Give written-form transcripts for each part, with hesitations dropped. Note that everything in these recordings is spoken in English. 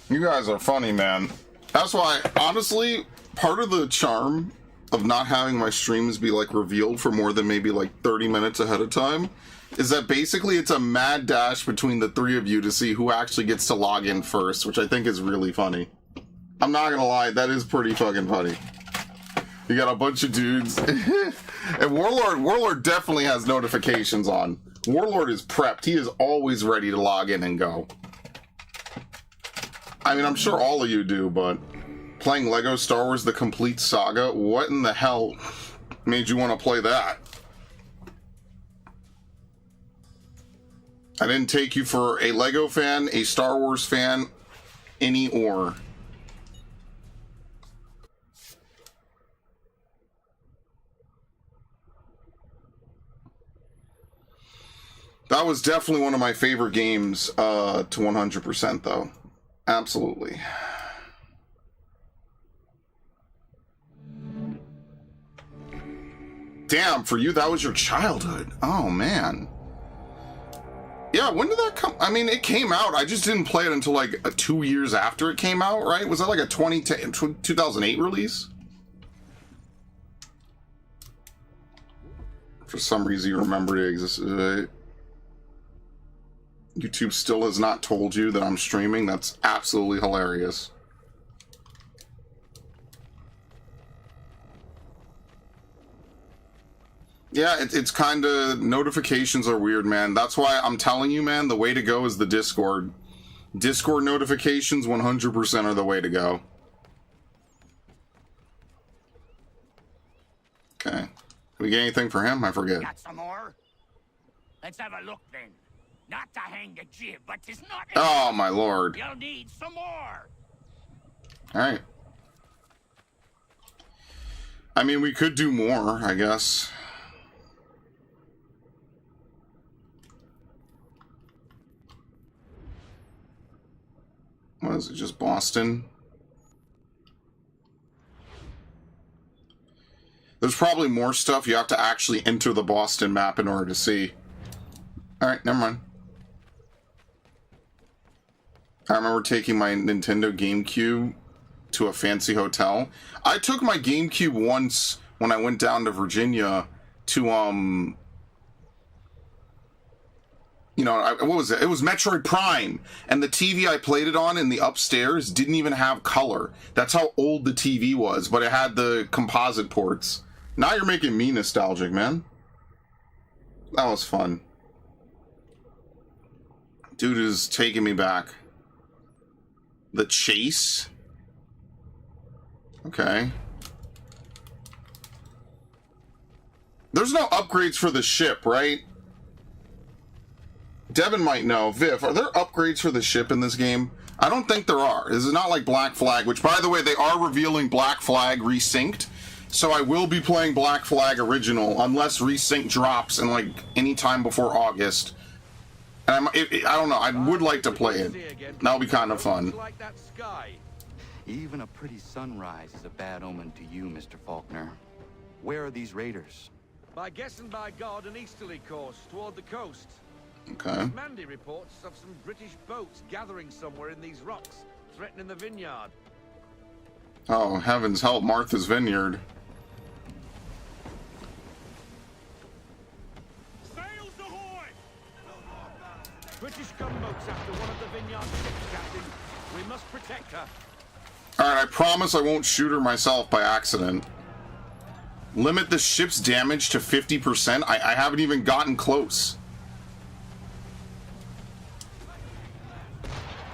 You guys are funny, man. That's why, honestly, part of the charm of not having my streams be like revealed for more than maybe like 30 minutes ahead of time is that basically it's a mad dash between the three of you to see who actually gets to log in first, which I think is really funny. I'm not gonna lie, that is pretty fucking funny. You got a bunch of dudes. And Warlord definitely has notifications on. Warlord is prepped. He is always ready to log in and go. I mean, I'm sure all of you do, but playing Lego Star Wars The Complete Saga, what in the hell made you want to play that? I didn't take you for a Lego fan, a Star Wars fan, any or. That was definitely one of my favorite games to 100% though. Absolutely. Damn, for you, that was your childhood. Oh, man. Yeah, when did that come? I mean, it came out. I just didn't play it until like 2 years after it came out, right? Was that like a 2008 release? For some reason, you remembered it existed. YouTube still has not told you that I'm streaming. That's absolutely hilarious. Yeah, it's kind of, notifications are weird, man. That's why I'm telling you, man, the way to go is the Discord. Discord notifications 100% are the way to go. Okay. Did we get anything for him? I forget. Got some more? Let's have a look then. Not to hang the jib, but it's not. Oh, my lord. You'll need some more. Alright. I mean, we could do more, I guess. What is it, just Boston? There's probably more stuff you have to actually enter the Boston map in order to see. Alright, never mind. I remember taking my Nintendo GameCube to a fancy hotel. I took my GameCube once when I went down to Virginia to, you know, what was it? It was Metroid Prime. And the TV I played it on in the upstairs didn't even have color. That's how old the TV was, but it had the composite ports. Now you're making me nostalgic, man. That was fun. Dude is taking me back. The Chase? Okay. There's no upgrades for the ship, right? Devin might know. Viv, are there upgrades for the ship in this game? I don't think there are. This is not like Black Flag, which, by the way, they are revealing Black Flag Resynced. So I will be playing Black Flag Original, unless Resync drops in, like, any time before August. And I don't know. I would like to play it. That'll be kind of fun. Even a pretty sunrise is a bad omen to you, Mr. Faulkner. Where are these raiders? By guess and by God, an easterly course toward the coast. Okay. Mandy reports of some British boats gathering somewhere in these rocks, threatening the vineyard. Oh, heavens help Martha's Vineyard. Sails ahoy! British gunboats after one of the vineyard ships, Captain. We must protect her. Alright, I promise I won't shoot her myself by accident. Limit the ship's damage to 50%? I haven't even gotten close.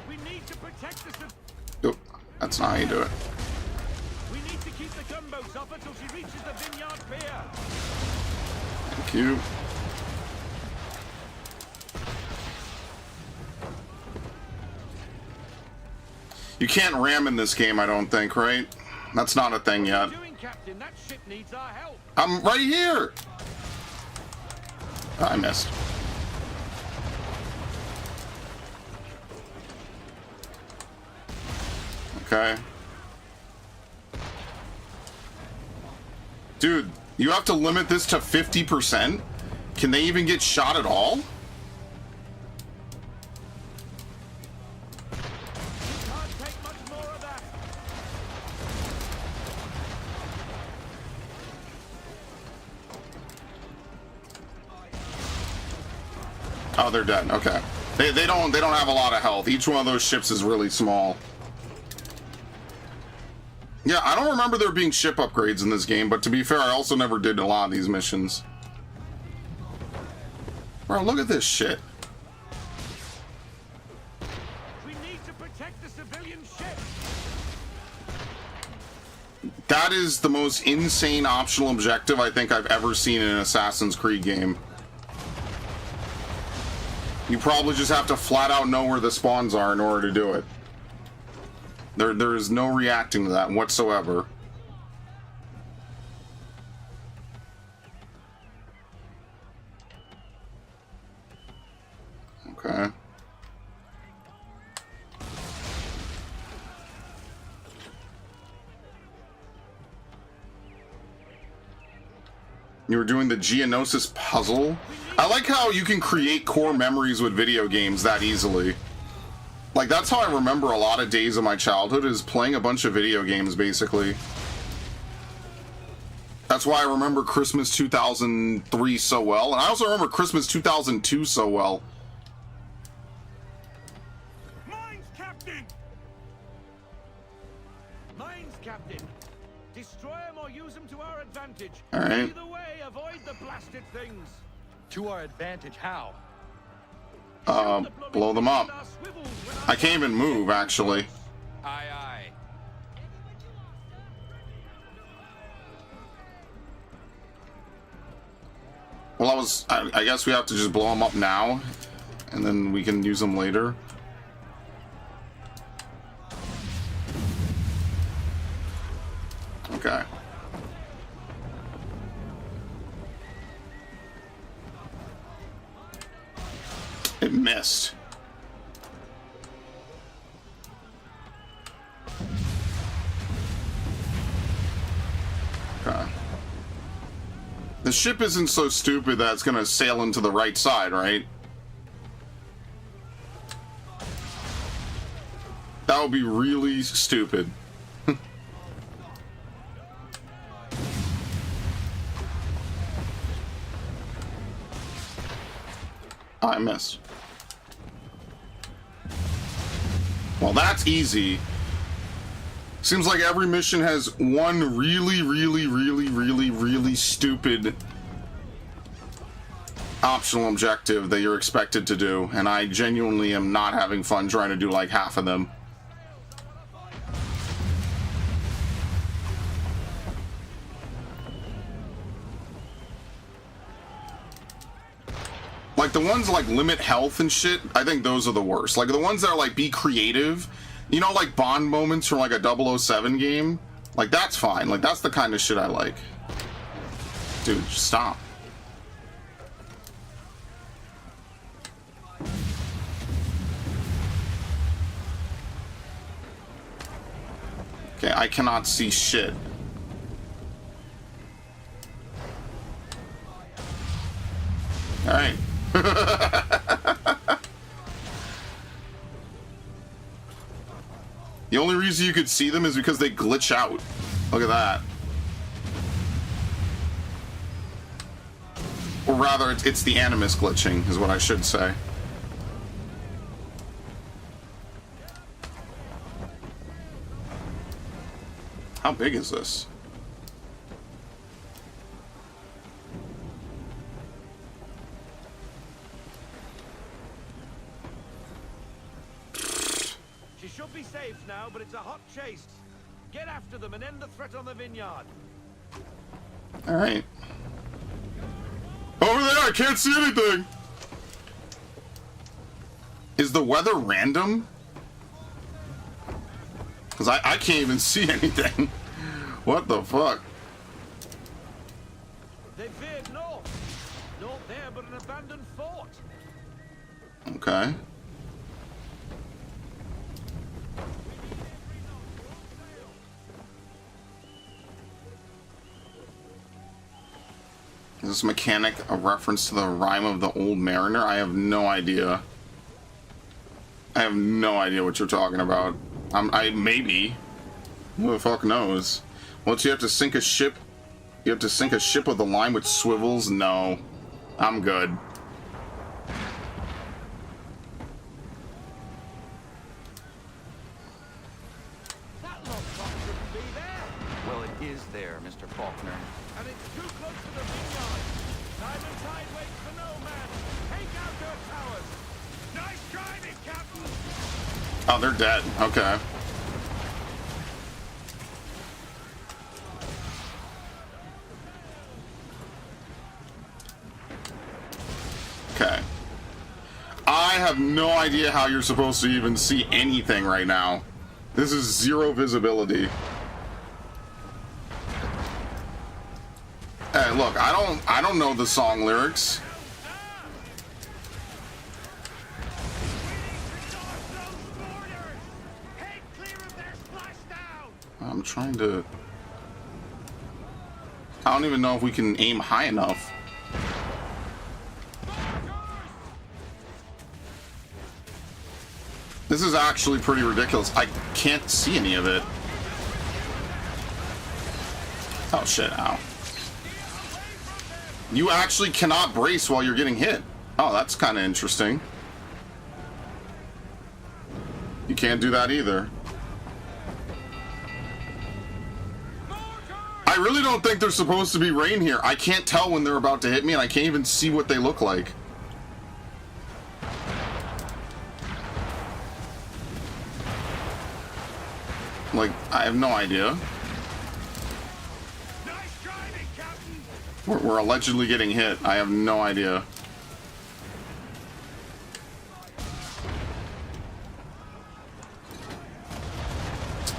We need to protect the... Nope, that's not how you do it. We need to keep the gunboats up until she reaches the vineyard pier. Thank you. You can't ram in this game, I don't think, right? That's not a thing yet. What are you doing, Captain? That ship needs our help. I'm right here! I missed. Okay. Dude, you have to limit this to 50%? Can they even get shot at all? We can't Oh, they're dead. Okay. They don't have a lot of health. Each one of those ships is really small. Yeah, I don't remember there being ship upgrades in this game, but to be fair, I also never did a lot of these missions. Bro, look at this shit. We need to protect the civilian ship. That is the most insane optional objective I think I've ever seen in an Assassin's Creed game. You probably just have to flat out know where the spawns are in order to do it. There is no reacting to that whatsoever. Okay. You were doing the Geonosis puzzle? I like how you can create core memories with video games that easily. Like, that's how I remember a lot of days of my childhood, is playing a bunch of video games, basically. That's why I remember Christmas 2003 so well, and I also remember Christmas 2002 so well. Mines, Captain! Mines, Captain! Destroy them or use them to our advantage. Alright. Either way, avoid the blasted things. To our advantage, how? Blow them up. I can't even move, actually. Aye, aye. Well, I guess we have to just blow them up now, and then we can use them later. Okay. It missed. Okay. The ship isn't so stupid that it's gonna sail into the right side, right? That would be really stupid. I missed. Well, that's easy. Seems like every mission has one really stupid optional objective that you're expected to do, and I genuinely am not having fun trying to do like half of them. Like the ones like limit health and shit, I think those are the worst. Like the ones that are like be creative, you know, like Bond moments from like a 007 game, like that's fine. Like that's the kind of shit I like. Dude, just stop. Okay, I cannot see shit. All right. The only reason you could see them is because they glitch out. Look at that. Or rather, it's the animus glitching, is what I should say. How big is this? She should be safe now, but it's a hot chase. Get after them and end the threat on the vineyard. All right. Over there, I can't see anything. Is the weather random? Because I can't even see anything. What the fuck? They veered north. Not there, but an abandoned fort. Okay. Is this mechanic a reference to the rhyme of the Old Mariner? I have no idea. I have no idea what you're talking about. Maybe. Who the fuck knows? Once you have to sink a ship, you have to sink a ship with a line with swivels? No. I'm good. is there, Mr. Faulkner. And it's too close to the vineyard. Time and tide waits for no man. Take out their towers. Nice driving, Captain. Oh, they're dead. Okay. Okay. I have no idea how you're supposed to even see anything right now. This is zero visibility. Hey, look, I don't know the song lyrics. I'm trying to... I don't even know if we can aim high enough. This is actually pretty ridiculous. I can't see any of it. Oh shit, ow. You actually cannot brace while you're getting hit. Oh, that's kind of interesting. You can't do that either. I really don't think there's supposed to be rain here. I can't tell when they're about to hit me, and I can't even see what they look like. Like, I have no idea. Nice driving, Captain. We're allegedly getting hit. I have no idea.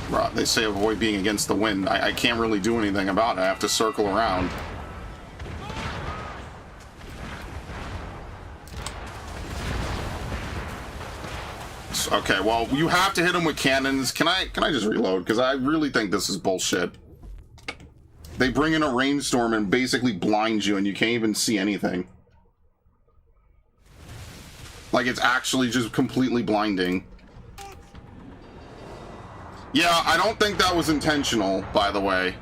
Right, they say avoid being against the wind. I can't really do anything about it. I have to circle around. Okay, well, you have to hit them with cannons. Can I just reload? Because I really think this is bullshit. They bring in a rainstorm and basically blind you, and you can't even see anything. Like, it's actually just completely blinding. Yeah, I don't think that was intentional, by the way.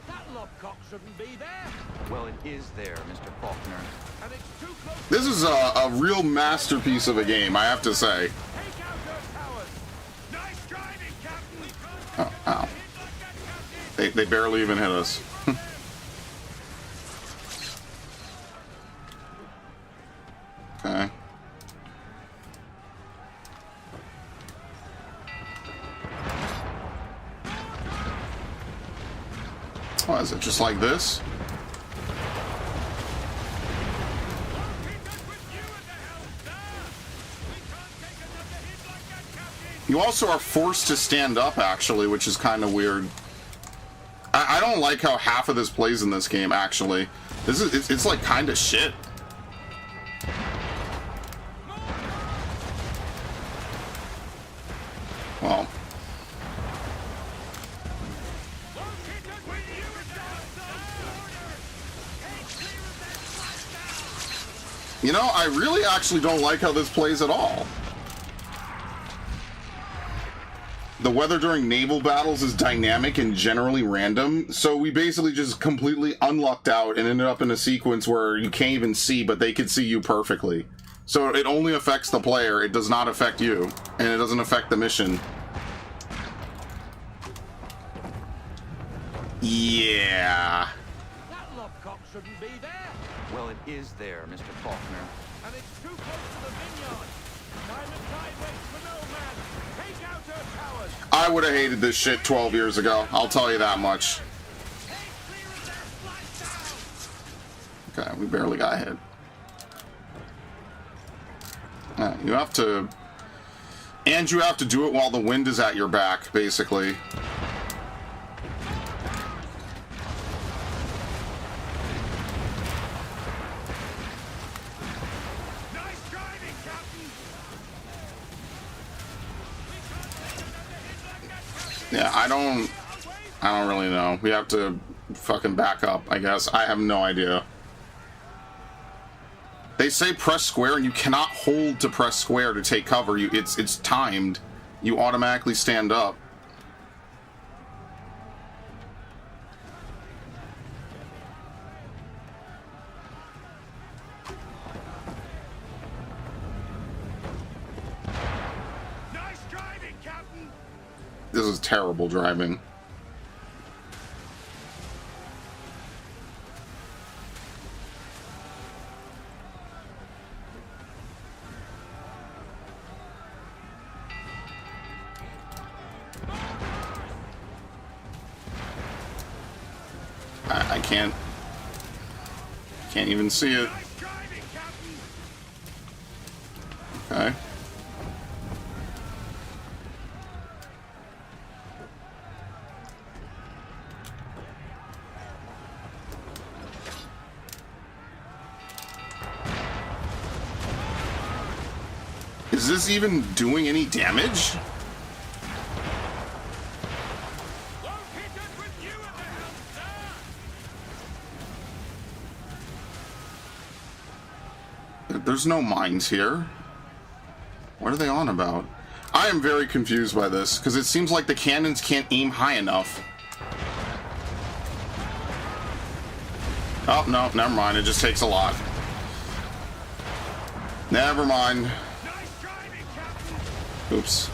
That lobcock shouldn't be there. Well, it is there, Mr. Faulkner. And it's too close. This is a real masterpiece of a game, I have to say. Take out their towers. Nice driving, Captain. Oh, ow. They barely even hit us. Okay. Oh, is it just like this? You also are forced to stand up, actually, which is kind of weird. I don't like how half of this plays in this game, actually. It's like kind of shit. Well. You know, I really actually don't like how this plays at all. The weather during naval battles is dynamic and generally random, so we basically just completely unlucked out and ended up in a sequence where you can't even see, but they could see you perfectly. So it only affects the player, it does not affect you, and it doesn't affect the mission. Yeah. That lobcock shouldn't be there. Well, it is there, Mr. Faulkner. And it's too close to the vineyard. Time and tide waits for no man. Take out their towers. I would have hated this shit 12 years ago, I'll tell you that much. Okay, we barely got hit. You have to... And you have to do it while the wind is at your back, basically. Nice driving, Captain. Yeah, I don't really know. We have to fucking back up, I guess. I have no idea. They say press square, and you cannot hold to press square to take cover. It's timed. You automatically stand up. Nice driving, Captain. This is terrible driving. I can't even see it. Nice driving, Captain. Okay. Is this even doing any damage? Located with you at the helm, sir. There's no mines here. What are they on about? I am very confused by this, because it seems like the cannons can't aim high enough. Oh, no, never mind. It just takes a lot. Never mind. Nice driving, Captain. Oops.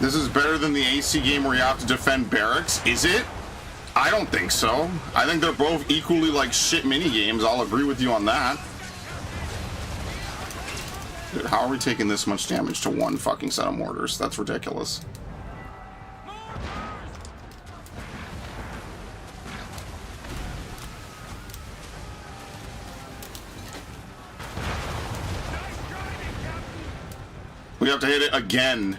This is better than the AC game where you have to defend barracks, is it? I don't think so. I think they're both equally like shit mini games. I'll agree with you on that. Dude, how are we taking this much damage to one fucking set of mortars? That's ridiculous. We have to hit it again.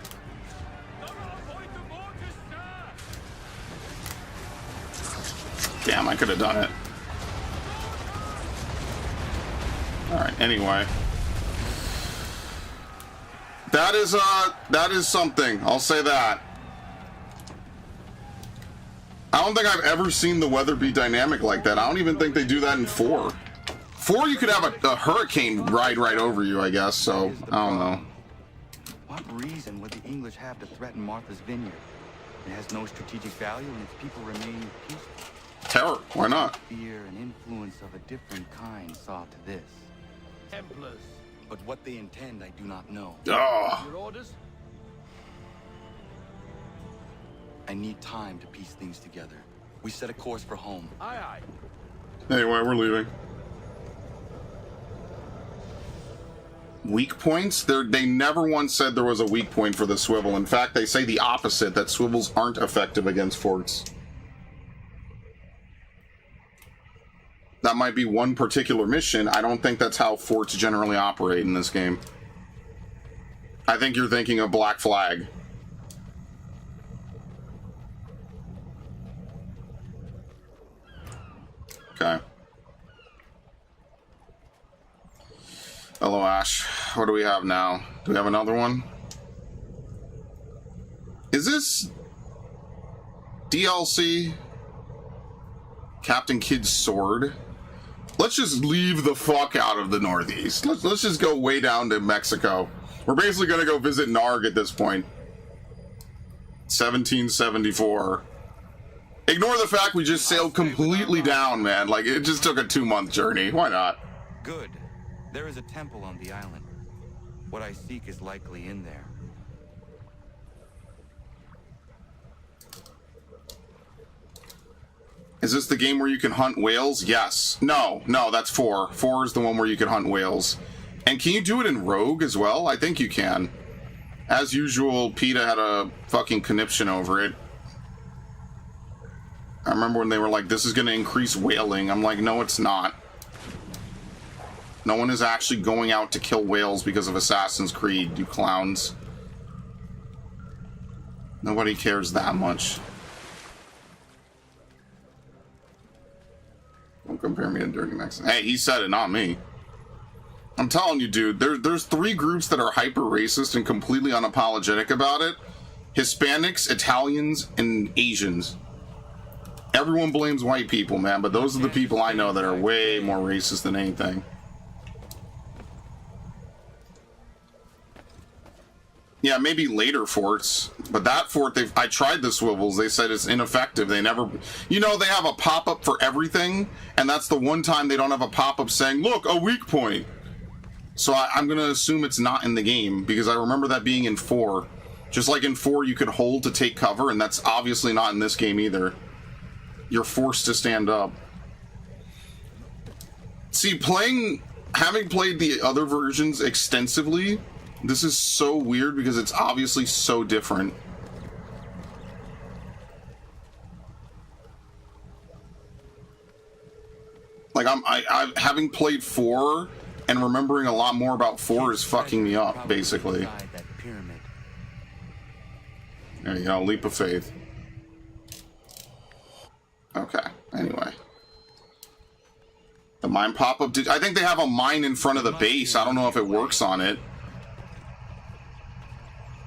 Damn, I could have done it. Alright, anyway. That is something. I'll say that. I don't think I've ever seen the weather be dynamic like that. I don't even think they do that in 4. 4, you could have a hurricane ride right over you, I guess, so I don't know. What reason would the English have to threaten Martha's Vineyard? It has no strategic value and its people remain peaceful. Terror, why not? Fear and influence of a different kind saw to this. Templars. But what they intend, I do not know. Oh, Your orders? I need time to piece things together. We set a course for home. Aye, aye. anyway, we're leaving. Weak points? They never once said there was a weak point for the swivel. In fact, they say the opposite, that swivels aren't effective against forts. That might be one particular mission. I don't think that's how forts generally operate in this game. I think you're thinking of Black Flag. Okay. Hello, Ash. What do we have now? Do we have another one? Is this DLC? Captain Kidd's sword? Let's just leave the fuck out of the Northeast. Let's just go way down to Mexico. We're basically gonna go visit Narg at this point. 1774. Ignore the fact we just sailed completely down, man. Like, it just took a 2-month journey. Why not? Good. There is a temple on the island. What I seek is likely in there. Is this the game where you can hunt whales? Yes. No, that's 4. 4 is the one where you can hunt whales. And can you do it in Rogue as well? I think you can. As usual, PETA had a fucking conniption over it. I remember when they were like, this is going to increase whaling. I'm like, no, it's not. No one is actually going out to kill whales because of Assassin's Creed, you clowns. Nobody cares that much. Don't compare me to Dirty Mexican. Hey, he said it, not me. I'm telling you, dude, there's 3 groups that are hyper racist and completely unapologetic about it. Hispanics, Italians, and Asians. Everyone blames white people, man, but those are the people I know that are way more racist than anything. Yeah, maybe later forts, but that fort, I tried the swivels, they said it's ineffective. They never, you know, they have a pop-up for everything, and that's the one time they don't have a pop-up saying, look, a weak point. So I'm going to assume it's not in the game, because I remember that being in 4. Just like in 4, you could hold to take cover, and that's obviously not in this game either. You're forced to stand up. See, having played the other versions extensively, this is so weird because it's obviously so different. Like I having played 4 and remembering a lot more about 4 is fucking me up, basically. There you go, leap of faith. Okay, anyway. The mine pop-up, I think they have a mine in front of the base. I don't know if it works on it.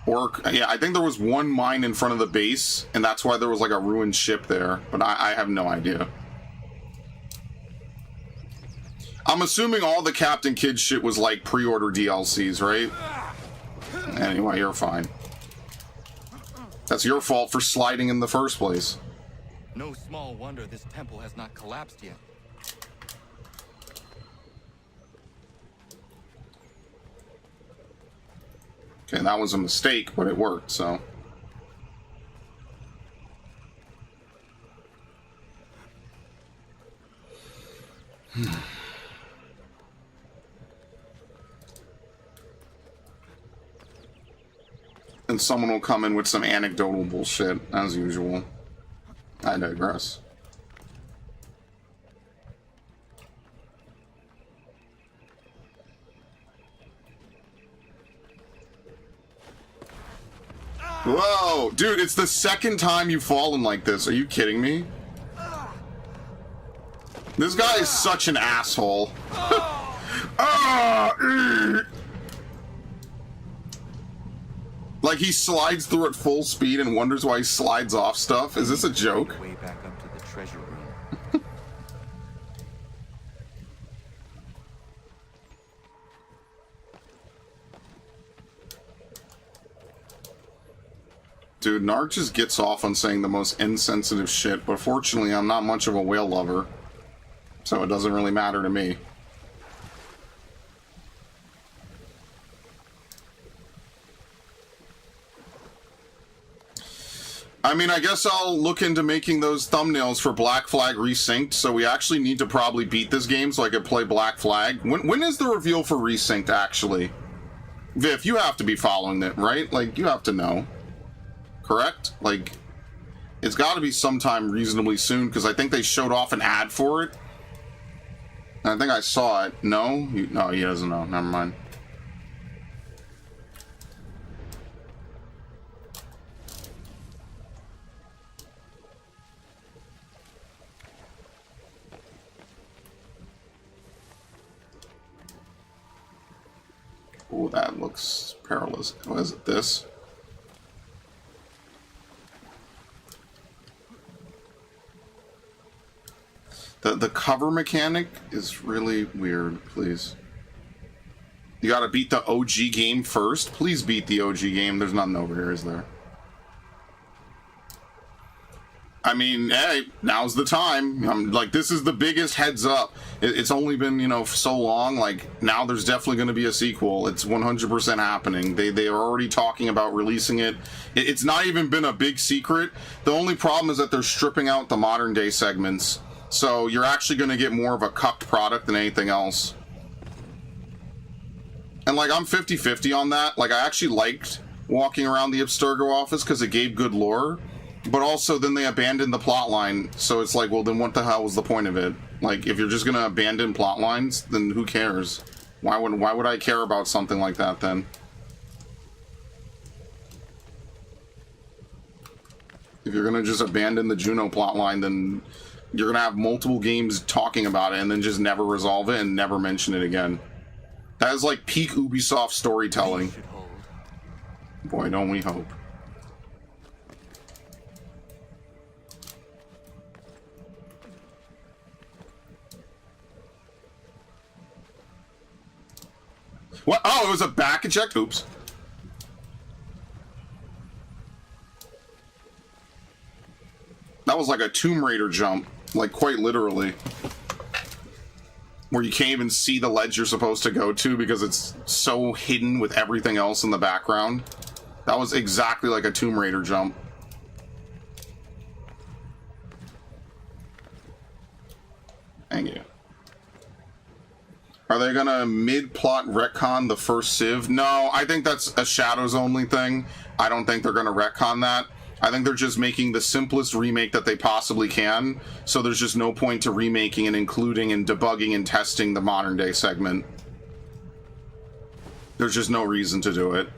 Or, yeah, I think there was one mine in front of the base, and that's why there was like a ruined ship there. But I have no idea. I'm assuming all the Captain Kidd shit was like pre-order DLCs, right? Anyway, you're fine. That's your fault for sliding in the first place. No small wonder this temple has not collapsed yet. Okay, that was a mistake, but it worked, so. And someone will come in with some anecdotal bullshit, as usual. I digress. Whoa, dude, it's the second time you've fallen like this. Are you kidding me? This guy is such an asshole. Like he slides through at full speed and wonders why he slides off stuff. Is this a joke? Way back up to the treasure room. Dude, Narc just gets off on saying the most insensitive shit, but fortunately I'm not much of a whale lover, so it doesn't really matter to me. I mean, I guess I'll look into making those thumbnails for Black Flag Resynced, so we actually need to probably beat this game so I can play Black Flag. When is the reveal for Resynced, actually? Viv, you have to be following it, right? Like, you have to know. Correct? Like, it's got to be sometime reasonably soon, because I think they showed off an ad for it. And I think I saw it. No? No, he doesn't know. Never mind. Oh, that looks perilous. What is it? This? The cover mechanic is really weird, please. You gotta beat the OG game first? Please beat the OG game. There's nothing over here, is there? I mean, hey, now's the time. I'm like, this is the biggest heads up. It's only been, you know, so long. Like, now there's definitely going to be a sequel. It's 100% happening. They are already talking about releasing it. It's not even been a big secret. The only problem is that they're stripping out the modern day segments. So you're actually going to get more of a cucked product than anything else. And like, I'm 50-50 on that. Like, I actually liked walking around the Abstergo office because it gave good lore. But also, then they abandoned the plot line, so it's like, well, then what the hell was the point of it? Like, if you're just gonna abandon plot lines, then who cares? Why would I care about something like that, then? If you're gonna just abandon the Juno plot line, then you're gonna have multiple games talking about it, and then just never resolve it and never mention it again. That is like peak Ubisoft storytelling. Boy, don't we hope. What? Oh, it was a back eject? Oops. That was like a Tomb Raider jump, like quite literally. Where you can't even see the ledge you're supposed to go to because it's so hidden with everything else in the background. That was exactly like a Tomb Raider jump. Thank you. Are they gonna mid-plot retcon the first Civ? No, I think that's a Shadows only thing. I don't think they're gonna retcon that. I think they're just making the simplest remake that they possibly can, so there's just no point to remaking and including and debugging and testing the modern day segment. There's just no reason to do it.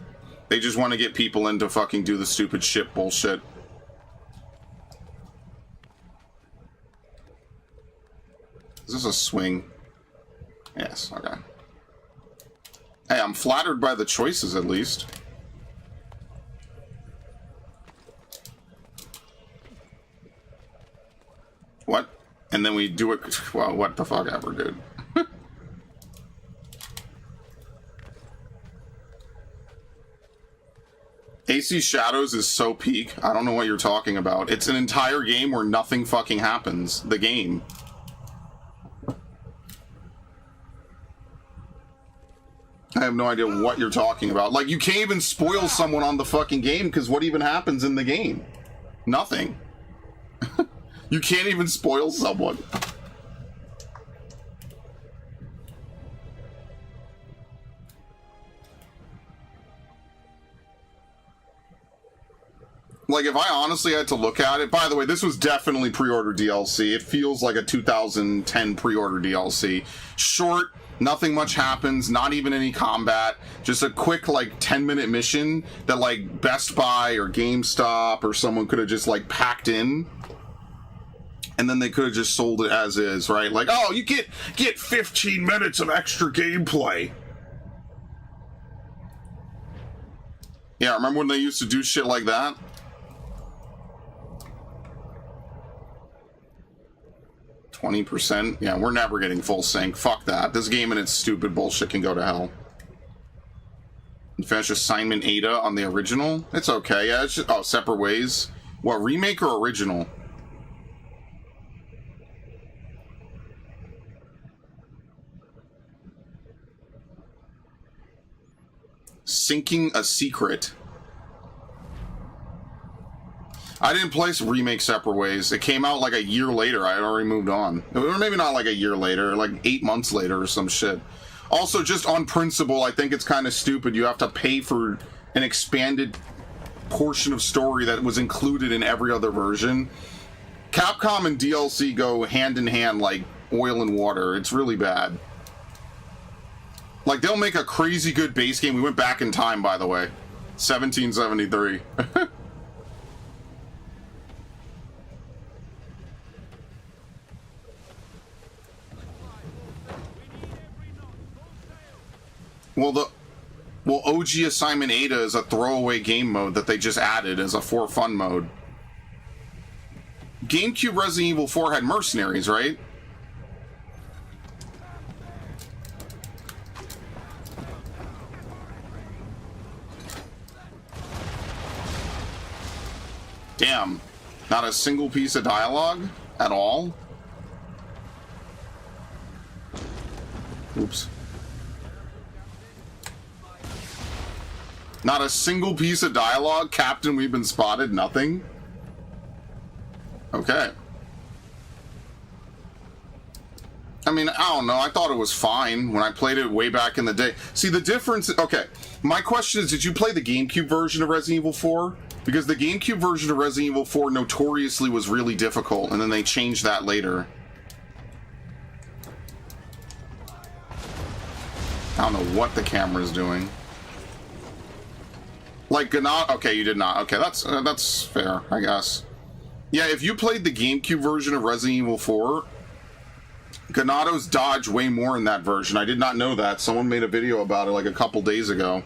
They just want to get people in to fucking do the stupid ship bullshit. Is this a swing? Yes, okay. Hey, I'm flattered by the choices, at least. What? And then we do it... Well, what the fuck ever, dude. AC Shadows is so peak. I don't know what you're talking about. It's an entire game where nothing fucking happens. The game. I have no idea what you're talking about. Like, you can't even spoil someone on the fucking game, because what even happens in the game? Nothing. You can't even spoil someone. Like, if I honestly had to look at it... By the way, this was definitely pre-order DLC. It feels like a 2010 pre-order DLC. Short... Nothing much happens, not even any combat. Just a quick, like, 10-minute mission that, like, Best Buy or GameStop or someone could have just, like, packed in. And then they could have just sold it as is, right? Like, oh, you get 15 minutes of extra gameplay. Yeah, remember when they used to do shit like that? %? Yeah, we're never getting full sync. Fuck that. This game and its stupid bullshit can go to hell. And finish assignment Ada on the original? It's okay. Yeah, it's just... Oh, separate ways? What, remake or original? Sinking a Secret. I didn't play Remake Separate Ways. It came out like a year later. I had already moved on. Or maybe not like a year later, like 8 months later or some shit. Also, just on principle, I think it's kind of stupid. You have to pay for an expanded portion of story that was included in every other version. Capcom and DLC go hand in hand like oil and water. It's really bad. Like, they'll make a crazy good base game. We went back in time, by the way. 1773. Well, OG Assignment Ada is a throwaway game mode that they just added as a for fun mode. GameCube Resident Evil 4 had mercenaries, right? Damn. Not a single piece of dialogue at all? Oops. Not a single piece of dialogue? Captain, we've been spotted? Nothing? Okay. I mean, I don't know. I thought it was fine when I played it way back in the day. See, the difference... Okay, my question is, did you play the GameCube version of Resident Evil 4? Because the GameCube version of Resident Evil 4 notoriously was really difficult, and then they changed that later. I don't know what the camera's doing. Like, Ganado... Okay, you did not. Okay, that's fair, I guess. Yeah, if you played the GameCube version of Resident Evil 4, Ganado's dodge way more in that version. I did not know that. Someone made a video about it like a couple days ago.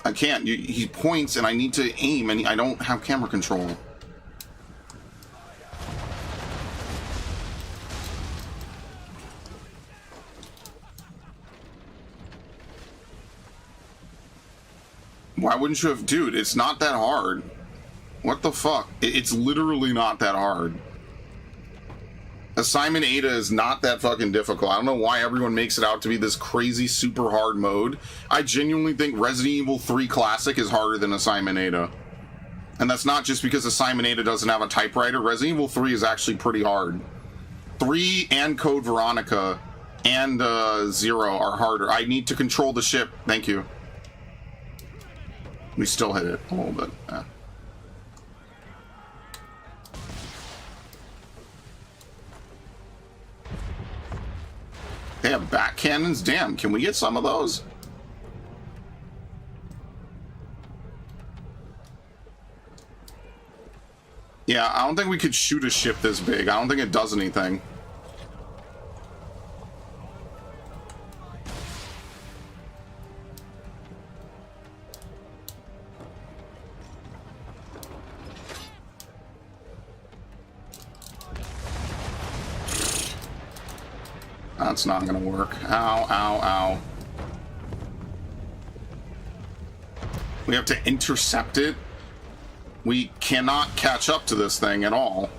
I can't. He points and I need to aim and I don't have camera control. Why wouldn't you have... Dude, it's not that hard. What the fuck? It's literally not that hard. Assignment Ada is not that fucking difficult. I don't know why everyone makes it out to be this crazy super hard mode. I genuinely think Resident Evil 3 Classic is harder than Assignment Ada. And that's not just because Assignment Ada doesn't have a typewriter. Resident Evil 3 is actually pretty hard. 3 and Code Veronica and 0 are harder. I need to control the ship. Thank you. We still hit it a little bit. Yeah. They have back cannons? Damn, can we get some of those? Yeah, I don't think we could shoot a ship this big. I don't think it does anything. That's not gonna work. Ow, ow, ow. We have to intercept it. We cannot catch up to this thing at all.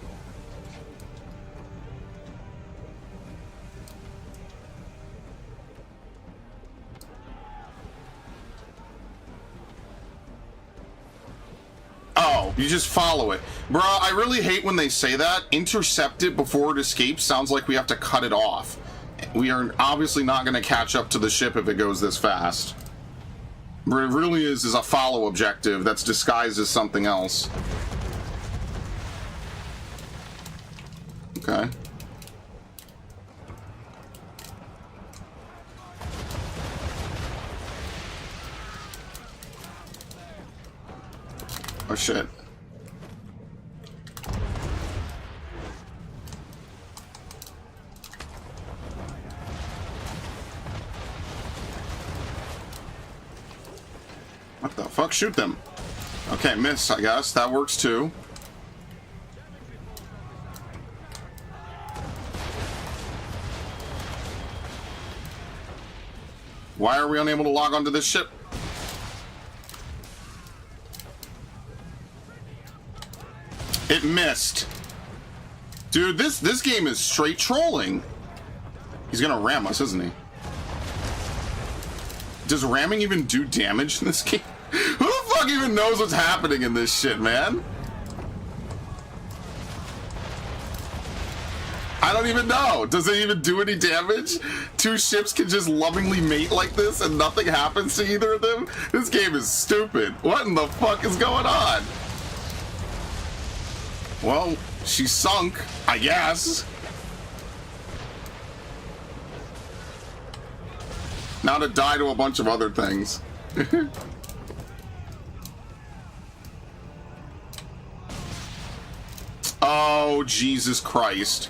Oh, you just follow it. Bruh, I really hate when they say that. Intercept it before it escapes sounds like we have to cut it off. We are obviously not going to catch up to the ship if it goes this fast. What it really is a follow objective that's disguised as something else. Okay. Oh shit. What the fuck? Shoot them. Okay, miss, I guess. That works too. Why are we unable to log onto this ship? It missed. Dude, this game is straight trolling. He's gonna ram us, isn't he? Does ramming even do damage in this game? Who the fuck even knows what's happening in this shit, man? I don't even know. Does it even do any damage? Two ships can just lovingly mate like this and nothing happens to either of them? This game is stupid. What in the fuck is going on? Well, she sunk, I guess. Now to die to a bunch of other things. Oh, Jesus Christ.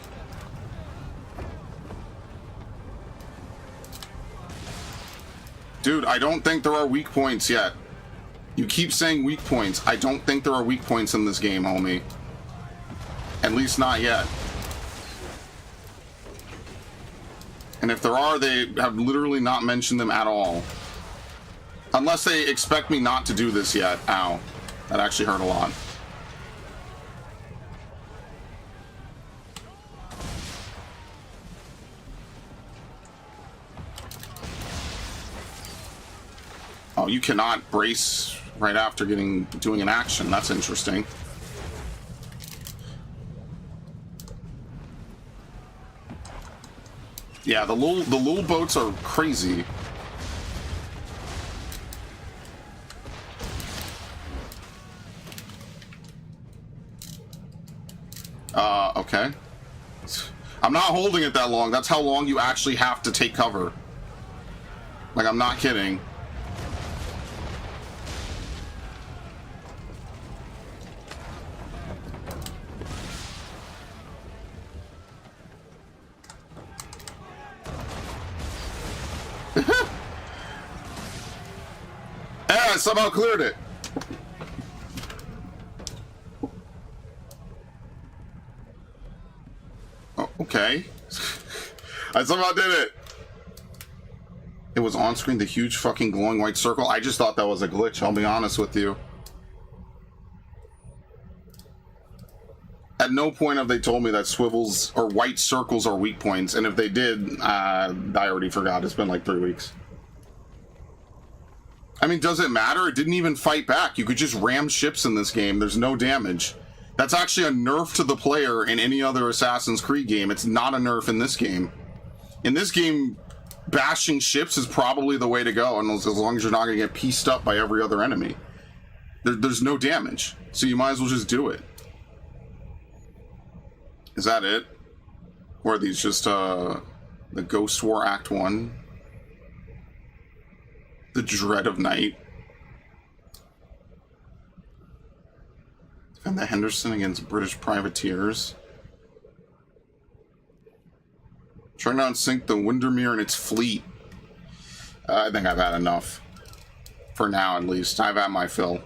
Dude, I don't think there are weak points yet. You keep saying weak points. I don't think there are weak points in this game, homie. At least not yet. And if there are, they have literally not mentioned them at all. Unless they expect me not to do this yet. Ow. That actually hurt a lot. Oh, you cannot brace right after doing an action. That's interesting. Yeah, the little boats are crazy. Okay. I'm not holding it that long. That's how long you actually have to take cover. Like, I'm not kidding. Yeah, I somehow cleared it. Oh, okay. I somehow did it. It was on screen, the huge fucking glowing white circle. I just thought that was a glitch, I'll be honest with you. At no point have they told me that swivels or white circles are weak points, and if they did, I already forgot. It's been like 3 weeks. I mean, does it matter? It didn't even fight back. You could just ram ships in this game. There's no damage. That's actually a nerf to the player in any other Assassin's Creed game. It's not a nerf in this game. In this game, bashing ships is probably the way to go, and as long as you're not going to get pieced up by every other enemy. There's no damage, so you might as well just do it. Is that it? Or are these just, the Ghost War Act 1? The Dread of Night? Defend the Henderson against British privateers. Trying to unsink the Windermere and its fleet. I think I've had enough. For now, at least. I've had my fill.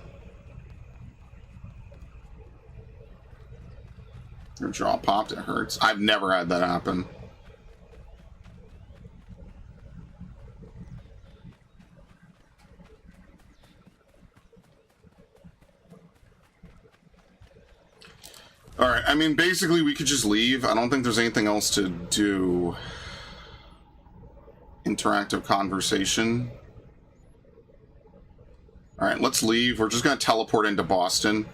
Your jaw popped, it hurts. I've never had that happen. Alright, I mean, basically we could just leave. I don't think there's anything else to do. Interactive conversation. Alright, let's leave. We're just gonna teleport into Boston.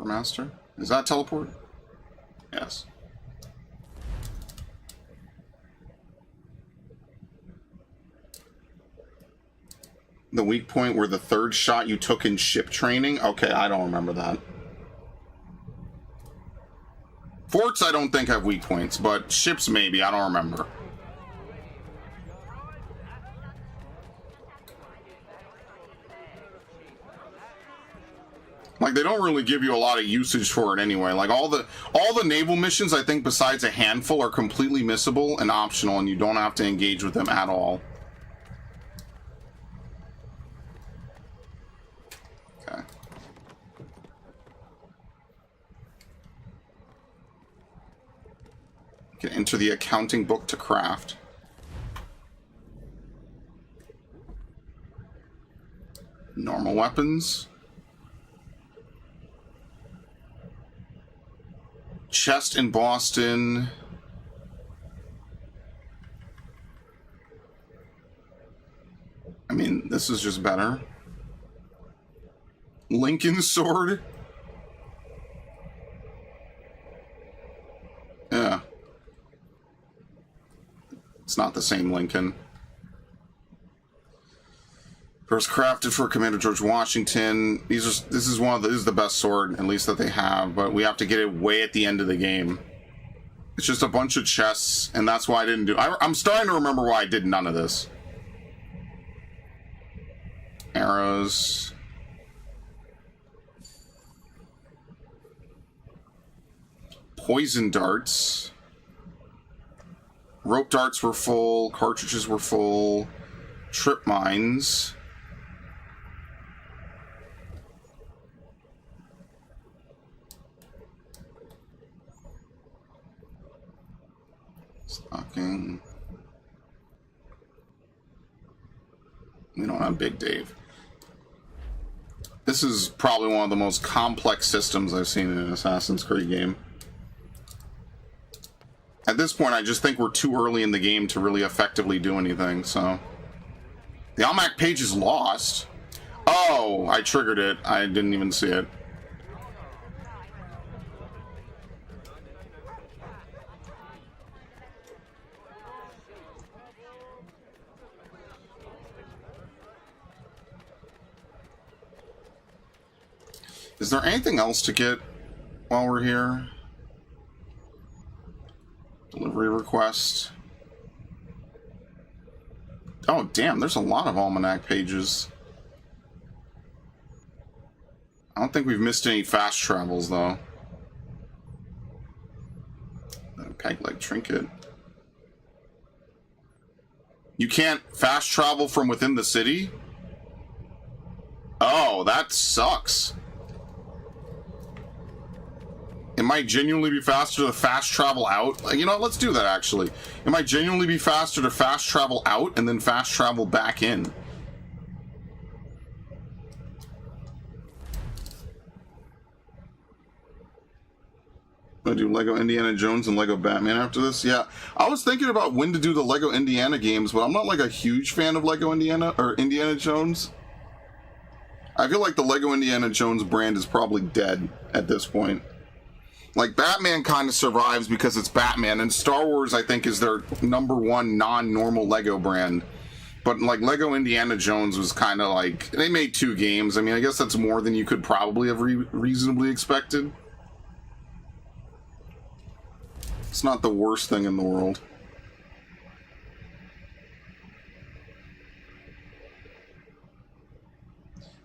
Master? Is that teleport? Yes. The weak point where the third shot you took in ship training? Okay, I don't remember that. Forts I don't think have weak points, but ships maybe, I don't remember. Like, they don't really give you a lot of usage for it anyway. Like, all the naval missions, I think, besides a handful, are completely missable and optional, and you don't have to engage with them at all. Okay. You can enter the accounting book to craft. Normal weapons. Chest in Boston. I mean, this is just better. Lincoln's sword. Yeah. It's not the same Lincoln. First crafted for Commander George Washington. This is the best sword, at least that they have, but we have to get it way at the end of the game. It's just a bunch of chests, and that's why I didn't do. I'm starting to remember why I did none of this. Arrows. Poison darts. Rope darts were full. Cartridges were full. Trip mines. Stocking. We don't have Big Dave. This is probably one of the most complex systems I've seen in an Assassin's Creed game. At this point, I just think we're too early in the game to really effectively do anything, so... The Almanac page is lost. Oh, I triggered it. I didn't even see it. Is there anything else to get while we're here? Delivery request. Oh, damn, there's a lot of Almanac pages. I don't think we've missed any fast travels, though. Peg-leg trinket. You can't fast travel from within the city? Oh, that sucks. It might genuinely be faster to fast travel out. You know, let's do that actually. It might genuinely be faster to fast travel out and then fast travel back in. I do Lego Indiana Jones and Lego Batman after this. Yeah, I was thinking about when to do the Lego Indiana games, but I'm not like a huge fan of Lego Indiana or Indiana Jones. I feel like the Lego Indiana Jones brand is probably dead at this point. Like, Batman kind of survives because it's Batman, and Star Wars, I think, is their #1 non-normal Lego brand. But, like, Lego Indiana Jones was kind of like... They made 2 games. I mean, I guess that's more than you could probably have reasonably expected. It's not the worst thing in the world.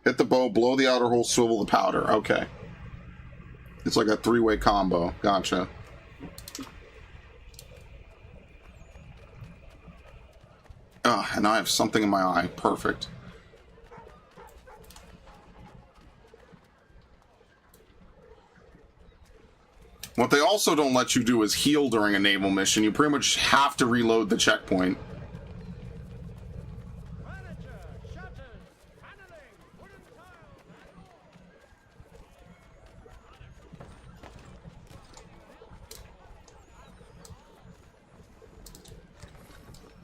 Hit the bow, blow the outer hole, swivel the powder. Okay. It's like a 3-way combo. Gotcha. And now I have something in my eye. Perfect. What they also don't let you do is heal during a naval mission. You pretty much have to reload the checkpoint.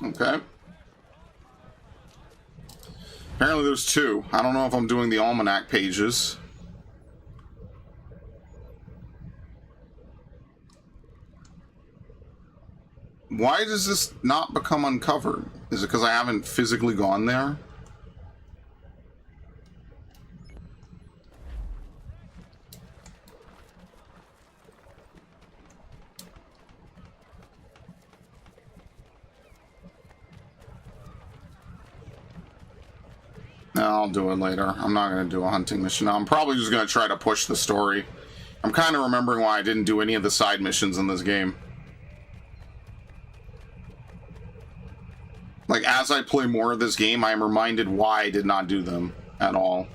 Okay. Apparently there's 2. I don't know if I'm doing the almanac pages. Why does this not become uncovered? Is it because I haven't physically gone there? No, I'll do it later. I'm not going to do a hunting mission. I'm probably just going to try to push the story. I'm kind of remembering why I didn't do any of the side missions in this game. Like, as I play more of this game, I am reminded why I did not do them at all.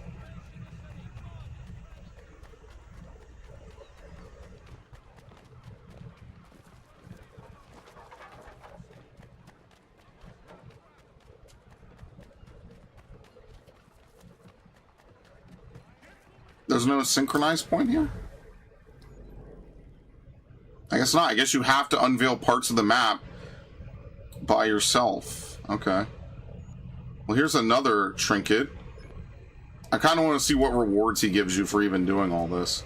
There's no synchronized point here? I guess not. I guess you have to unveil parts of the map by yourself. Okay. Well, here's another trinket. I kind of want to see what rewards he gives you for even doing all this.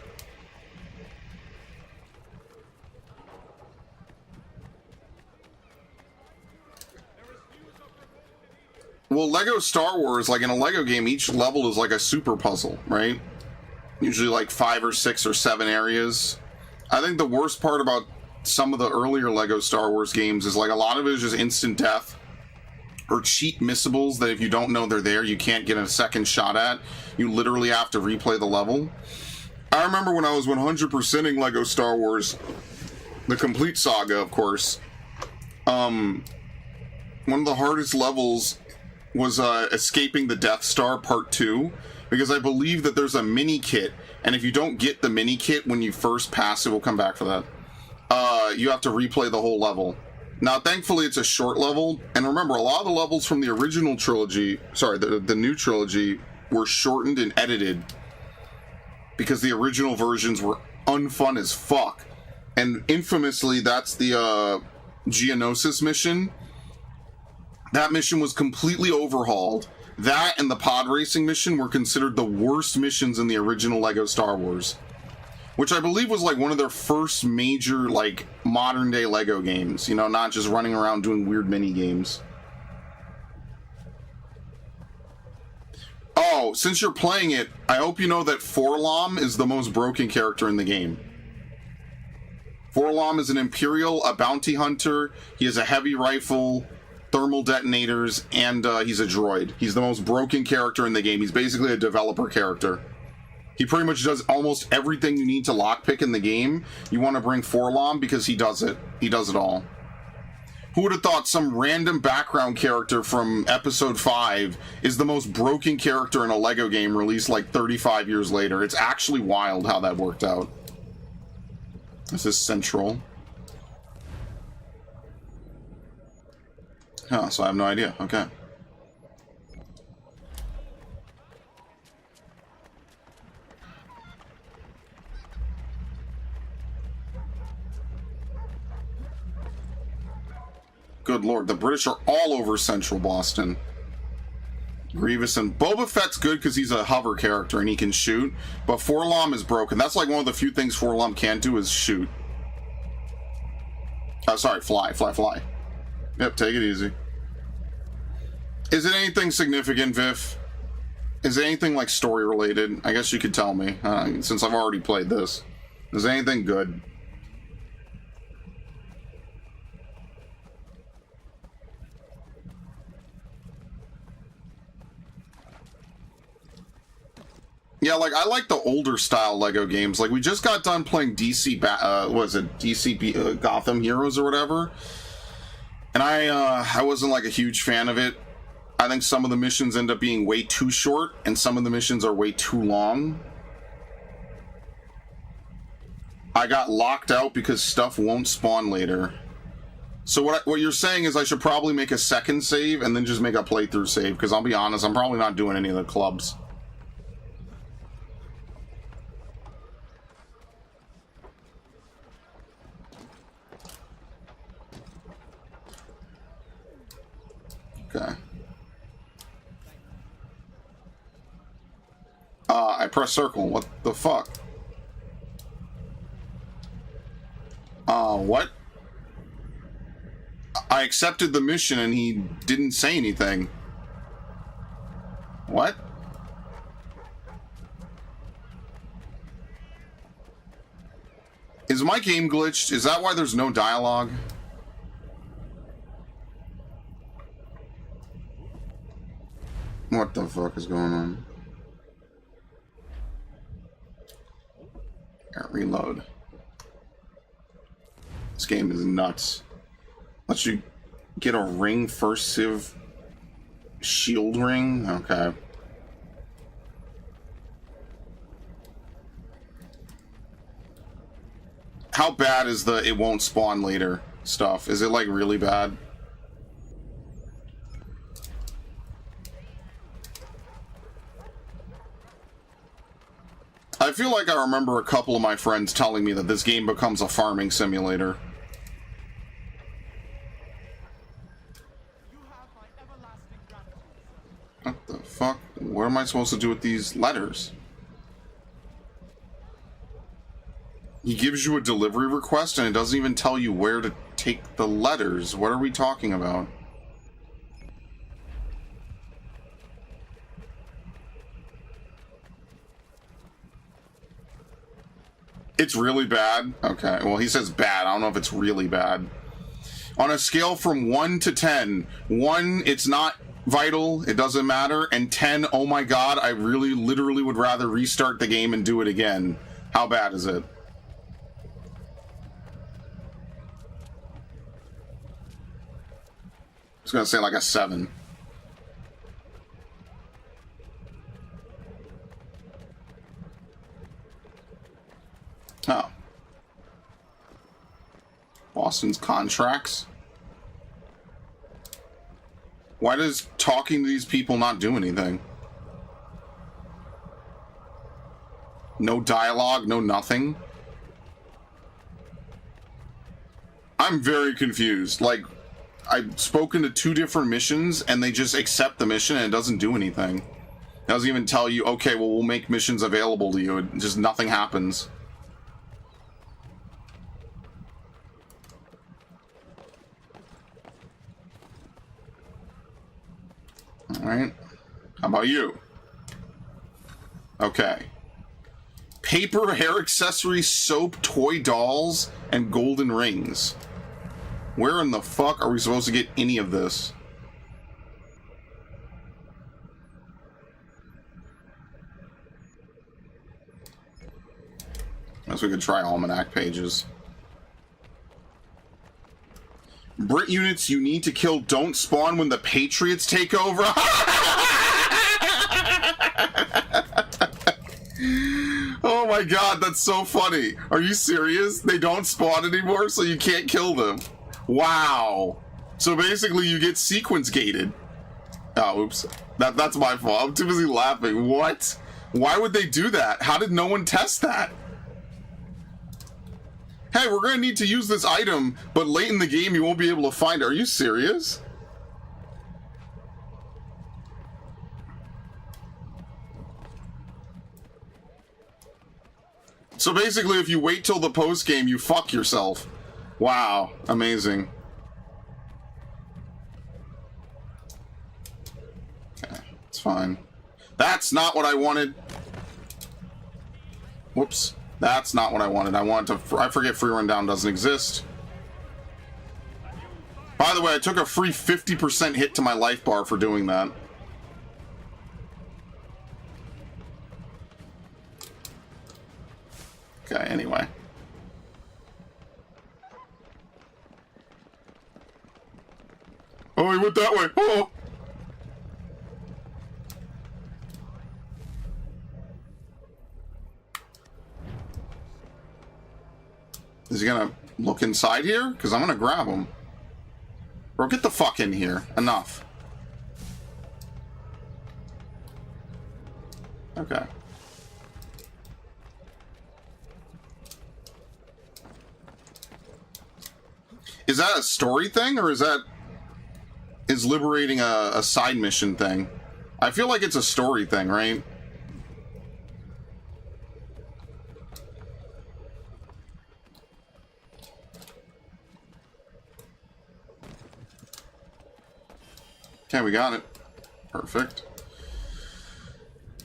Well, Lego Star Wars, like in a Lego game, each level is like a super puzzle, right? Usually like 5 or 6 or 7 areas. I think the worst part about some of the earlier Lego Star Wars games is like a lot of it is just instant death or cheat missables that if you don't know they're there, you can't get a second shot at. You literally have to replay the level. I remember when I was 100%ing Lego Star Wars, the complete saga, of course. One of the hardest levels was escaping the Death Star Part 2, because I believe that there's a mini kit, and if you don't get the mini kit when you first pass it, we'll come back for that. You have to replay the whole level. Now, thankfully, it's a short level, and remember, a lot of the levels from the original trilogy, sorry, the new trilogy, were shortened and edited because the original versions were unfun as fuck. And infamously, that's the Geonosis mission. That mission was completely overhauled. That and the pod racing mission were considered the worst missions in the original Lego Star Wars, which I believe was like one of their first major like modern day Lego games, you know, not just running around doing weird mini games. Oh, since you're playing it, I hope you know that Forlom is the most broken character in the game. Forlom is an Imperial, a bounty hunter. He has a heavy rifle, thermal detonators, and he's a droid. He's the most broken character in the game. He's basically a developer character. He pretty much does almost everything you need to lockpick in the game. You want to bring Forlom because he does it. He does it all. Who would have thought some random background character from episode 5 is the most broken character in a Lego game released like 35 years later? It's actually wild how that worked out. This is central. Huh, so I have no idea. Okay. Good lord, the British are all over central Boston. Grievous and Boba Fett's good because he's a hover character and he can shoot, but Forlom is broken. That's like one of the few things Forlom can't do is shoot. Oh, sorry, fly. Yep, take it easy. Is it anything significant, Viv? Is it anything like story related? I guess you could tell me, since I've already played this. Is anything good? Yeah, like, I like the older style LEGO games. Like, we just got done playing DC, Gotham Heroes or whatever. And I wasn't, like, a huge fan of it. I think some of the missions end up being way too short, and some of the missions are way too long. I got locked out because stuff won't spawn later. So what you're saying is I should probably make a second save and then just make a playthrough save, because I'll be honest, I'm probably not doing any of the clubs. Okay. I press circle. What the fuck? What? I accepted the mission and he didn't say anything. What? Is my game glitched? Is that why there's no dialogue? What the fuck is going on? Here, reload. This game is nuts. Let you get a ring first, Civ shield ring? Okay. How bad is the it won't spawn later stuff? Is it like really bad? I feel like I remember a couple of my friends telling me that this game becomes a farming simulator. What the fuck? What am I supposed to do with these letters? He gives you a delivery request and it doesn't even tell you where to take the letters. What are we talking about? It's really bad? Okay, well, he says bad. I don't know if it's really bad. On a scale from 1 to 10, 1, it's not vital, it doesn't matter, and 10, oh my god, I really, literally would rather restart the game and do it again. How bad is it? I was gonna say like a 7. Oh. Boston's contracts. Why does talking to these people not do anything? No dialogue, no nothing. I'm very confused. Like, I've spoken to 2 different missions and they just accept the mission and it doesn't do anything. It doesn't even tell you, okay, well, we'll make missions available to you. It just nothing happens. Alright. How about you? Okay. Paper, hair accessories, soap, toy dolls, and golden rings. Where in the fuck are we supposed to get any of this? Unless we could try almanac pages. Brit units you need to kill don't spawn when the Patriots take over. Oh my god, that's so funny. Are you serious? They don't spawn anymore, so you can't kill them. Wow. So basically you get sequence gated. Oh, oops. That's my fault. I'm too busy laughing. What? Why would they do that? How did no one test that? Hey, we're gonna need to use this item, but late in the game you won't be able to find it. Are you serious? So basically, if you wait till the post game, you fuck yourself. Wow, amazing. Okay, it's fine. That's not what I wanted. Whoops. That's not what I wanted. I wanted to... I forget free rundown doesn't exist. By the way, I took a free 50% hit to my life bar for doing that. Okay, anyway. Oh, he went that way. Oh! Is he gonna look inside here? Because I'm gonna grab him. Bro, get the fuck in here. Enough. Okay. Is that a story thing, or is liberating a side mission thing? I feel like it's a story thing, right? Okay, we got it. Perfect.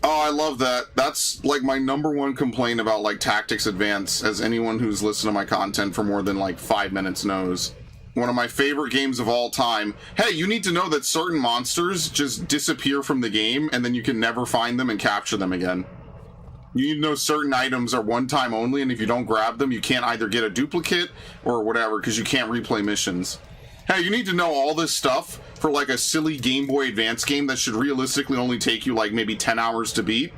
Oh, I love that. That's like my #1 complaint about like Tactics Advance, as anyone who's listened to my content for more than like 5 minutes knows. One of my favorite games of all time. Hey, you need to know that certain monsters just disappear from the game and then you can never find them and capture them again. You need to know certain items are one time only, and if you don't grab them, you can't either get a duplicate or whatever, because you can't replay missions. Hey, you need to know all this stuff for like a silly Game Boy Advance game that should realistically only take you like maybe 10 hours to beat.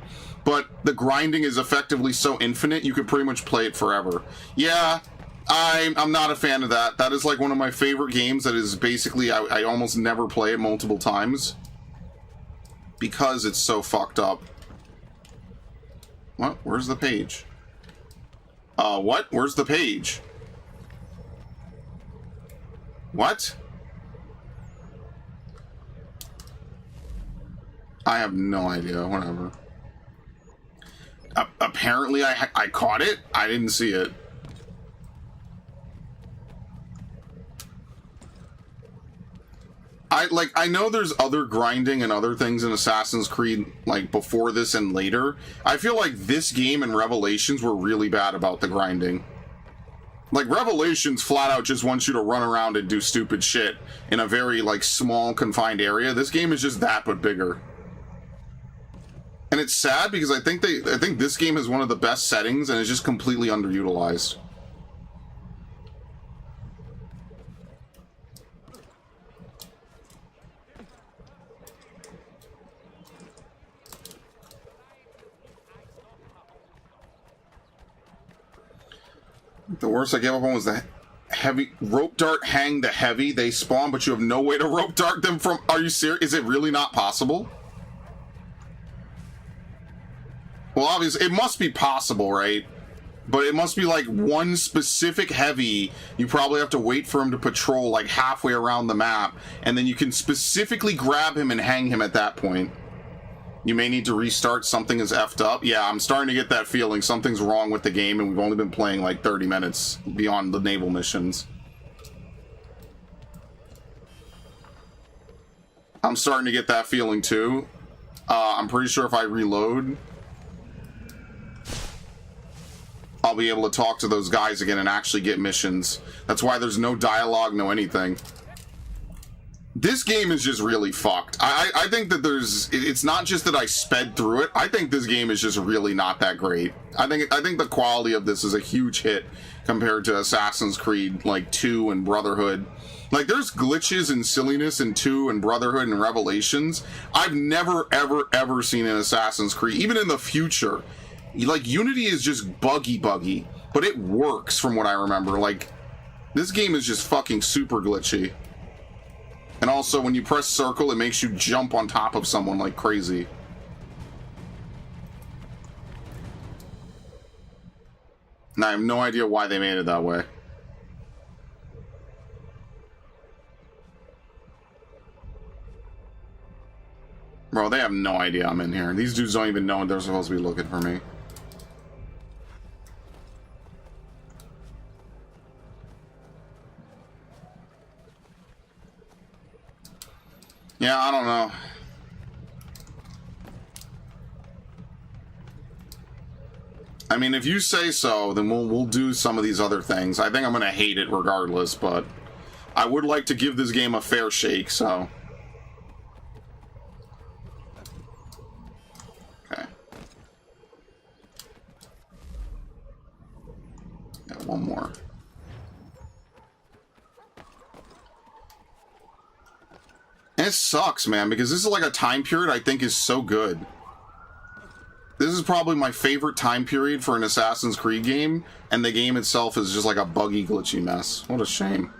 But the grinding is effectively so infinite, you could pretty much play it forever. Yeah, I'm not a fan of that. That is like one of my favorite games that is basically, I almost never play it multiple times. Because it's so fucked up. What? Where's the page? What? Where's the page? What? I have no idea. Whatever. Apparently I caught it. I didn't see it. I know there's other grinding and other things in Assassin's Creed, like, before this and later. I feel like this game and Revelations were really bad about the grinding. Like, Revelations flat out just wants you to run around and do stupid shit in a very, like, small, confined area. This game is just that, but bigger. And it's sad because I think this game is one of the best settings and it's just completely underutilized. The worst I gave up on was the heavy rope dart hang the heavy. They spawn, but you have no way to rope dart them from. Are you serious? Is it really not possible? Well, obviously, it must be possible, right? But it must be like one specific heavy. You probably have to wait for him to patrol like halfway around the map, and then you can specifically grab him and hang him at that point. You may need to restart. Something is effed up. Yeah, I'm starting to get that feeling. Something's wrong with the game, and we've only been playing like 30 minutes beyond the naval missions. I'm starting to get that feeling too. I'm pretty sure if I reload, I'll be able to talk to those guys again and actually get missions. That's why there's no dialogue, no anything. This game is just really fucked. I think that it's not just that I sped through it. I think this game is just really not that great. I think the quality of this is a huge hit compared to Assassin's Creed like 2 and Brotherhood. Like, there's glitches and silliness in 2 and Brotherhood and Revelations I've never ever seen in Assassin's Creed, even in the future. Like, Unity is just buggy, but it works from what I remember. Like, this game is just fucking super glitchy. And also, when you press circle, it makes you jump on top of someone like crazy. And I have no idea why they made it that way. Bro, they have no idea I'm in here. These dudes don't even know they're supposed to be looking for me. Yeah, I don't know. I mean, if you say so, then we'll do some of these other things. I think I'm gonna hate it regardless, but I would like to give this game a fair shake, so. Okay. Got one more. And it sucks, man, because this is like a time period I think is so good. This is probably my favorite time period for an Assassin's Creed game, and the game itself is just like a buggy, glitchy mess. What a shame.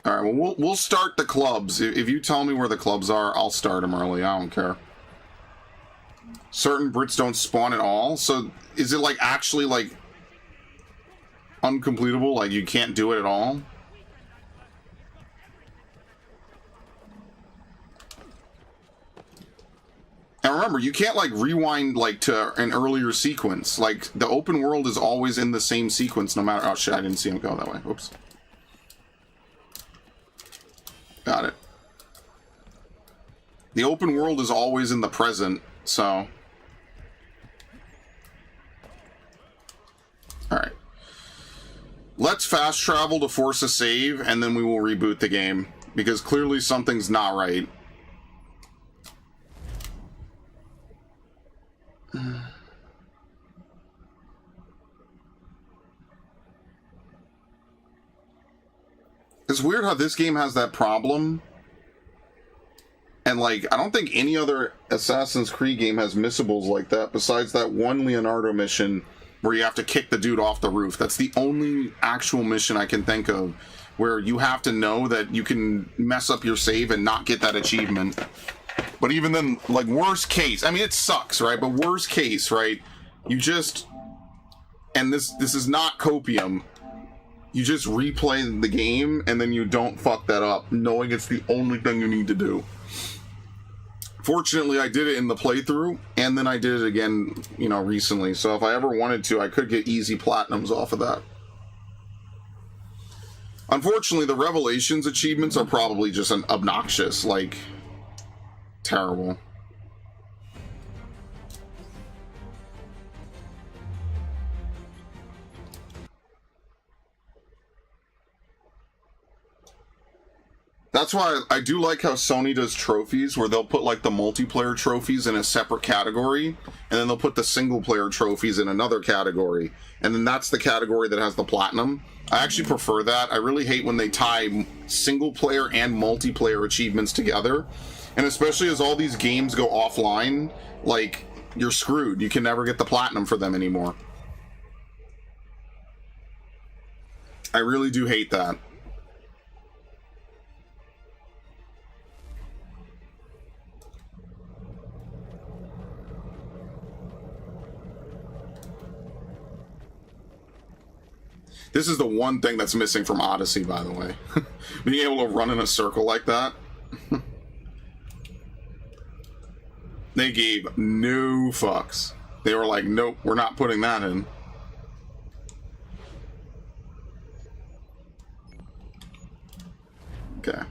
All right, well, we'll start the clubs. If you tell me where the clubs are, I'll start them early. I don't care. Certain Brits don't spawn at all, so is it like actually like uncompletable? Like you can't do it at all? And remember, you can't like rewind like to an earlier sequence. Like the open world is always in the same sequence no matter. Oh shit, I didn't see him go that way. Oops. Got it. The open world is always in the present, so. Alright. Let's fast travel to force a save, and then we will reboot the game. Because clearly something's not right. It's weird how this game has that problem. And, like, I don't think any other Assassin's Creed game has missables like that, besides that one Leonardo mission where you have to kick the dude off the roof. That's the only actual mission I can think of where you have to know that you can mess up your save and not get that achievement. But even then, like, worst case, I mean, it sucks, right? But worst case, right? You just, and this is not copium, you just replay the game and then you don't fuck that up, knowing it's the only thing you need to do. Fortunately, I did it in the playthrough, and then I did it again, you know, recently. So if I ever wanted to, I could get easy platinums off of that. Unfortunately, the Revelations achievements are probably just an obnoxious, like, terrible. That's why I do like how Sony does trophies, where they'll put like the multiplayer trophies in a separate category, and then they'll put the single player trophies in another category, and then that's the category that has the platinum. I actually prefer that. I really hate when they tie single player and multiplayer achievements together, and especially as all these games go offline, like, you're screwed. You can never get the platinum for them anymore. I really do hate that. This is the one thing that's missing from Odyssey, by the way. Being able to run in a circle like that. They gave no fucks. They were like, nope, we're not putting that in. Okay.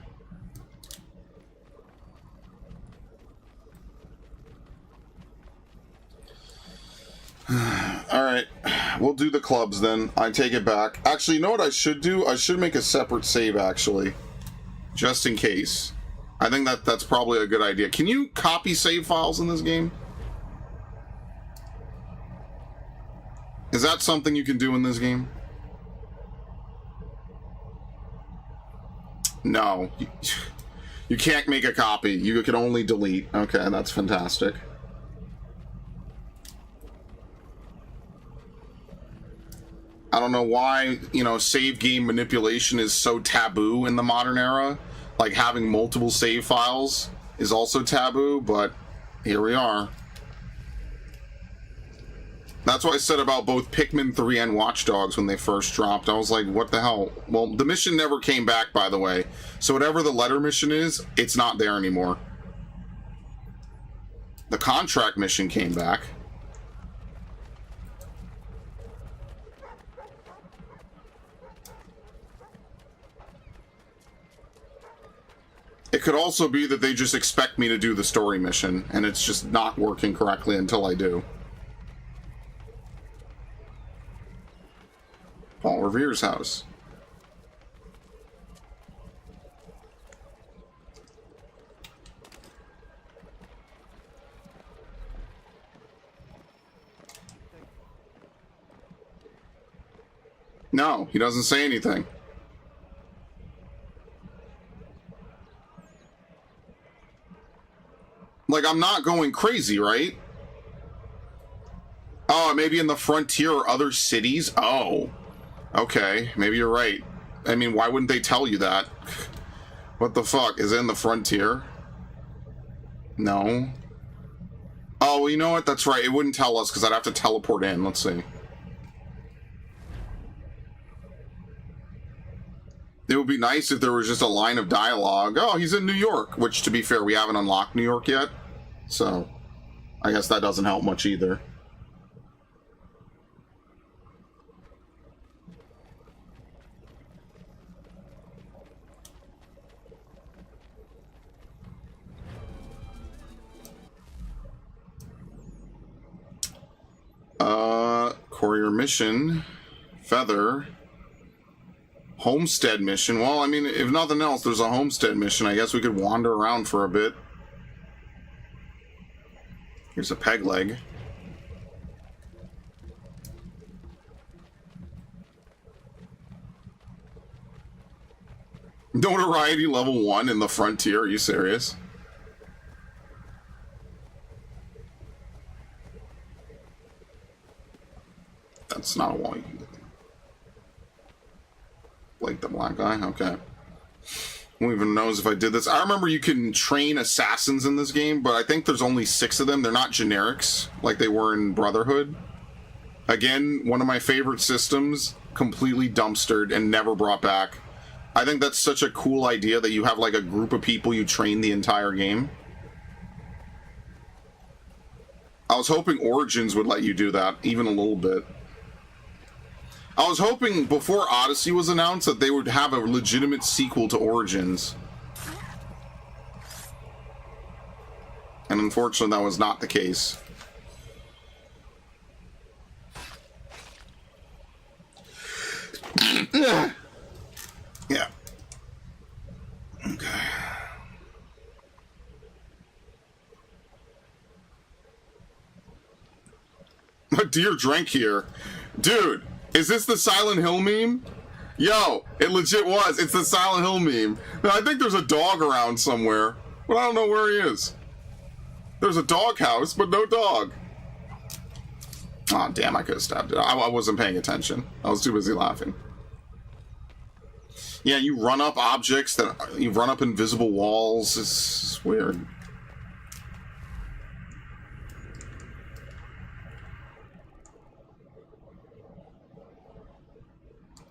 Alright, we'll do the clubs then. I take it back. Actually, you know what I should do? I should make a separate save, actually. Just in case. I think that's probably a good idea. Can you copy save files in this game? Is that something you can do in this game? No. You can't make a copy. You can only delete. Okay, that's fantastic. I don't know why, you know, save game manipulation is so taboo in the modern era. Like, having multiple save files is also taboo, but here we are. That's what I said about both Pikmin 3 and Watch Dogs when they first dropped. I was like, what the hell? Well, the mission never came back, by the way. So whatever the letter mission is, it's not there anymore. The contract mission came back. It could also be that they just expect me to do the story mission, and it's just not working correctly until I do. Paul Revere's house. No, he doesn't say anything. Like, I'm not going crazy, right? Oh, maybe in the frontier or other cities? Oh. Okay, maybe you're right. I mean, why wouldn't they tell you that? What the fuck? Is it in the frontier? No. Oh, well, you know what? That's right. It wouldn't tell us because I'd have to teleport in. Let's see. It would be nice if there was just a line of dialogue. Oh, he's in New York, which, to be fair, we haven't unlocked New York yet. So, I guess that doesn't help much either. Courier mission, Feather, Homestead mission. Well, I mean, if nothing else, there's a Homestead mission. I guess we could wander around for a bit. Here's a peg leg. Notoriety level 1 in the frontier. Are you serious? That's not a wall you can get. Like the black guy? Okay. Who even knows if I did this? I remember you can train assassins in this game, but I think there's only 6 of them. They're not generics like they were in Brotherhood. Again, one of my favorite systems, completely dumpstered and never brought back. I think that's such a cool idea that you have like a group of people you train the entire game. I was hoping Origins would let you do that, even a little bit. I was hoping before Odyssey was announced that they would have a legitimate sequel to Origins. And unfortunately, that was not the case. Yeah. Okay. A deer drank here. Dude! Is this the Silent Hill meme? Yo, it legit was. It's the Silent Hill meme. Now, I think there's a dog around somewhere, but I don't know where he is. There's a dog house, but no dog. Oh, damn, I could have stabbed it. I wasn't paying attention. I was too busy laughing. Yeah, you run up objects, you run up invisible walls. It's weird.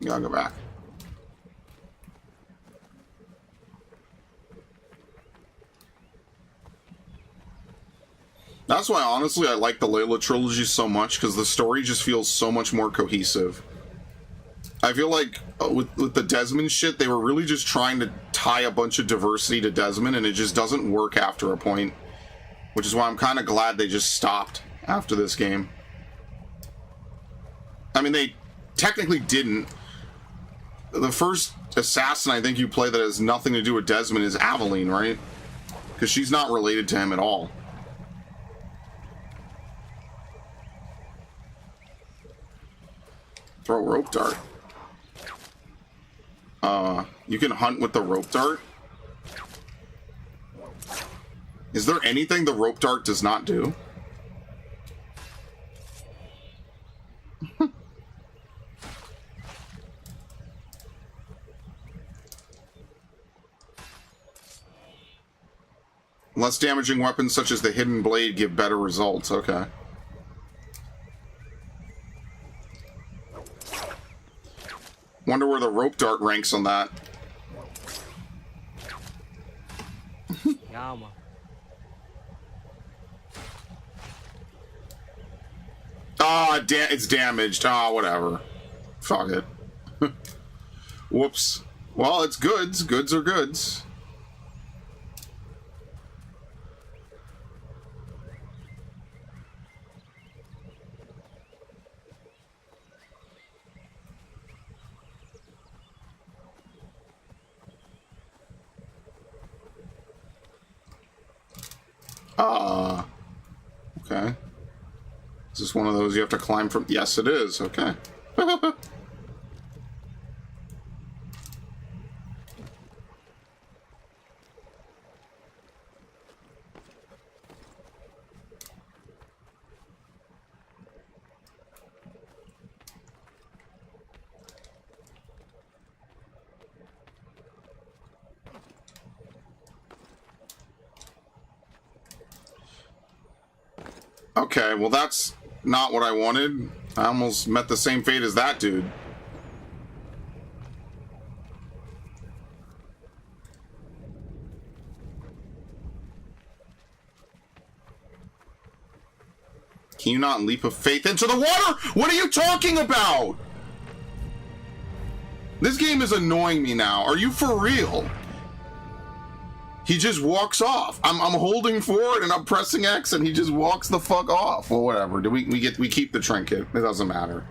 You gotta go back. That's why, honestly, I like the Layla trilogy so much, because the story just feels so much more cohesive. I feel like with the Desmond shit, they were really just trying to tie a bunch of diversity to Desmond, and it just doesn't work after a point. Which is why I'm kind of glad they just stopped after this game. I mean, they technically didn't. The first assassin I think you play that has nothing to do with Desmond is Aveline, right? Because she's not related to him at all. Throw a rope dart. You can hunt with the rope dart? Is there anything the rope dart does not do? Less damaging weapons such as the hidden blade give better results. Okay. Wonder where the rope dart ranks on that. Yama. Ah, it's damaged. Ah, whatever. Fuck it. Whoops. Well, it's goods. Goods are goods. Okay. Is this one of those you have to climb from? Yes, it is. Okay. Okay, well that's not what I wanted. I almost met the same fate as that dude. Can you not leap of faith into the water? What are you talking about? This game is annoying me now. Are you for real? He just walks off. I'm holding forward and I'm pressing X and he just walks the fuck off. Well, whatever. We keep the trinket. It doesn't matter.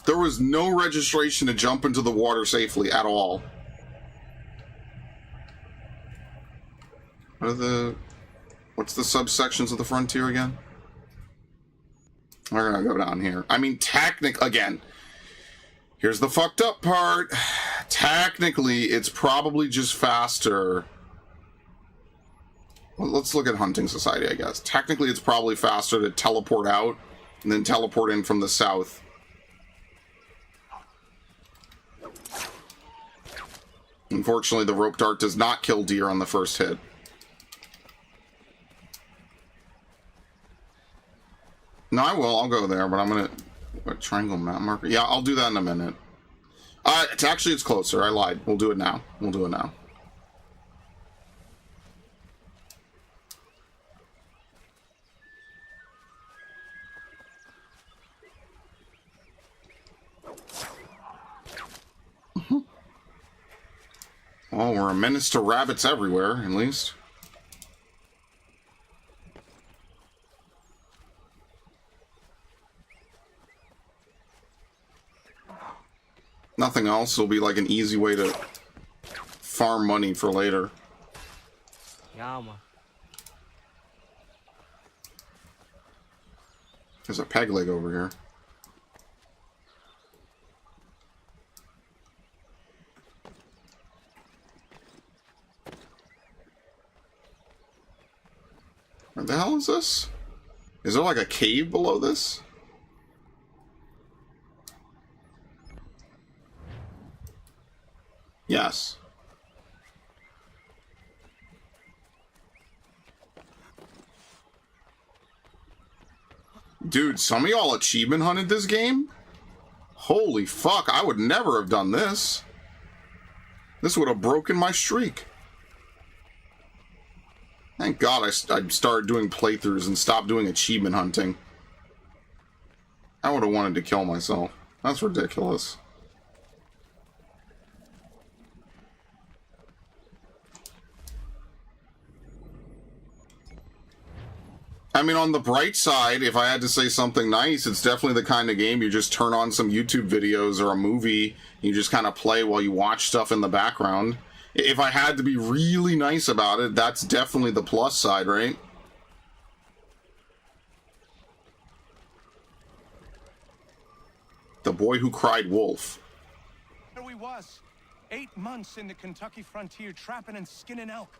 There was no registration to jump into the water safely at all. What's the subsections of the frontier again? We're gonna go down here. I mean, again, here's the fucked up part. Technically, it's probably just faster. Well, let's look at Hunting Society, I guess. Technically, it's probably faster to teleport out and then teleport in from the south. Unfortunately, the rope dart does not kill deer on the first hit. No, I will. I'll go there, but I'm gonna... What, triangle map marker? Yeah, I'll do that in a minute. It's closer. I lied. We'll do it now. We'll do it now. Well, we're a menace to rabbits everywhere, at least. Nothing else will be like an easy way to farm money for later. Yama. There's a peg leg over here. What the hell is this? Is there like a cave below this? Yes. Dude, some of y'all achievement hunted this game? Holy fuck, I would never have done this. This would have broken my streak. Thank God I started doing playthroughs and stopped doing achievement hunting. I would have wanted to kill myself. That's ridiculous. I mean, on the bright side, if I had to say something nice, it's definitely the kind of game you just turn on some YouTube videos or a movie, you just kind of play while you watch stuff in the background. If I had to be really nice about it, that's definitely the plus side, right? The boy who cried wolf. There we was, 8 months in the Kentucky frontier trapping and skinning elk.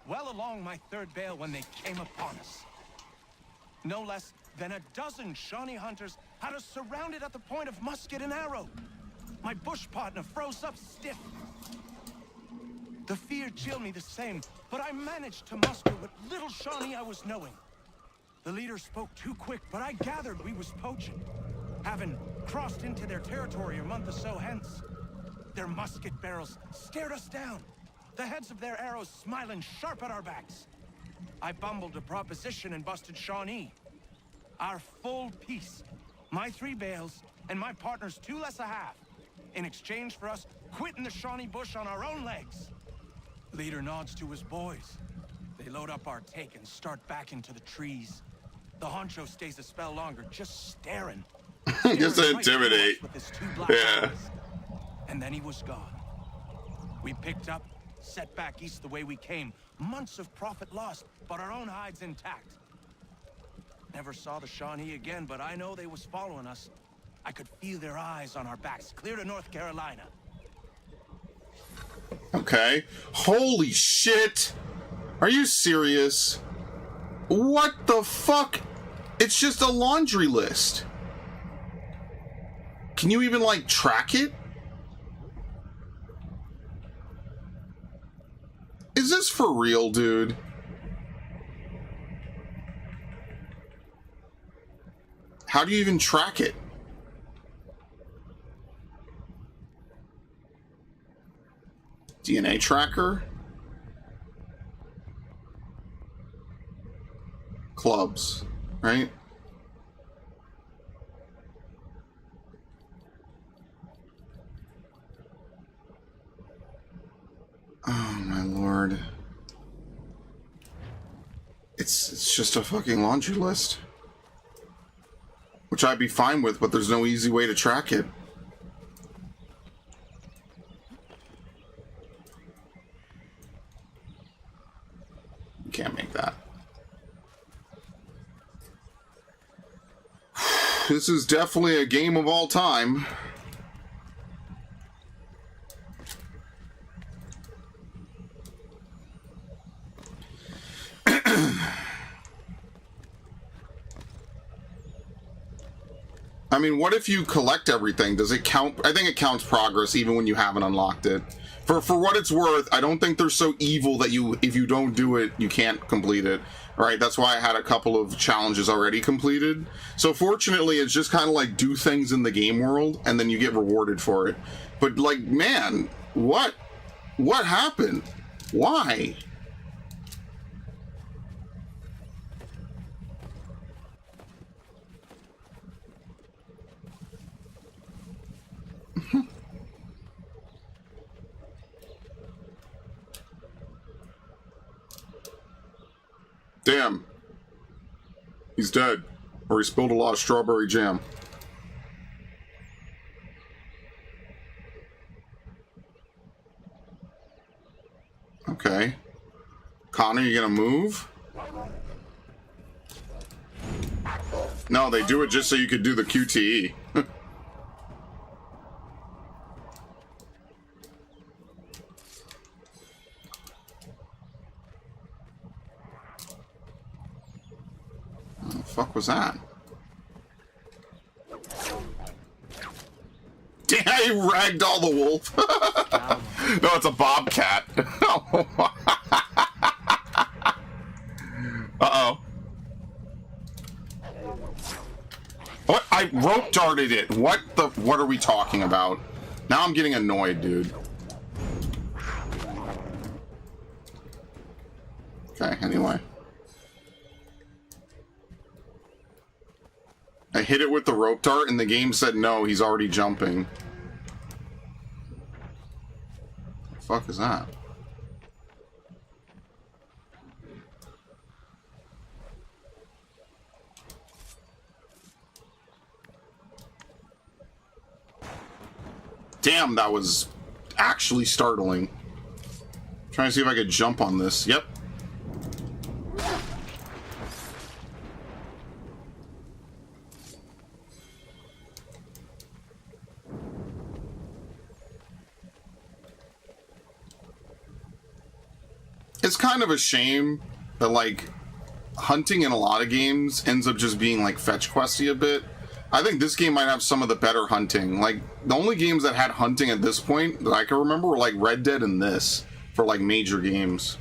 Well along my 3rd bale when they came upon us. No less than a dozen Shawnee hunters had us surrounded at the point of musket and arrow. My bush partner froze up stiff. The fear chilled me the same, but I managed to muster what little Shawnee I was knowing. The leader spoke too quick, but I gathered we was poaching. Having crossed into their territory a month or so hence, their musket barrels stared us down, the heads of their arrows smiling sharp at our backs. I bumbled a proposition and busted Shawnee. Our full piece, my 3 bales, and my partner's 2 less a half, in exchange for us quitting the Shawnee bush on our own legs. Leader nods to his boys. They load up our take and start back into the trees. The honcho stays a spell longer, just staring. Just to Staring right intimidate. through us with his 2 black Yeah. eyes. And then he was gone. We picked up, set back east the way we came. Months of profit lost, but our own hides intact. Never saw the Shawnee again, but I know they was following us. I could feel their eyes on our backs, clear to North Carolina. Okay. Holy shit! Are you serious? What the fuck? It's just a laundry list. Can you even, like, track it? Is this for real, dude? How do you even track it? DNA tracker? Clubs, right? Oh my lord. It's just a fucking laundry list. Which I'd be fine with, but there's no easy way to track it. You can't make that. This is definitely a game of all time. I mean, what if you collect everything? Does it count? I think it counts progress even when you haven't unlocked it. For what it's worth, I don't think they're so evil that if you don't do it, you can't complete it. Right? That's why I had a couple of challenges already completed. So fortunately, it's just kind of like do things in the game world and then you get rewarded for it. But like, man, what happened? Why? Damn. He's dead. Or he spilled a lot of strawberry jam. Okay. Connor, you gonna move? No, they do it just so you could do the QTE. Fuck was that? Damn, he ragdoll the wolf. No, it's a bobcat. Uh-oh. What? I rope darted it. What are we talking about? Now I'm getting annoyed, dude. Okay, anyway. I hit it with the rope dart and the game said no, he's already jumping. The fuck is that? Damn, that was actually startling. Trying to see if I could jump on this. Yep. It's kind of a shame that, like, hunting in a lot of games ends up just being, like, fetch questy a bit. I think this game might have some of the better hunting. Like, the only games that had hunting at this point that I can remember were, like, Red Dead and this for, like, major games.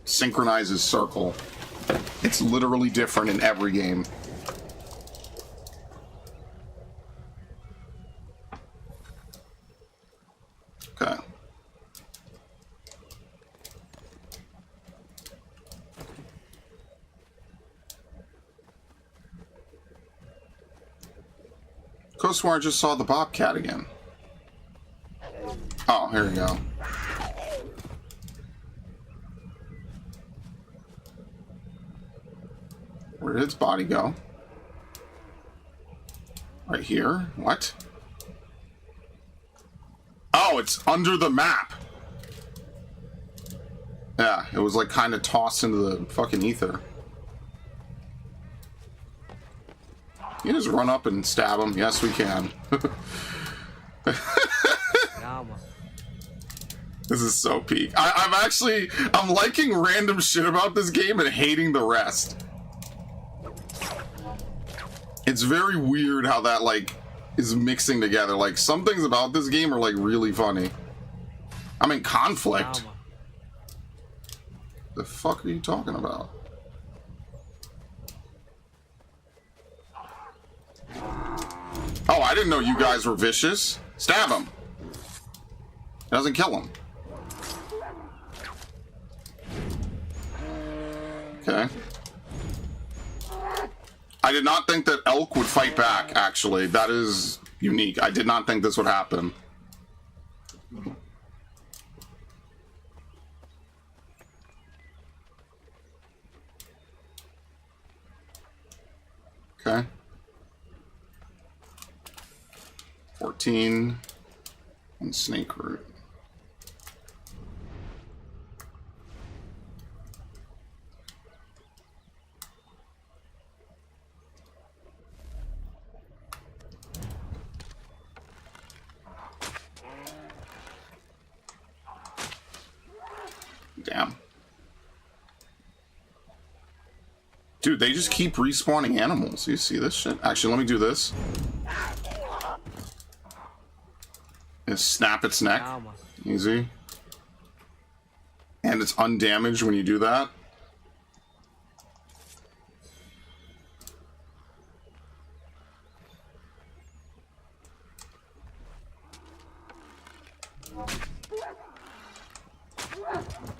Synchronizes circle. It's literally different in every game. Okay. Coast Guard just saw the Bobcat again. Oh, here we go. Where did its body go? Right here? What? Oh, it's under the map. Yeah, it was like kind of tossed into the fucking ether. You just run up and stab him. Yes, we can. Yeah, man. This is so peak. I'm liking random shit about this game and hating the rest. It's very weird how that, like, is mixing together. Like, some things about this game are, like, really funny. I'm in conflict. Yeah, man. The fuck are you talking about? Oh, I didn't know you guys were vicious. Stab him. It doesn't kill him. Okay. I did not think that elk would fight back, actually. That is unique. I did not think this would happen. Okay. 14 and snake root. Damn. Dude, they just keep respawning animals. You see this shit? Actually, let me do this. Just snap its neck. Yeah, man. Easy. And it's undamaged when you do that.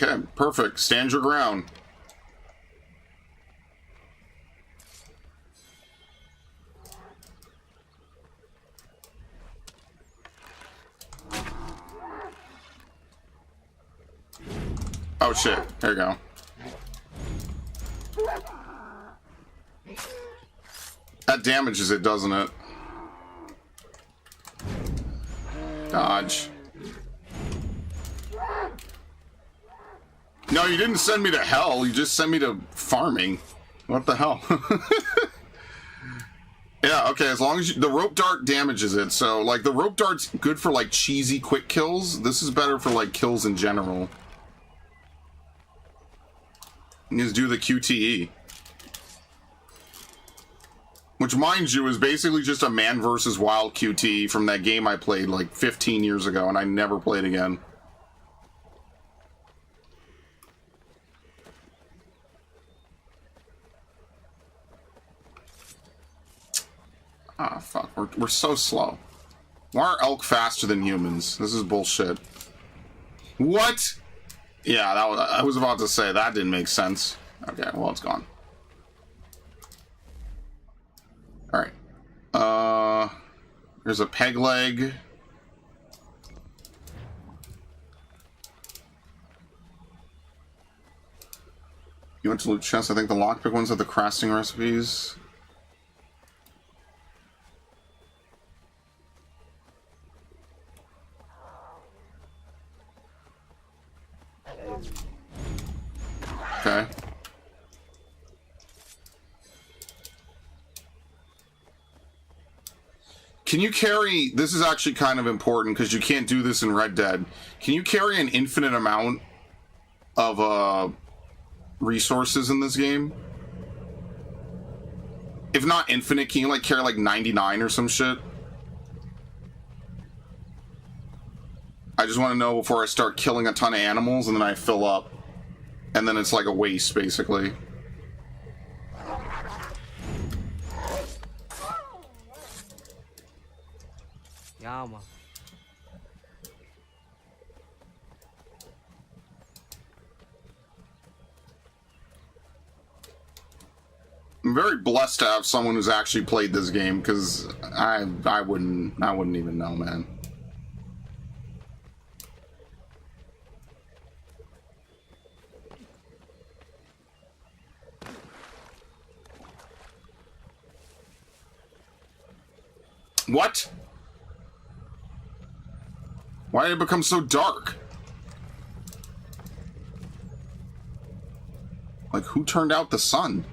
Okay, perfect. Stand your ground. Oh shit, there you go. That damages it, doesn't it? Dodge. No, you didn't send me to hell, you just sent me to farming. What the hell? Yeah, okay, as long as the rope dart damages it, so, like, the rope dart's good for, like, cheesy quick kills. This is better for, like, kills in general. You just do the QTE. Which, mind you, is basically just a man versus wild QTE from that game I played, like, 15 years ago, and I never played again. Ah, fuck. We're so slow. Why are elk faster than humans? This is bullshit. What? Yeah, I was about to say, that didn't make sense. Okay, well, it's gone. Alright. There's a peg leg. You went to loot chest. I think the lockpick ones have the crafting recipes. Okay. Can you carry... This is actually kind of important because you can't do this in Red Dead. Can you carry an infinite amount of resources in this game? If not infinite, can you like carry like 99 or some shit? I just want to know before I start killing a ton of animals and then I fill up. And then it's like a waste, basically. Yeah, man. I'm very blessed to have someone who's actually played this game, because I wouldn't even know, man. What? Why did it become so dark? Like, who turned out the sun?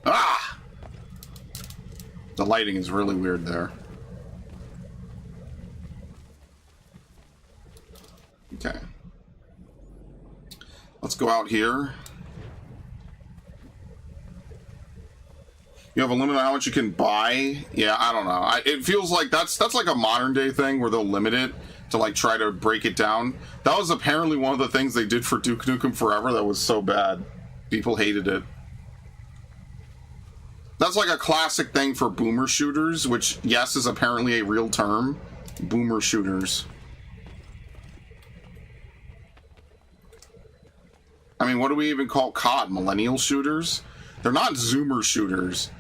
Ah! The lighting is really weird there. Okay. Let's go out here. You have a limit on how much you can buy? Yeah, I don't know. It feels like that's like a modern day thing where they'll limit it to like try to break it down. That was apparently one of the things they did for Duke Nukem Forever that was so bad. People hated it. That's like a classic thing for boomer shooters, which, yes, is apparently a real term. Boomer shooters. I mean, what do we even call COD? Millennial shooters? They're not Zoomer shooters.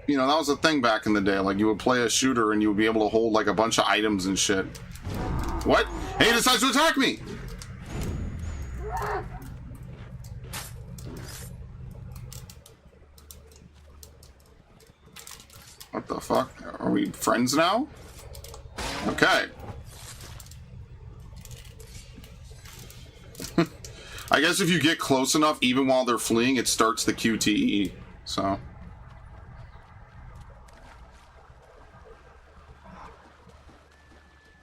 You know, that was a thing back in the day. Like, you would play a shooter and you would be able to hold, like, a bunch of items and shit. What? Hey, he decides to attack me! What the fuck? Are we friends now? Okay. I guess if you get close enough, even while they're fleeing, it starts the QTE. So.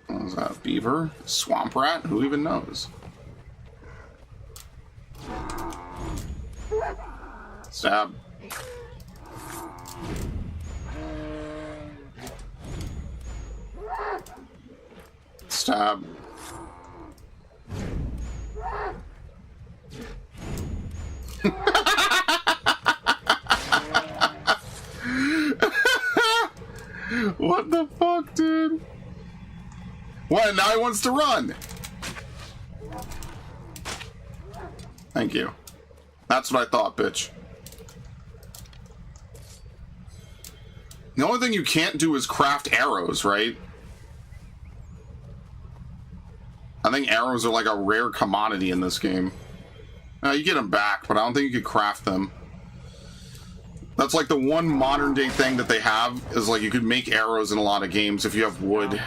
What was that? Beaver? Swamp rat? Who even knows? Stab. Stab. What the fuck, dude? What? Now he wants to run. Thank you. That's what I thought, bitch. The only thing you can't do is craft arrows, right? I think arrows are like a rare commodity in this game. You get them back, but I don't think you could craft them. That's like the one modern day thing that they have, is like you could make arrows in a lot of games if you have wood.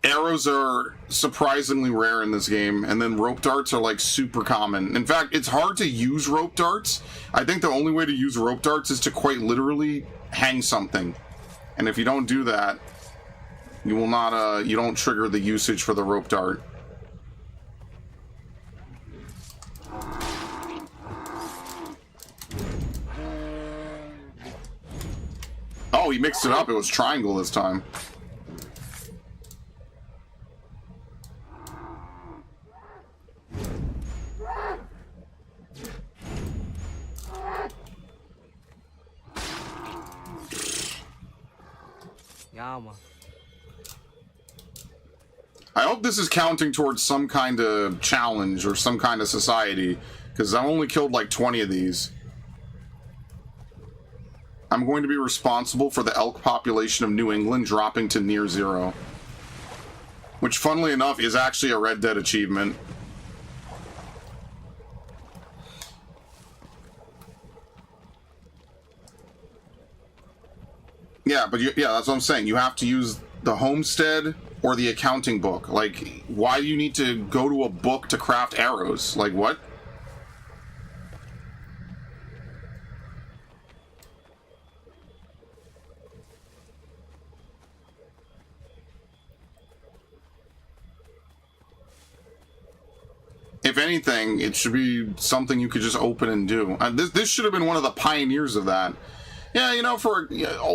Arrows are surprisingly rare in this game, and then rope darts are like super common. In fact, it's hard to use rope darts. I think the only way to use rope darts is to quite literally hang something. And if you don't do that, you will not, you don't trigger the usage for the rope dart. Oh, he mixed it up. It was triangle this time. Yeah, man. I hope this is counting towards some kind of challenge or some kind of society, because I only killed like 20 of these. I'm going to be responsible for the elk population of New England dropping to near zero. Which, funnily enough, is actually a Red Dead achievement. Yeah, but yeah, that's what I'm saying. You have to use the homestead or the accounting book. Like, why do you need to go to a book to craft arrows? Like, what? if anything, it should be something you could just open and do. This should have been one of the pioneers of that. Yeah, you know,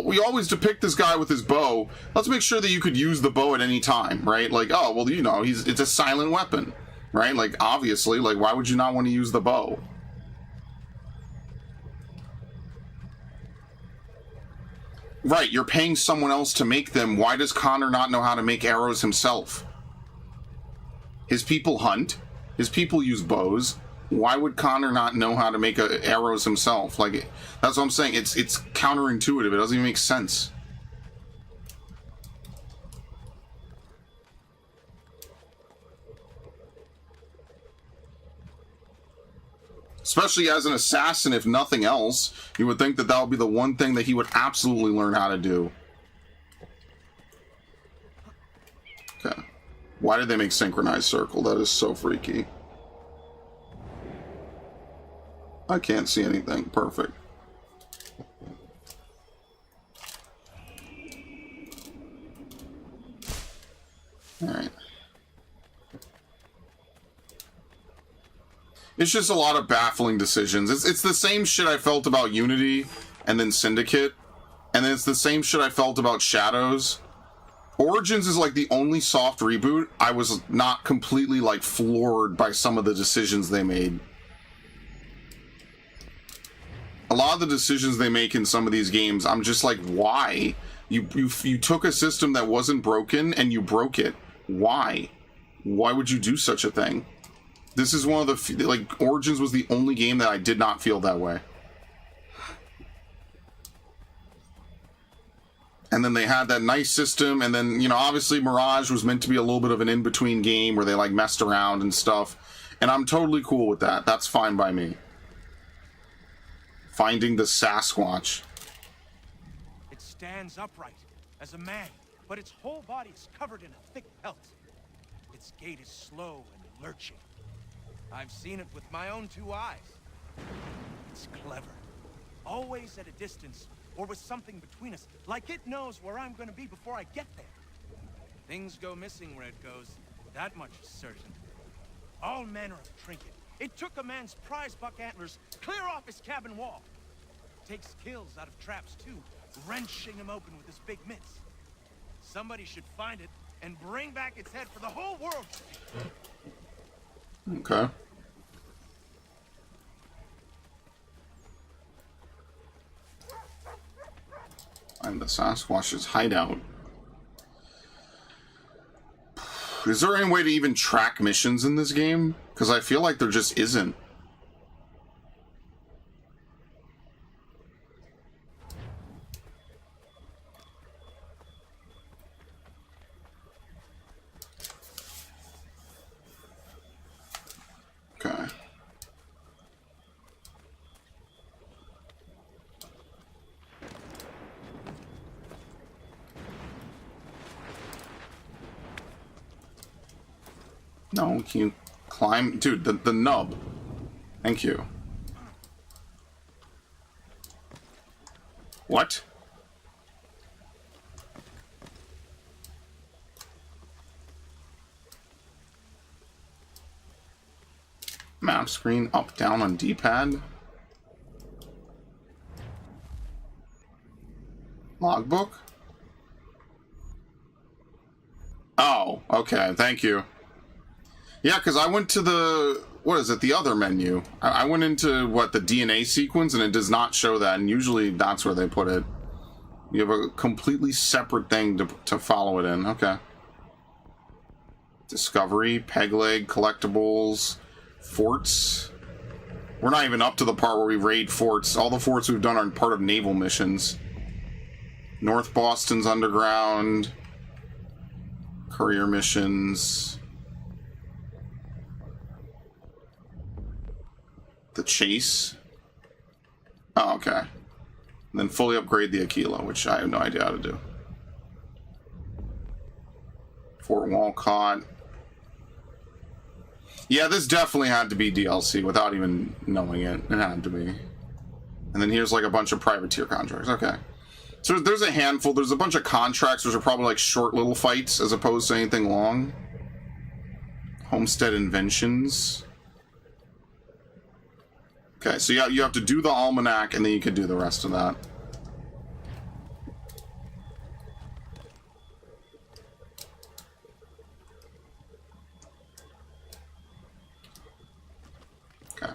we always depict this guy with his bow. Let's make sure that you could use the bow at any time, right? Like, oh, well, you know, it's a silent weapon, right? Like, obviously, like, why would you not want to use the bow? Right, you're paying someone else to make them. Why does Connor not know how to make arrows himself? His people hunt. His people use bows. Why would Connor not know how to make arrows himself? Like, that's what I'm saying. It's counterintuitive. It doesn't even make sense. Especially as an assassin, if nothing else, you would think that that would be the one thing that he would absolutely learn how to do. Okay. Why did they make synchronized circle? That is so freaky. I can't see anything. Perfect. Alright. It's just a lot of baffling decisions. It's the same shit I felt about Unity and then Syndicate. And then it's the same shit I felt about Shadows. Origins is like the only soft reboot I was not completely like floored by some of the decisions they made. A lot of the decisions they make in some of these games, I'm just like, why? You took a system that wasn't broken and you broke it. Why? Why would you do such a thing? This is one of the, like, Origins was the only game that I did not feel that way. And then they had that nice system, and then, you know, obviously Mirage was meant to be a little bit of an in-between game where they, like, messed around and stuff. And I'm totally cool with that. That's fine by me. Finding the Sasquatch. It stands upright as a man, but its whole body is covered in a thick pelt. Its gait is slow and lurching. I've seen it with my own two eyes. It's clever. Always at a distance, or with something between us, like it knows where I'm going to be before I get there. Things go missing where it goes, that much is certain. All manner of trinket. It took a man's prize buck antlers clear off his cabin wall. Takes kills out of traps too, wrenching them open with his big mitts. Somebody should find it and bring back its head for the whole world. Okay. Find the Sasquatch's hideout. Is there any way to even track missions in this game? Because I feel like there just isn't. Okay. No, can you climb? Dude, the nub. Thank you. What? Map screen, up, down on D-pad. Logbook? Oh, okay, thank you. Yeah, because I went to the, what is it, the other menu. I went into, what, the DNA sequence, and it does not show that, and usually that's where they put it. You have a completely separate thing to follow it in. Okay. Discovery, peg leg, collectibles, forts. We're not even up to the part where we raid forts. All the forts we've done are part of naval missions. North Boston's underground. Courier missions. The chase. Oh, okay. And then fully upgrade the Aquila, which I have no idea how to do. Fort Walcott. Yeah, this definitely had to be DLC without even knowing it. It had to be. And then here's like a bunch of privateer contracts. Okay. So there's a handful. There's a bunch of contracts which are probably like short little fights as opposed to anything long. Homestead Inventions. Okay, so you have to do the almanac, and then you can do the rest of that. Okay.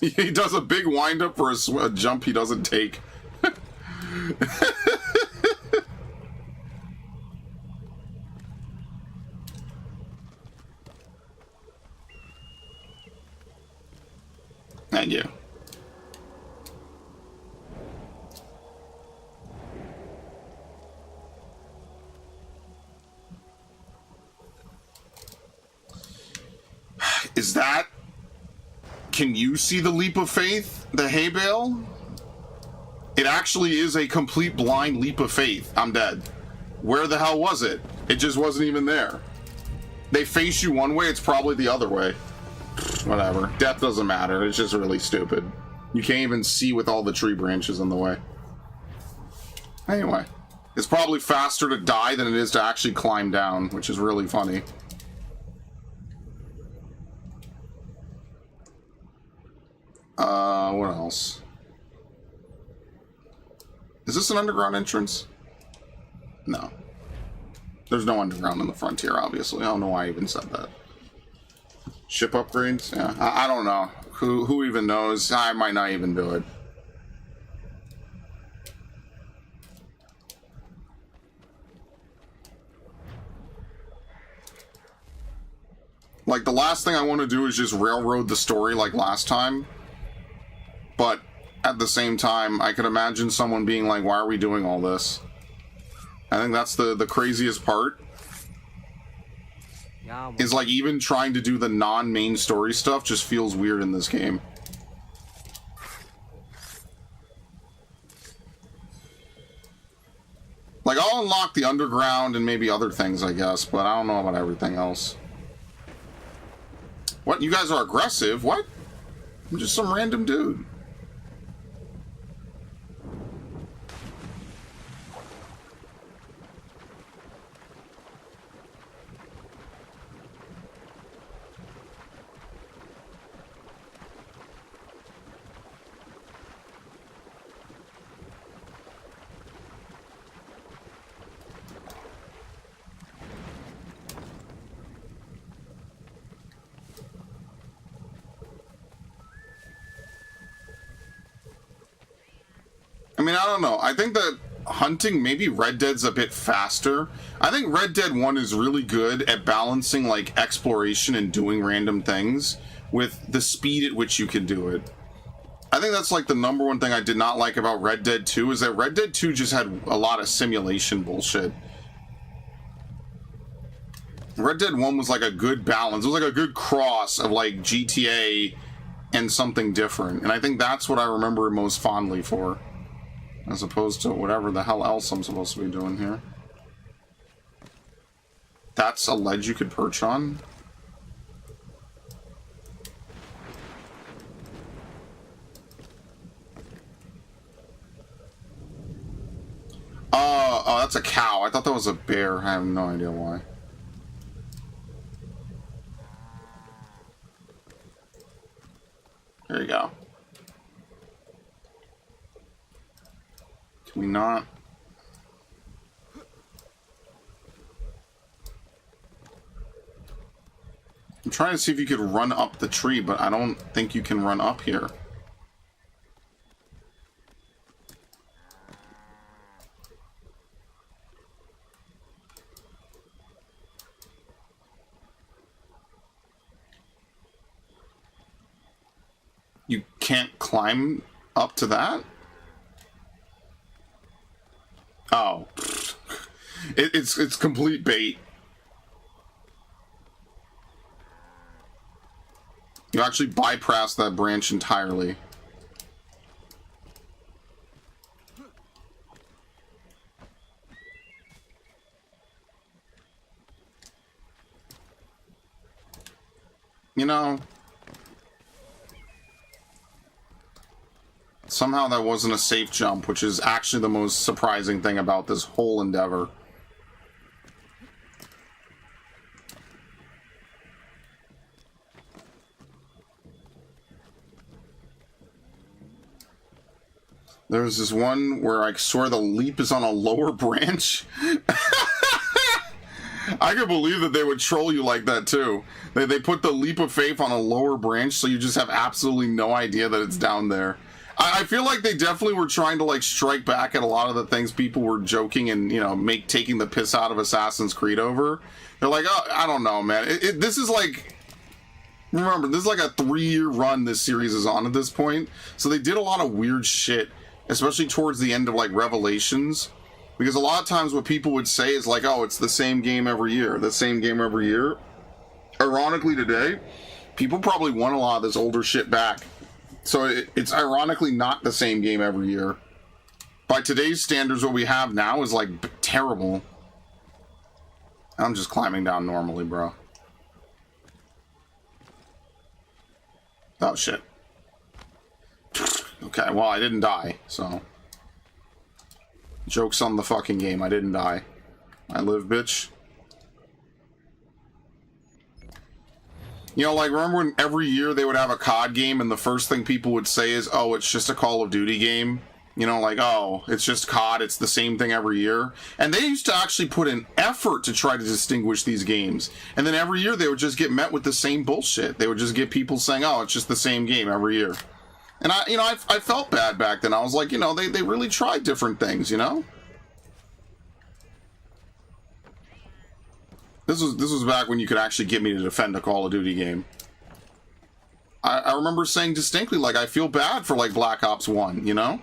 He does a big wind-up for a jump he doesn't take. Thank you. Is that... Can you see the leap of faith? The hay bale? It actually is a complete blind leap of faith. I'm dead. Where the hell was it? It just wasn't even there. They face you one way, it's probably the other way. Whatever. Death doesn't matter. It's just really stupid. You can't even see with all the tree branches in the way. Anyway. It's probably faster to die than it is to actually climb down, which is really funny. What else? Is this an underground entrance? No. There's no underground in the frontier, obviously. I don't know why I even said that. Ship upgrades? Yeah, I don't know. Who even knows? I might not even do it. Like, the last thing I want to do is just railroad the story like last time. But at the same time, I could imagine someone being like, why are we doing all this? I think that's the craziest part. Is like even trying to do the non-main story stuff just feels weird in this game. Like, I'll unlock the underground and maybe other things, I guess, but I don't know about everything else. What? You guys are aggressive? What? I'm just some random dude. I mean, I don't know. I think that hunting, maybe Red Dead's a bit faster. I think Red Dead 1 is really good at balancing, like, exploration and doing random things with the speed at which you can do it. I think that's, like, the number one thing I did not like about Red Dead 2 is that Red Dead 2 just had a lot of simulation bullshit. Red Dead 1 was, like, a good balance. It was, like, a good cross of, like, GTA and something different. And I think that's what I remember it most fondly for. As opposed to whatever the hell else I'm supposed to be doing here. That's a ledge you could perch on? Oh, that's a cow. I thought that was a bear. I have no idea why. There you go. Can we not? I'm trying to see if you could run up the tree, but I don't think you can run up here. You can't climb up to that? Oh. It's complete bait. You actually bypass that branch entirely. You know, somehow that wasn't a safe jump, which is actually the most surprising thing about this whole endeavor. There's this one where I swear the leap is on a lower branch. I can believe that they would troll you like that too. They put the leap of faith on a lower branch, so you just have absolutely no idea that it's down there. I feel like they definitely were trying to like strike back at a lot of the things people were joking and, you know, taking the piss out of Assassin's Creed over. They're like, oh, I don't know, man. This is like, remember, this is like a 3-year run this series is on at this point. So they did a lot of weird shit, especially towards the end of like Revelations. Because a lot of times what people would say is like, oh, it's the same game every year. The same game every year. Ironically today, people probably want a lot of this older shit back. So it's ironically not the same game every year. By today's standards, what we have now is like terrible. I'm just climbing down normally, bro. Oh, shit. Okay, well, I didn't die, so... Joke's on the fucking game, I didn't die. I live, bitch. You know, like, remember when every year they would have a COD game and the first thing people would say is, oh, it's just a Call of Duty game? You know, like, oh, it's just COD, it's the same thing every year. And they used to actually put in effort to try to distinguish these games. And then every year they would just get met with the same bullshit. They would just get people saying, oh, it's just the same game every year. And I felt bad back then. I was like, you know, they really tried different things, you know? This was back when you could actually get me to defend a Call of Duty game. I remember saying distinctly, like, I feel bad for, like, Black Ops 1, you know?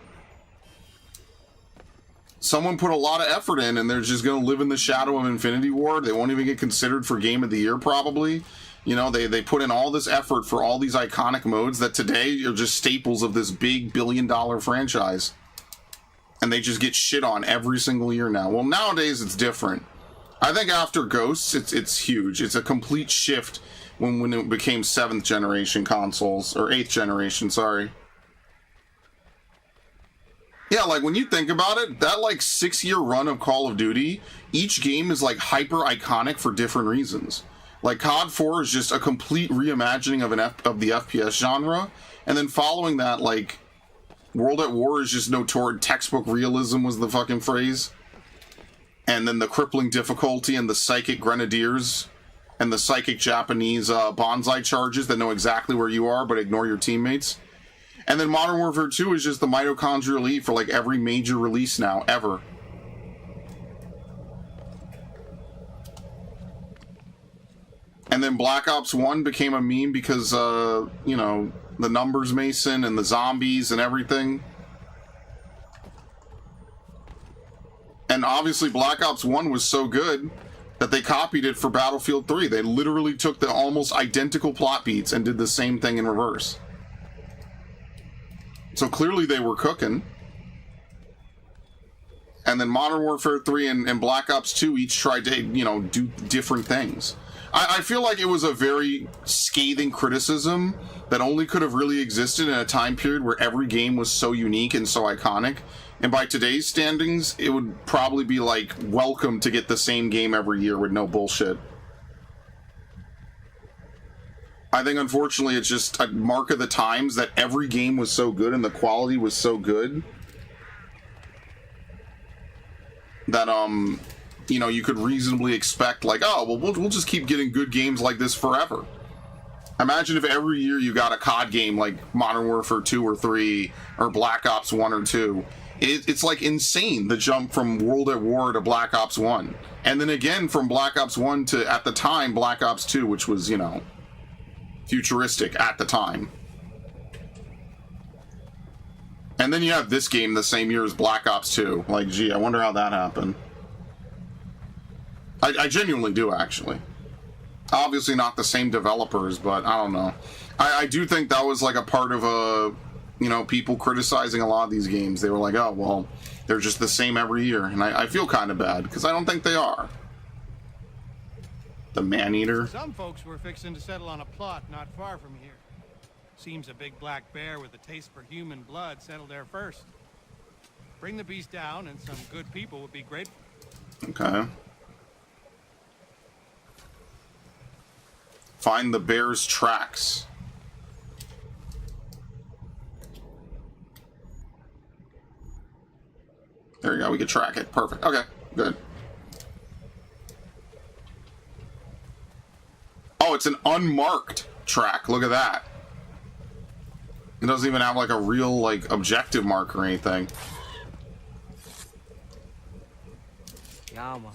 Someone put a lot of effort in, and they're just going to live in the shadow of Infinity Ward. They won't even get considered for Game of the Year, probably. You know, they put in all this effort for all these iconic modes that today are just staples of this big billion-dollar franchise. And they just get shit on every single year now. Well, nowadays it's different. I think after Ghosts, it's huge. It's a complete shift when it became 7th generation consoles, or 8th generation, sorry. Yeah, like, when you think about it, that, like, 6-year run of Call of Duty, each game is, like, hyper-iconic for different reasons. Like, COD 4 is just a complete reimagining of the FPS genre, and then following that, like, World at War is just notorious. Textbook realism was the fucking phrase. And then the crippling difficulty and the psychic grenadiers and the psychic Japanese bonsai charges that know exactly where you are but ignore your teammates. And then Modern Warfare 2 is just the mitochondrial elite for like every major release now, ever. And then Black Ops 1 became a meme because, you know, the numbers mason and the zombies and everything. And obviously Black Ops 1 was so good that they copied it for Battlefield 3. They literally took the almost identical plot beats and did the same thing in reverse. So clearly they were cooking. And then Modern Warfare 3 and Black Ops 2 each tried to, you know, do different things. I feel like it was a very scathing criticism that only could have really existed in a time period where every game was so unique and so iconic. And by today's standings, it would probably be like welcome to get the same game every year with no bullshit. I think unfortunately it's just a mark of the times that every game was so good and the quality was so good that you know, you could reasonably expect like, oh, well, we'll just keep getting good games like this forever. Imagine if every year you got a COD game like Modern Warfare 2 or 3 or Black Ops 1 or 2. It's like insane, the jump from World at War to Black Ops 1. And then again from Black Ops 1 to, at the time, Black Ops 2, which was, you know, futuristic at the time. And then you have this game the same year as Black Ops 2. Like, gee, I wonder how that happened. I genuinely do, actually. Obviously not the same developers, but I don't know. I do think that was like a part of you know, people criticizing a lot of these games. They were like, oh, well, they're just the same every year. And I feel kind of bad, because I don't think they are. The man-eater. Some folks were fixing to settle on a plot not far from here. Seems a big black bear with a taste for human blood settled there first. Bring the beast down and some good people would be grateful. Okay. Find the bear's tracks. There you go. We can track it. Perfect. Okay, good. Oh, it's an unmarked track. Look at that. It doesn't even have like a real like objective mark or anything. Yeah, man.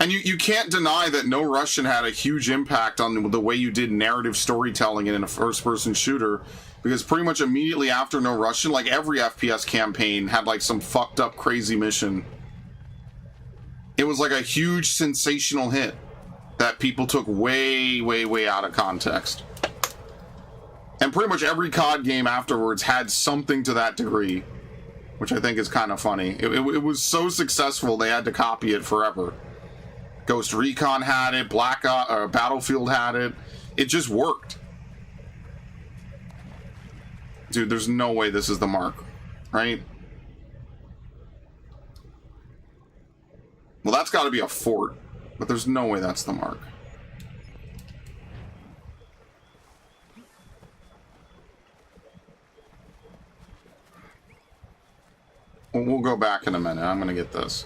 And you can't deny that No Russian had a huge impact on the way you did narrative storytelling in a first-person shooter, because pretty much immediately after No Russian, like every FPS campaign had like some fucked up crazy mission. It was like a huge sensational hit that people took way, way, way out of context. And pretty much every COD game afterwards had something to that degree, which I think is kind of funny. It was so successful they had to copy it forever. Ghost Recon had it, Battlefield had it. It just worked. Dude, there's no way this is the mark, right? Well, that's got to be a fort, but there's no way that's the mark. We'll go back in a minute. I'm going to get this.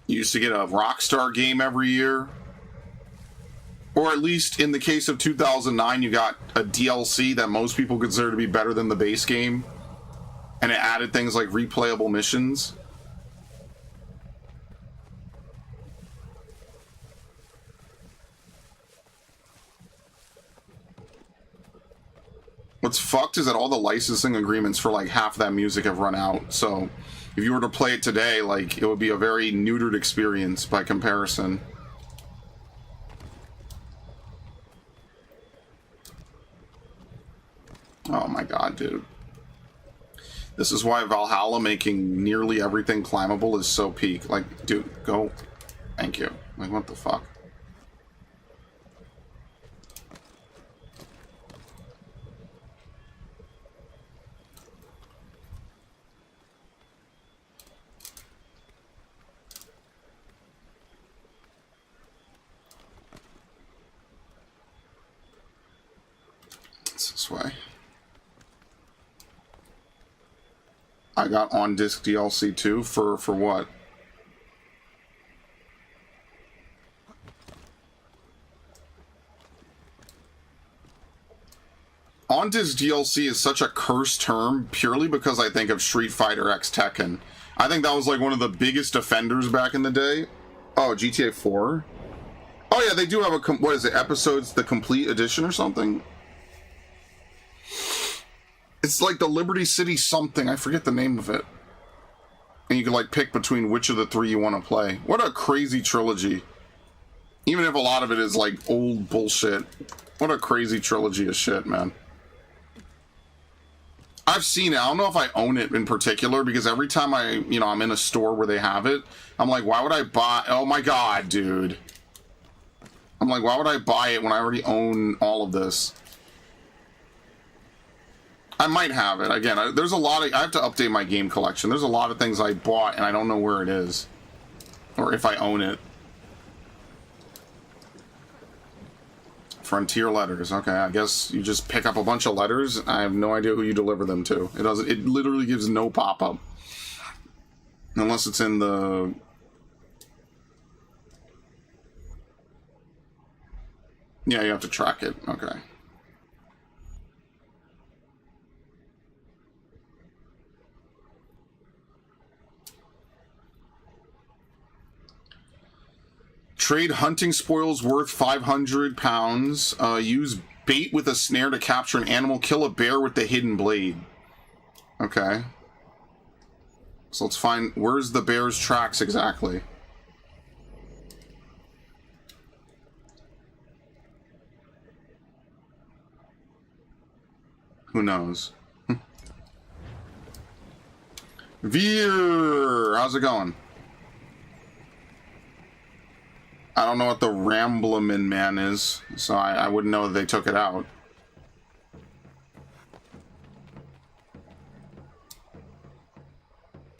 You used to get a Rockstar game every year. Or at least in the case of 2009, you got a DLC that most people consider to be better than the base game. And it added things like replayable missions. What's fucked is that all the licensing agreements for like half that music have run out. So if you were to play it today, like it would be a very neutered experience by comparison. Oh my god, dude. This is why Valhalla making nearly everything climbable is so peak. Like, dude, go. Thank you. Like, what the fuck? It's this way. I got on disc DLC too for what? On disc DLC is such a cursed term purely because I think of Street Fighter X Tekken. I think that was like one of the biggest offenders back in the day. Oh, GTA 4? Oh yeah, they do have a, what is it, episodes, the complete edition or something? It's like the Liberty City something. I forget the name of it. And you can like pick between which of the three you want to play. What a crazy trilogy. Even if a lot of it is like old bullshit. What a crazy trilogy of shit, man. I've seen it. I don't know if I own it in particular because every time I'm in a store where they have it, I'm like, why would I buy? Oh my god, dude. I'm like, why would I buy it when I already own all of this? I might have it. Again, there's a lot of... I have to update my game collection. There's a lot of things I bought, and I don't know where it is. Or if I own it. Frontier letters. Okay, I guess you just pick up a bunch of letters. I have no idea who you deliver them to. It doesn't... It literally gives no pop-up. Unless it's in the... Yeah, you have to track it. Okay. Trade hunting spoils worth 500 pounds. Use bait with a snare to capture an animal. Kill a bear with the hidden blade. Okay. So let's find... Where's the bear's tracks exactly? Who knows? Veer! How's it going? I don't know what the Rambleman Man is, so I wouldn't know that they took it out.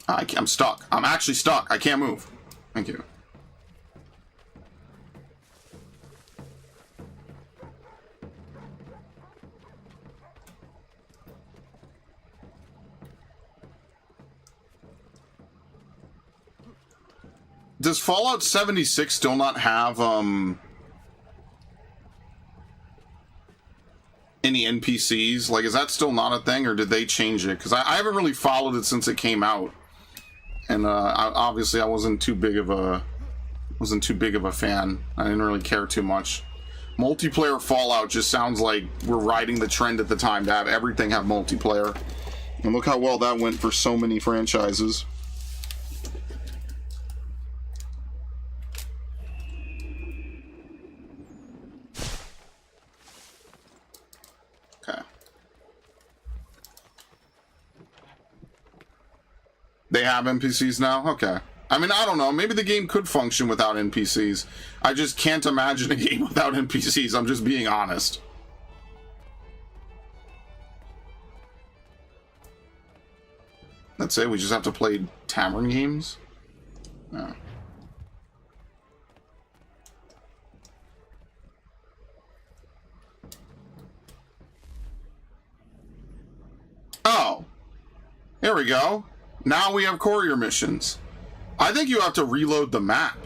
I'm stuck. I'm actually stuck. I can't move. Thank you. does Fallout 76 still not have any NPCs? Like, is that still not a thing, or did they change it? Because I haven't really followed it since it came out, and obviously I wasn't too big of a fan. I didn't really care too much. Multiplayer Fallout just sounds like we're riding the trend at the time to have everything have multiplayer, and look how well that went for so many franchises. Okay. They have NPCs now? Okay. I mean, I don't know. Maybe the game could function without NPCs. I just can't imagine a game without NPCs. I'm just being honest. That's it? We just have to play Tavern games? Oh. Oh. There we go. Now we have courier missions. I think you have to reload the map.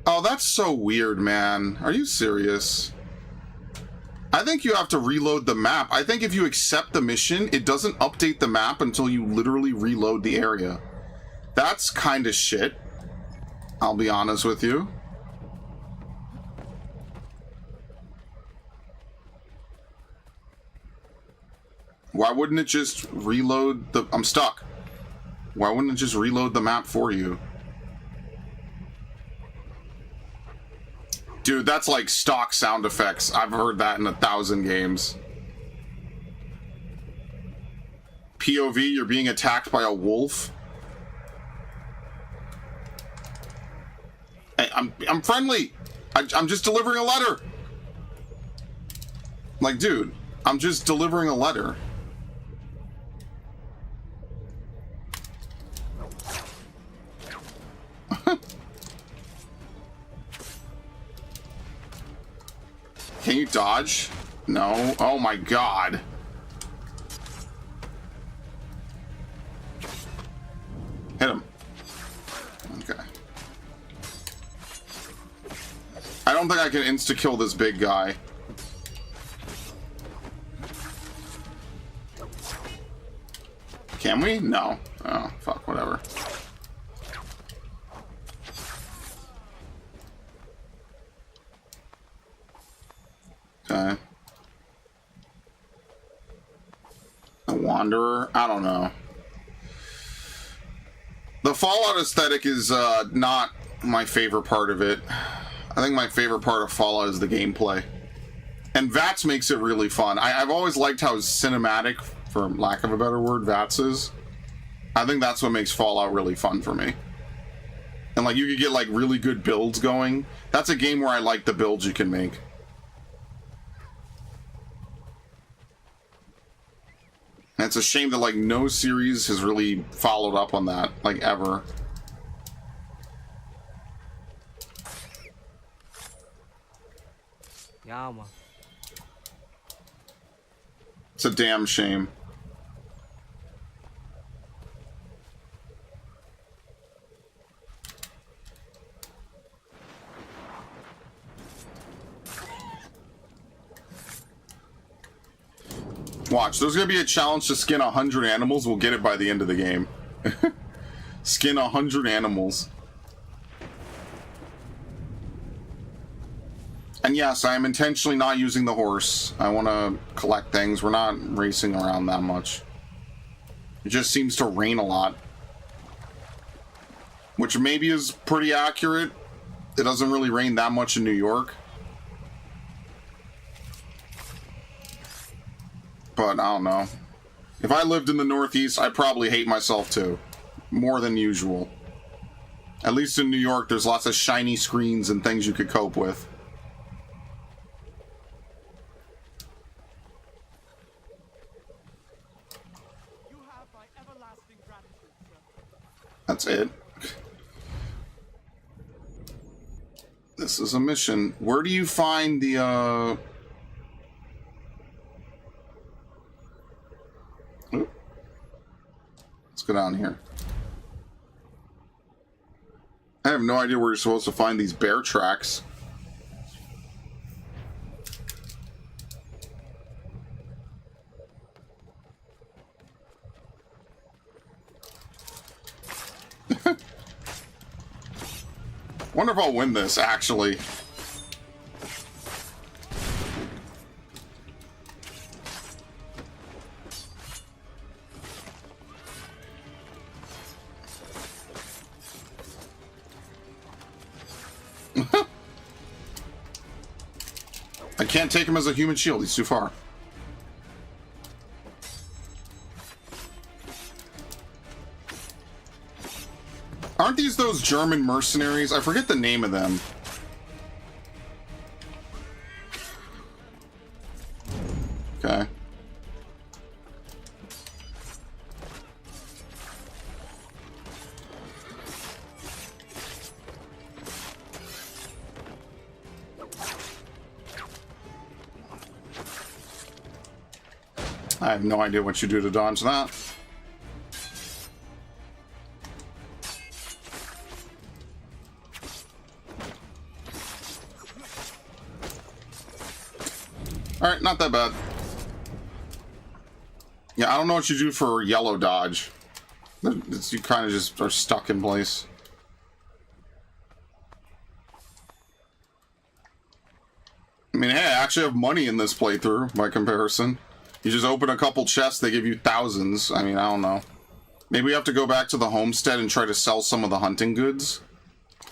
Oh, that's so weird, man. Are you serious? I think you have to reload the map. I think if you accept the mission, it doesn't update the map until you literally reload the area. That's kind of shit. I'll be honest with you. Why wouldn't it just reload the... I'm stuck. Why wouldn't it just reload the map for you? Dude, that's like stock sound effects. I've heard that in 1,000 games. POV, you're being attacked by a wolf. Hey, I'm friendly. I'm just delivering a letter. Like, dude, I'm just delivering a letter. Can you dodge? No. Oh my god. Hit him. Okay. I don't think I can insta-kill this big guy. Can we? No. Oh, fuck, whatever. Okay. The Wanderer? I don't know. The Fallout aesthetic is not my favorite part of it. I think my favorite part of Fallout is the gameplay. And VATS makes it really fun. I've always liked how cinematic, for lack of a better word, VATS is. I think that's what makes Fallout really fun for me. And like, you could get like really good builds going. That's a game where I like the builds you can make. And it's a shame that, like, no series has really followed up on that, like, ever. Yeah, man. It's a damn shame. Watch, there's gonna be a challenge to skin 100 animals. We'll get it by the end of the game. Skin 100 animals. And yes, I am intentionally not using the horse. I want to collect things. We're not racing around that much. It just seems to rain a lot. Which maybe is pretty accurate. It doesn't really rain that much in New York. But I don't know. If I lived in the Northeast, I'd probably hate myself too. More than usual. At least in New York, there's lots of shiny screens and things you could cope with. You have my everlasting gratitude, sir. That's it. This is a mission. Where do you find the, Let's go down here. have no idea where you're supposed to find these bear tracks. Wonder if I'll win this, actually. I can't take him as a human shield, he's too far. Aren't these those German mercenaries? I forget the name of them. Okay. I have no idea what you do to dodge that. Alright, not that bad. Yeah, I don't know what you do for yellow dodge. You kind of just are stuck in place. I mean, hey, I actually have money in this playthrough, by comparison. You just open a couple chests, they give you thousands. I mean, I don't know. Maybe we have to go back to the homestead and try to sell some of the hunting goods.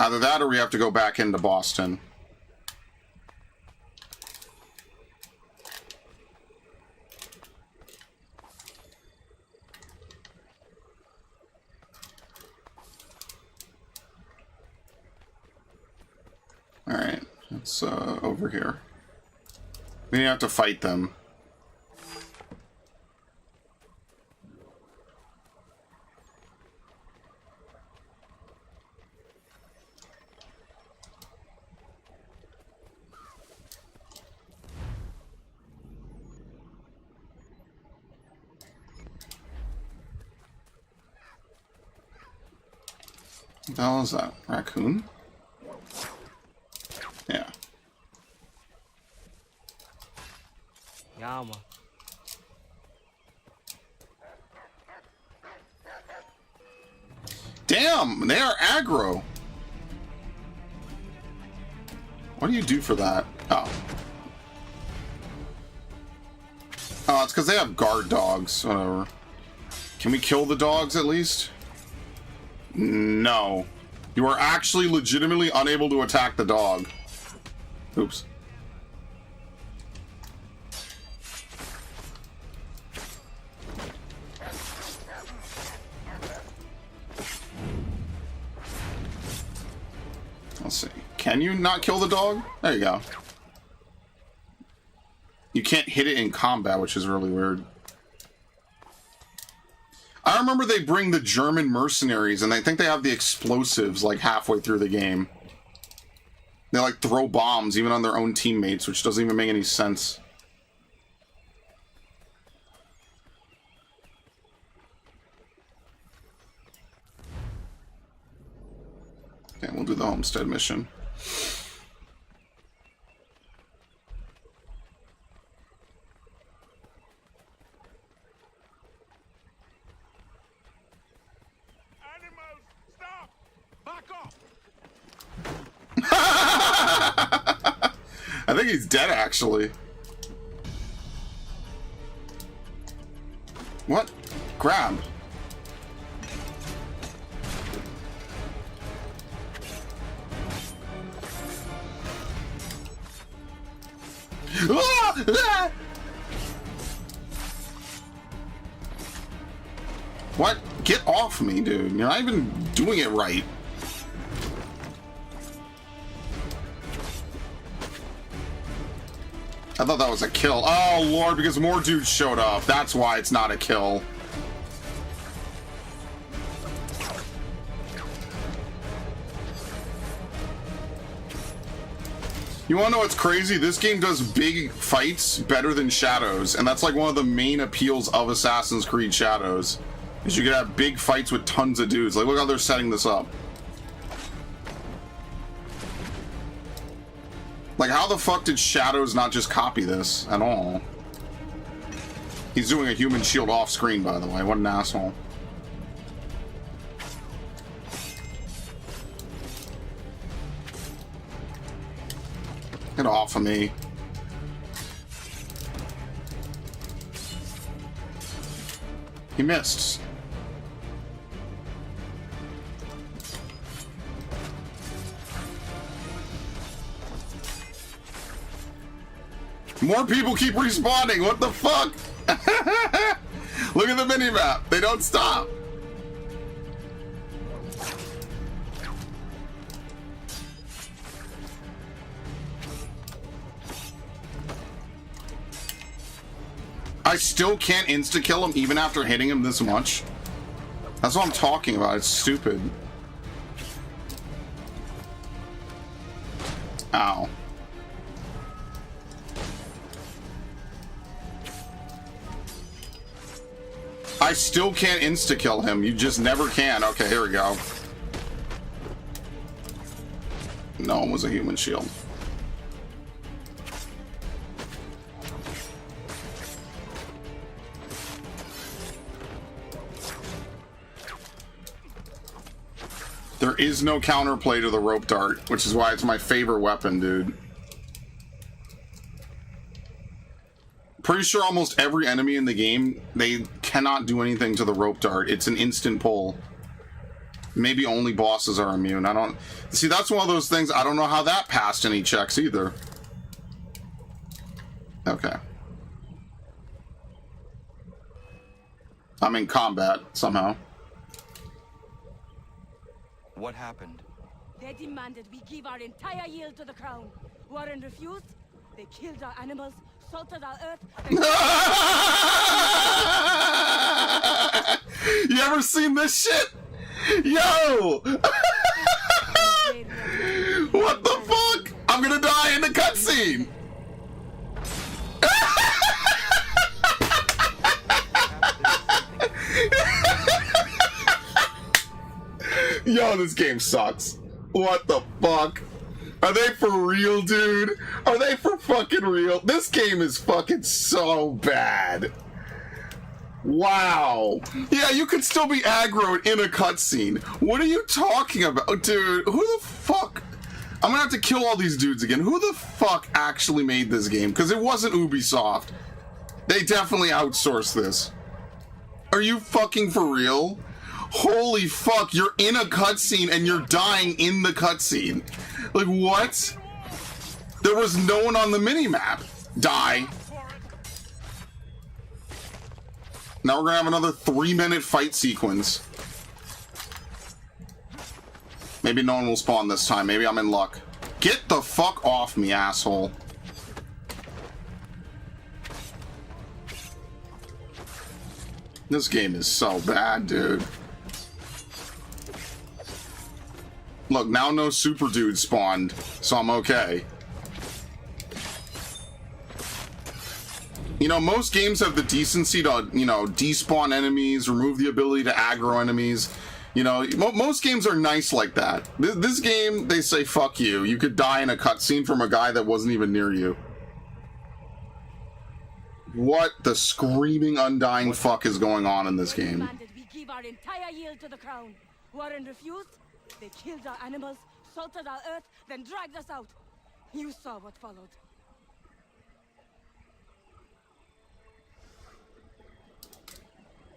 Either that or we have to go back into Boston. Alright, it's over here. We have to fight them. What the hell is that? Raccoon? Yeah. Yeah, man. Damn, they are aggro. What do you do for that? Oh. Oh, it's because they have guard dogs. Whatever. Can we kill the dogs at least? No. You are actually legitimately unable to attack the dog. Oops. Let's see. Can you not kill the dog? There you go. You can't hit it in combat, which is really weird. I remember they bring the German mercenaries, and I think they have the explosives, like, halfway through the game. They, like, throw bombs, even on their own teammates, which doesn't even make any sense. Okay, we'll do the homestead mission. I think he's dead, actually. What? Grab. Ah! Ah! What? Get off me, dude. You're not even doing it right. I thought that was a kill. Oh, Lord, because more dudes showed up. That's why it's not a kill. You wanna know what's crazy? This game does big fights better than Shadows, and that's like one of the main appeals of Assassin's Creed Shadows, is you can have big fights with tons of dudes. Like, look how they're setting this up. Like, how the fuck did Shadows not just copy this at all? He's doing a human shield off screen, by the way. What an asshole. Get off of me. He missed. More people keep respawning. What the fuck? Look at the minimap. They don't stop. I still can't insta-kill him even after hitting him this much. That's what I'm talking about. It's stupid. Ow. I still can't insta-kill him. You just never can. Okay, here we go. No one was a human shield. There is no counterplay to the rope dart, which is why it's my favorite weapon, dude. Pretty sure almost every enemy in the game, they cannot do anything to the rope dart. It's an instant pull. Maybe only bosses are immune. I don't... See, that's one of those things, I don't know how that passed any checks either. Okay. I'm in combat, somehow. What happened? They demanded we give our entire yield to the crown. Warren refused. They killed our animals, salted our earth. You ever seen this shit? Yo! What the fuck? I'm gonna die in the cutscene! Yo, this game sucks. What the fuck? Are they for real, dude? Are they for fucking real? This game is fucking so bad. Wow. Yeah, you could still be aggroed in a cutscene. What are you talking about? Dude, who the fuck? I'm gonna have to kill all these dudes again. Who the fuck actually made this game? Because it wasn't Ubisoft. They definitely outsourced this. Are you fucking for real? Holy fuck, you're in a cutscene and you're dying in the cutscene. Like, what? There was no one on the minimap. Die. Now we're gonna have another 3-minute fight sequence. Maybe no one will spawn this time. Maybe I'm in luck. Get the fuck off me, asshole. This game is so bad, dude. Look, now no super dude spawned, so I'm okay. You know, most games have the decency to, you know, despawn enemies, remove the ability to aggro enemies. You know, most games are nice like that. This game, they say, fuck you. You could die in a cutscene from a guy that wasn't even near you. What the screaming, undying fuck is going on in this game? We give our entire yield to the crown. Warren refused. They killed our animals, salted our earth, then dragged us out. You saw what followed.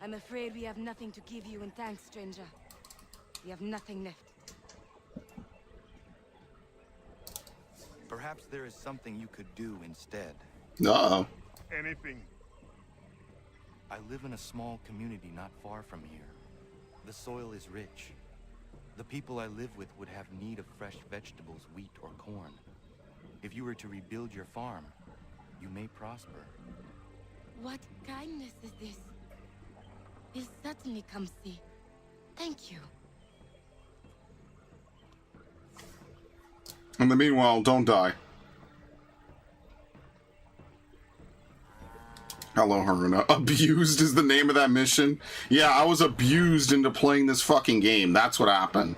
I'm afraid we have nothing to give you in thanks, stranger. We have nothing left. Perhaps there is something you could do instead. Uh-oh. Anything. I live in a small community not far from here. The soil is rich. The people I live with would have need of fresh vegetables, wheat, or corn. If you were to rebuild your farm, you may prosper. What kindness is this? We'll certainly come see. Thank you. In the meanwhile, don't die. Hello, Haruna. Abused is the name of that mission? Yeah, I was abused into playing this fucking game. That's what happened.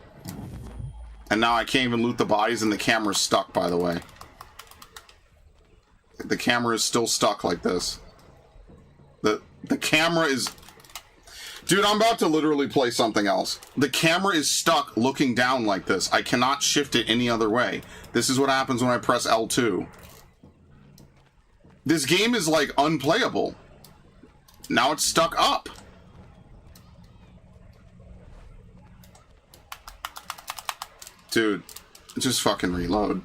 And now I can't even loot the bodies and the camera's stuck, by the way. The camera is still stuck like this. The camera is... Dude, I'm about to literally play something else. The camera is stuck looking down like this. I cannot shift it any other way. This is what happens when I press L2. This game is, like, unplayable. Now it's stuck up. Dude, just fucking reload.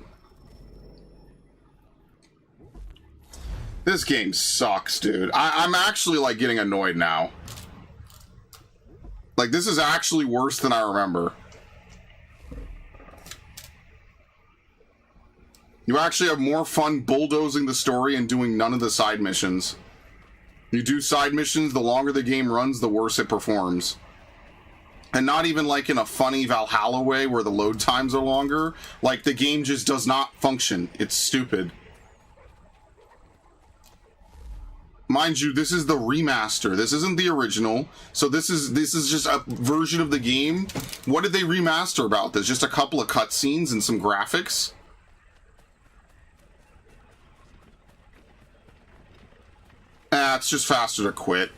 This game sucks, dude. I'm actually, like, getting annoyed now. Like, this is actually worse than I remember. You actually have more fun bulldozing the story and doing none of the side missions. You do side missions, the longer the game runs, the worse it performs. And not even like in a funny Valhalla way where the load times are longer. Like, the game just does not function. It's stupid. Mind you, this is the remaster. This isn't the original. So this is just a version of the game. What did they remaster about this? Just a couple of cutscenes and some graphics? It's just faster to quit.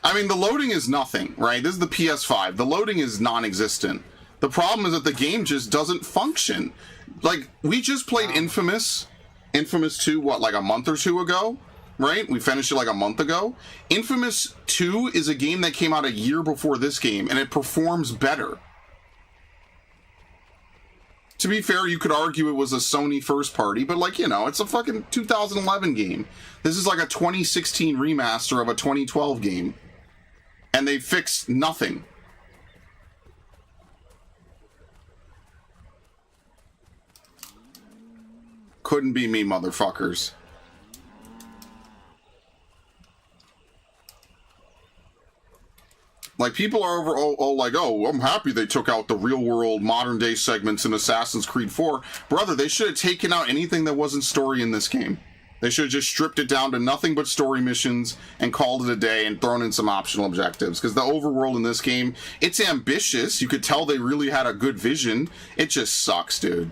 I mean, the loading is nothing, right? This is the PS5. The loading is non-existent. The problem is that the game just doesn't function. Like, we just played Infamous 2, what, like a month or two ago? Right? We finished it like a month ago. Infamous 2 is a game that came out a year before this game, and it performs better. To be fair, you could argue it was a Sony first party, but, like, you know, it's a fucking 2011 game. This is like a 2016 remaster of a 2012 game. And they fixed nothing. Couldn't be me, motherfuckers. Like, people are over all like, oh, I'm happy they took out the real-world, modern-day segments in Assassin's Creed 4. Brother, they should have taken out anything that wasn't story in this game. They should have just stripped it down to nothing but story missions and called it a day and thrown in some optional objectives. Because the overworld in this game, it's ambitious. You could tell they really had a good vision. It just sucks, dude.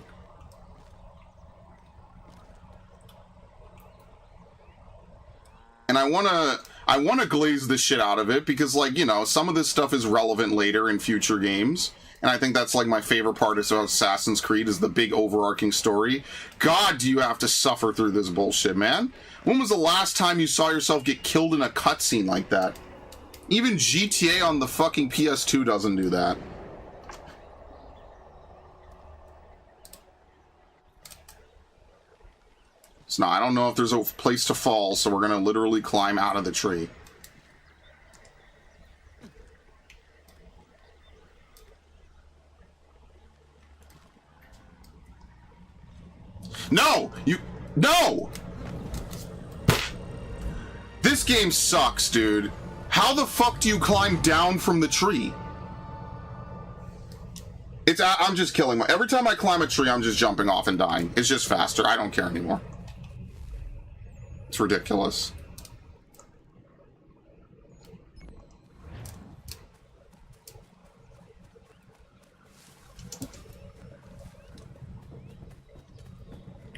And I want to glaze the shit out of it because, like, you know, some of this stuff is relevant later in future games. And I think that's, like, my favorite part of Assassin's Creed is the big overarching story. God, do you have to suffer through this bullshit, man? When was the last time you saw yourself get killed in a cutscene like that? Even GTA on the fucking PS2 doesn't do that. So, no, I don't know if there's a place to fall, so we're gonna literally climb out of the tree. No! No! This game sucks, dude. How the fuck do you climb down from the tree? I'm just killing every time I climb a tree, I'm just jumping off and dying. It's just faster. I don't care anymore. It's ridiculous.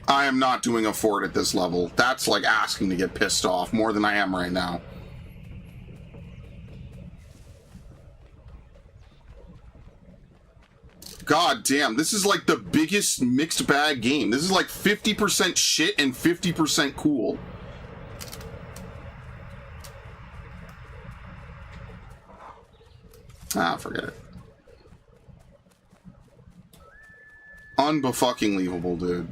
I am not doing a fort at this level. That's like asking to get pissed off more than I am right now. God damn, this is like the biggest mixed bag game. This is like 50% shit and 50% cool. Ah, forget it. Unbefucking-leavable, dude.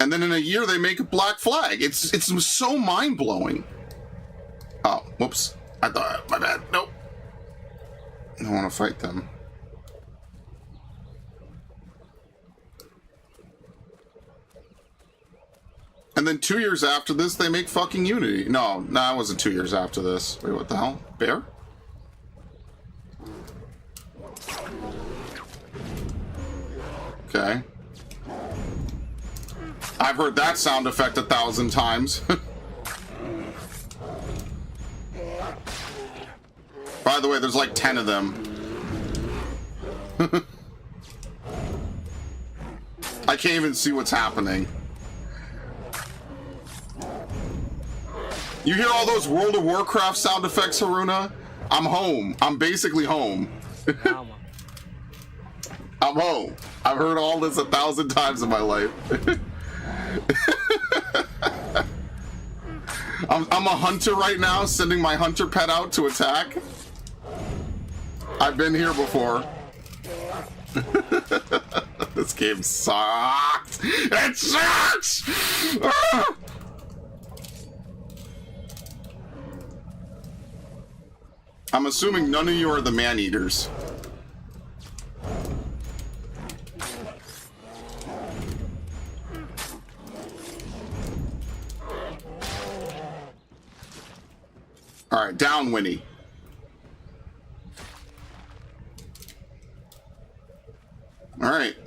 And then in a year they make a Black Flag. It's so mind-blowing. Oh, whoops. I thought, my bad. Nope. I don't want to fight them. And then 2 years after this, they make fucking Unity. No, it wasn't 2 years after this. Wait, what the hell? Bear? Okay. I've heard that sound effect 1,000 times. By the way, there's like 10 of them. I can't even see what's happening. You hear all those World of Warcraft sound effects, Haruna? I'm home. I'm basically home. Yeah, man. I'm home. I've heard all this 1,000 times in my life. I'm a hunter right now, sending my hunter pet out to attack. I've been here before. This game sucks. It sucks! Ah! I'm assuming none of you are the man-eaters. Alright, down, Winnie. Alright.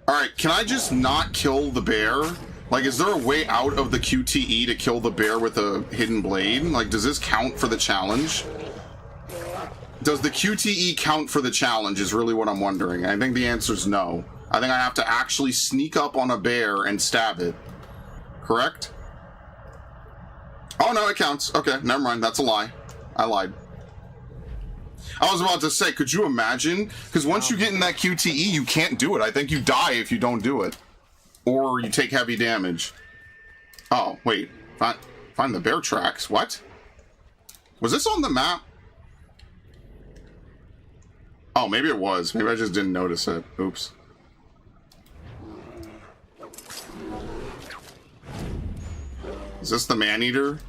Alright, can I just not kill the bear? Like, is there a way out of the QTE to kill the bear with a hidden blade? Like, does this count for the challenge? Does the QTE count for the challenge is really what I'm wondering. I think the answer is no. I think I have to actually sneak up on a bear and stab it. Correct? Oh, no, it counts. Okay, never mind. That's a lie. I lied. I was about to say, could you imagine? Because once you get in that QTE, you can't do it. I think you die if you don't do it. Or you take heavy damage. Oh, wait. Find the bear tracks. What? Was this on the map? Oh, maybe it was. Maybe I just didn't notice it. Oops. Is this the man-eater?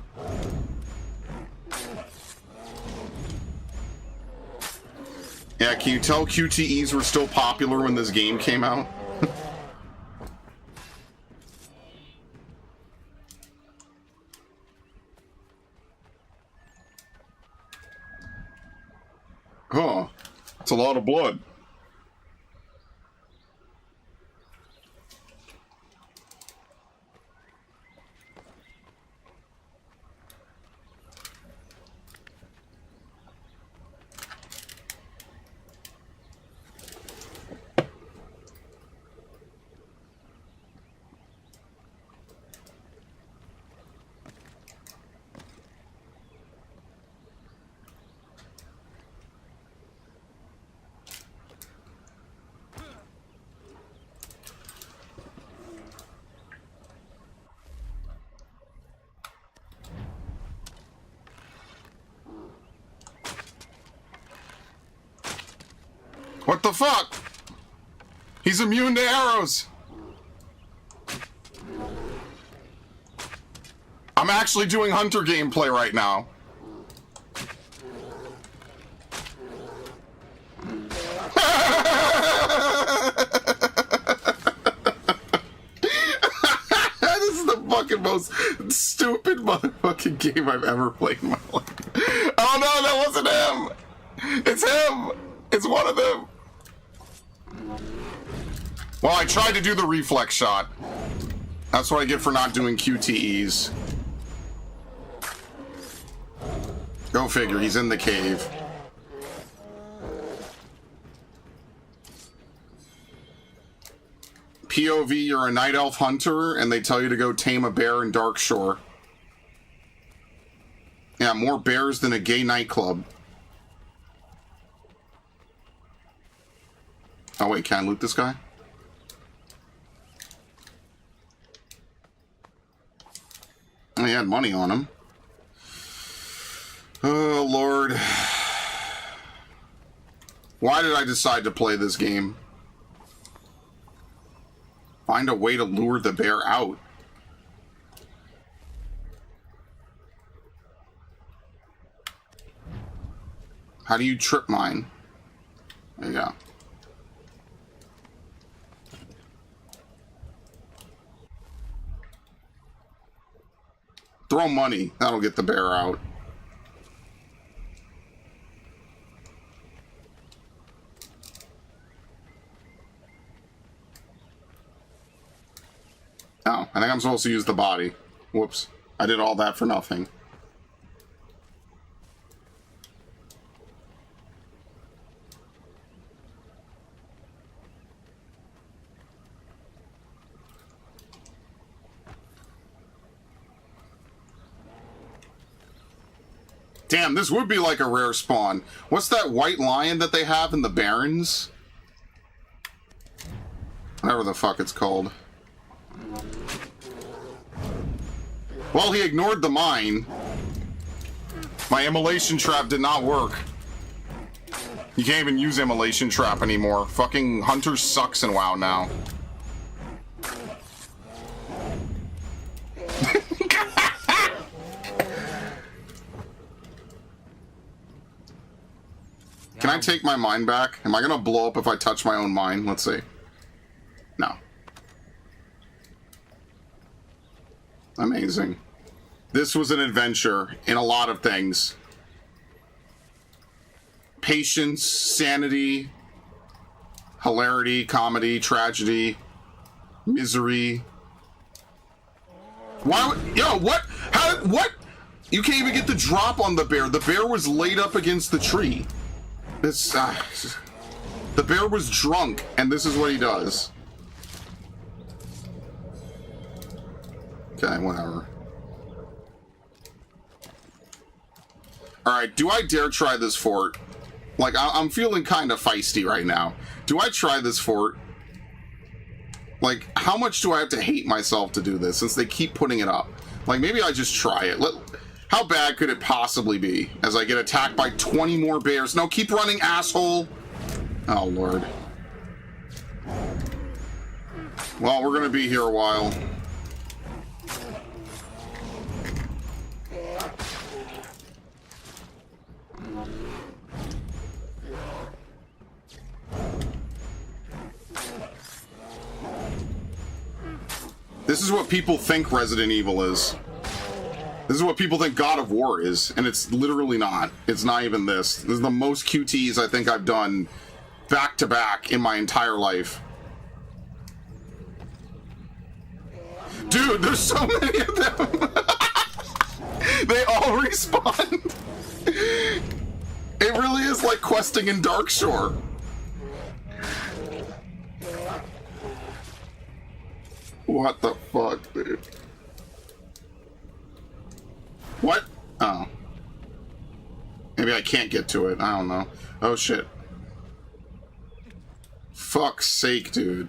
Yeah, can you tell QTEs were still popular when this game came out? Huh. It's a lot of blood. What the fuck? He's immune to arrows. I'm actually doing hunter gameplay right now. This is the fucking most stupid motherfucking game I've ever played in my life. Oh no, that wasn't him! It's him! It's one of them! Well, I tried to do the reflex shot. That's what I get for not doing QTEs. Go figure, he's in the cave. POV, you're a night elf hunter, and they tell you to go tame a bear in Darkshore. Yeah, more bears than a gay nightclub. Oh wait, can I loot this guy? Oh, he had money on him. Oh, Lord. Why did I decide to play this game? Find a way to lure the bear out. How do you trip mine? There you go. Throw money. That'll get the bear out. I think I'm supposed to use the body. Whoops. I did all that for nothing. Damn, this would be like a rare spawn. What's that white lion that they have in the Barrens? Whatever the fuck it's called. Well, he ignored the mine. My immolation trap did not work. You can't even use immolation trap anymore. Fucking Hunter sucks in WoW now. Can I take my mine back? Am I gonna blow up if I touch my own mine? Let's see. No. Amazing. This was an adventure in a lot of things. Patience, sanity, hilarity, comedy, tragedy, misery. Why would... Yo, what? How... What? You can't even get the drop on the bear. The bear was laid up against the tree. This, the bear was drunk, and this is what he does. Okay, whatever. Alright, do I dare try this fort? Like, I'm feeling kind of feisty right now. Do I try this fort? Like, how much do I have to hate myself to do this, since they keep putting it up? Like, maybe I just try it. How bad could it possibly be as I get attacked by 20 more bears? No, keep running, asshole. Oh, Lord. Well, we're going to be here a while. This is what people think Resident Evil is. This is what people think God of War is, and it's literally not. It's not even this. This is the most QTs I think I've done back to back in my entire life. Dude, there's so many of them. They all respawn. It really is like questing in Darkshore. What the fuck, dude? What? Oh. Maybe I can't get to it. I don't know. Oh, shit. Fuck's sake, dude.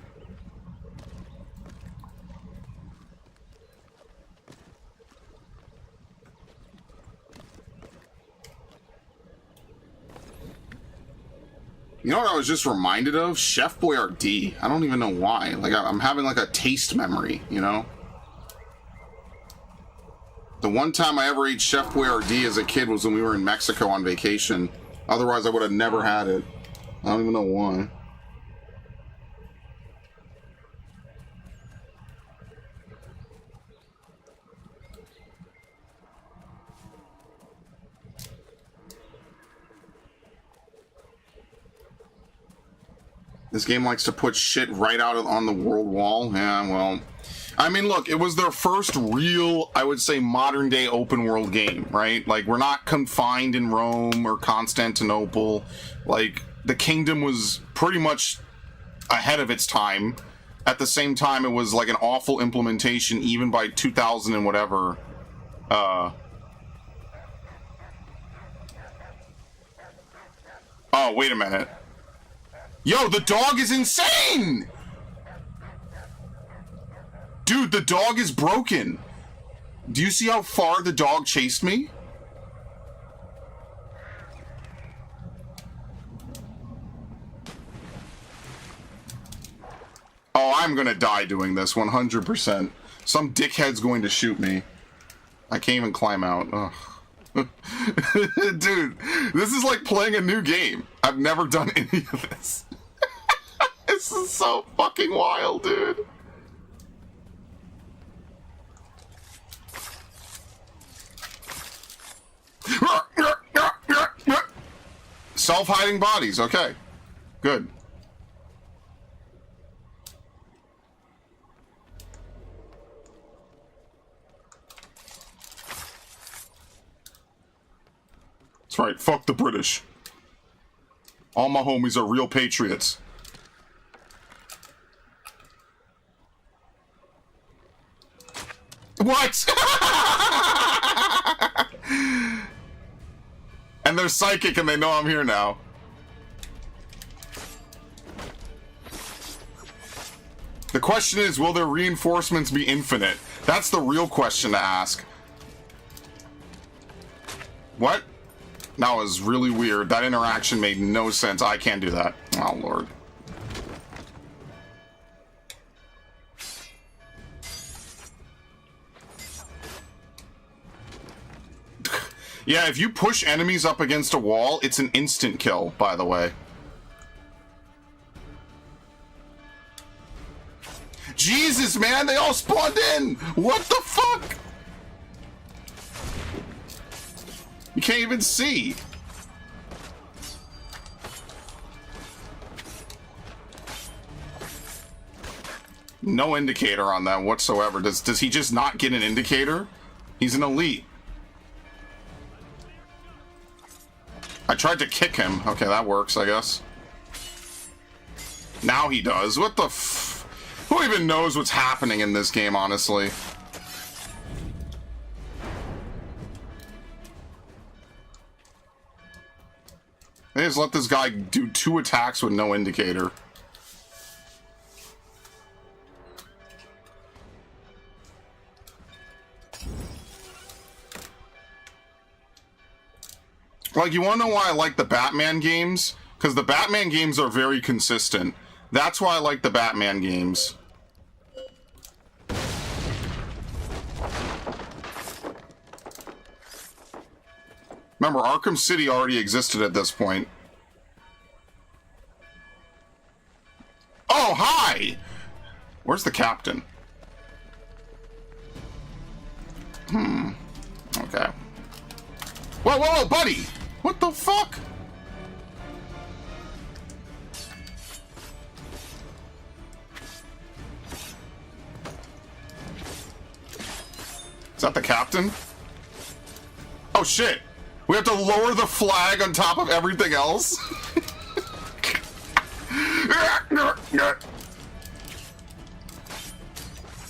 You know what I was just reminded of? Chef Boyardee. I don't even know why. Like, I'm having like a taste memory, you know? The one time I ever ate Chef Boyardee as a kid was when we were in Mexico on vacation. Otherwise, I would have never had it. I don't even know why. This game likes to put shit right out on the world wall. Yeah, well... I mean, look, it was their first real, I would say, modern-day open-world game, right? Like, we're not confined in Rome or Constantinople. Like, the kingdom was pretty much ahead of its time. At the same time, it was, like, an awful implementation, even by 2000 and whatever. Oh, wait a minute. Yo, the dog is insane! Dude, the dog is broken. Do you see how far the dog chased me? Oh, I'm gonna die doing this, 100%. Some dickhead's going to shoot me. I can't even climb out. Ugh. Dude, this is like playing a new game. I've never done any of this. This is so fucking wild, dude. Self-hiding bodies, okay. Good. right, fuck the British. All my homies are real patriots. What? And they're psychic and they know I'm here now. The question is, will their reinforcements be infinite? That's the real question to ask. What? That was really weird. That interaction made no sense. I can't do that. Oh, Lord. Yeah, if you push enemies up against a wall, it's an instant kill, by the way. Jesus, man, they all spawned in! What the fuck? You can't even see. No indicator on that whatsoever. Does he just not get an indicator? He's an elite. I tried to kick him. Okay, that works, I guess. Now he does. What the f... Who even knows what's happening in this game, honestly? They just let this guy do 2 attacks with no indicator. Like, you wanna know why I like the Batman games? Because the Batman games are very consistent. That's why I like the Batman games. Remember, Arkham City already existed at this point. Oh, hi! Where's the captain? Okay. Whoa, whoa, whoa, buddy! What the fuck? Is that the captain? Oh shit! We have to lower the flag on top of everything else?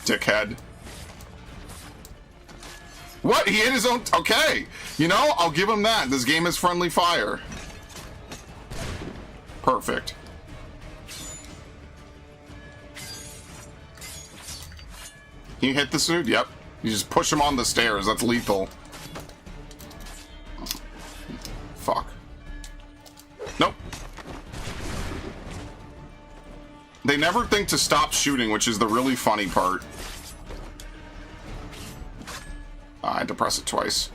Dickhead. What? He hit his own... Okay. You know, I'll give him that. This game is friendly fire. Perfect. Can you hit the suit? Yep. You just push him on the stairs. That's lethal. Fuck. Nope. They never think to stop shooting, which is the really funny part. I had to press it twice.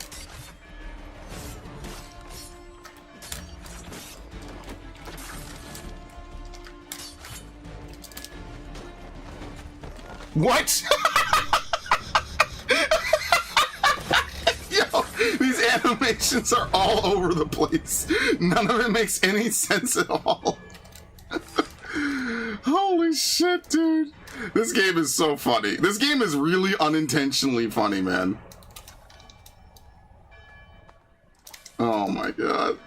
What? Yo, these animations are all over the place. None of it makes any sense at all. Holy shit, dude. This game is so funny. This game is really unintentionally funny, man. Oh my god.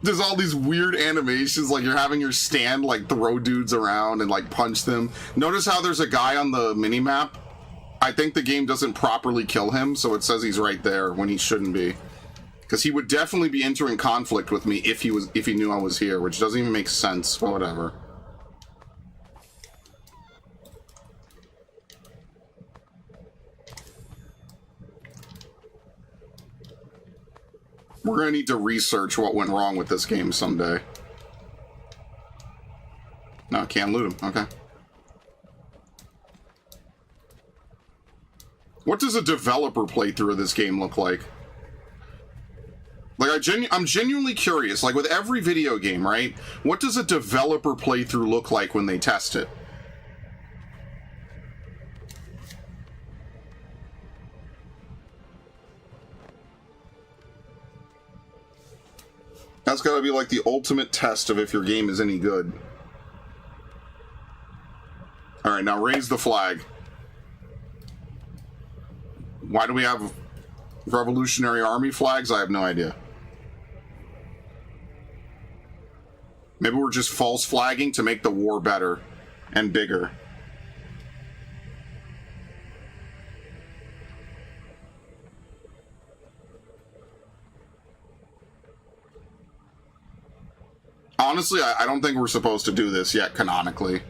There's all these weird animations, like you're having your stand like throw dudes around and like punch them. Notice how there's a guy on the minimap? I think the game doesn't properly kill him, so it says he's right there when he shouldn't be. Because he would definitely be entering conflict with me if he knew I was here, which doesn't even make sense, but whatever. We're gonna need to research what went wrong with this game someday. No, can't loot him. Okay. What does a developer playthrough of this game look like? Like, I'm genuinely curious. Like, with every video game, right? What does a developer playthrough look like when they test it? That's gotta be like the ultimate test of if your game is any good. Alright, now raise the flag. Why do we have... Revolutionary Army flags? I have no idea. Maybe we're just false flagging to make the war better and bigger. Honestly, I don't think we're supposed to do this yet, canonically.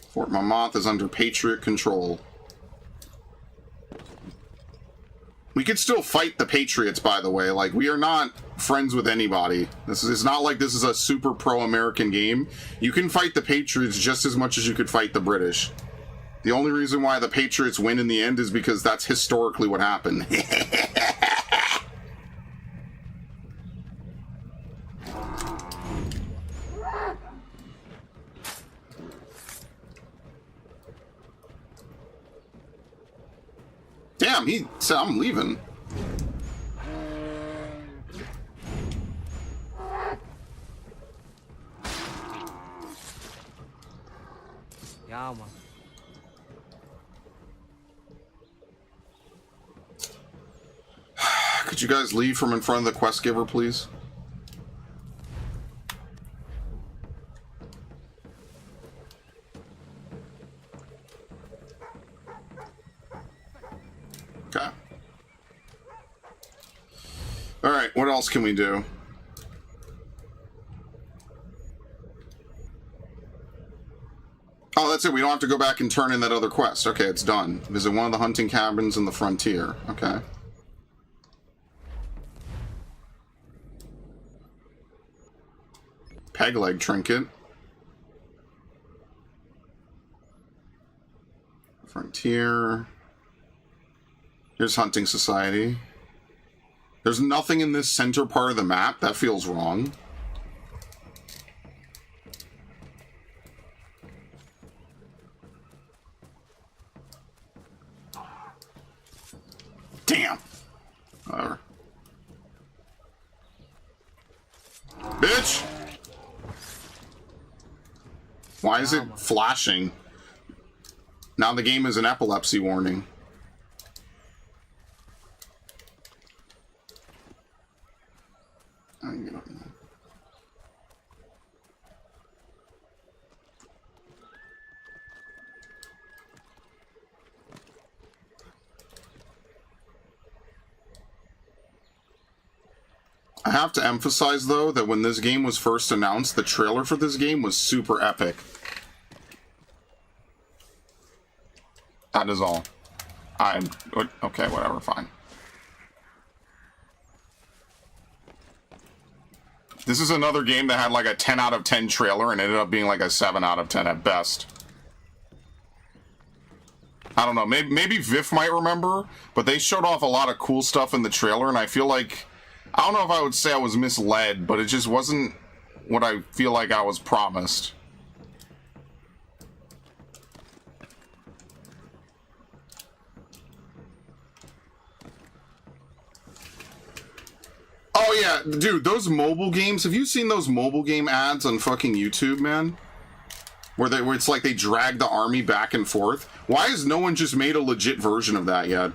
Fort Monmouth is under Patriot control. We could still fight the Patriots, by the way. Like, we are not friends with anybody. It's not like this is a super pro-American game. You can fight the Patriots just as much as you could fight the British. The only reason why the Patriots win in the end is because that's historically what happened. Damn, he said I'm leaving. Yeah, man. Could you guys leave from in front of the quest giver, please? Okay. Alright, what else can we do? Oh, that's it. We don't have to go back and turn in that other quest. Okay, it's done. Visit one of the hunting cabins in the frontier. Okay. Peg leg trinket. Frontier. Here's Hunting Society. There's nothing in this center part of the map. That feels wrong. Damn. Whatever. Bitch! Why is it flashing? Now the game is an epilepsy warning. I can get up now. I have to emphasize, though, that when this game was first announced, the trailer for this game was super epic. That is all. Okay, whatever, fine. This is another game that had like a 10 out of 10 trailer and ended up being like a 7 out of 10 at best. I don't know, maybe Viv might remember, but they showed off a lot of cool stuff in the trailer, and I feel like, I don't know if I would say I was misled, but it just wasn't what I feel like I was promised. Oh yeah, dude, those mobile games, have you seen those mobile game ads on fucking YouTube, man? Where it's like they drag the army back and forth? Why has no one just made a legit version of that yet?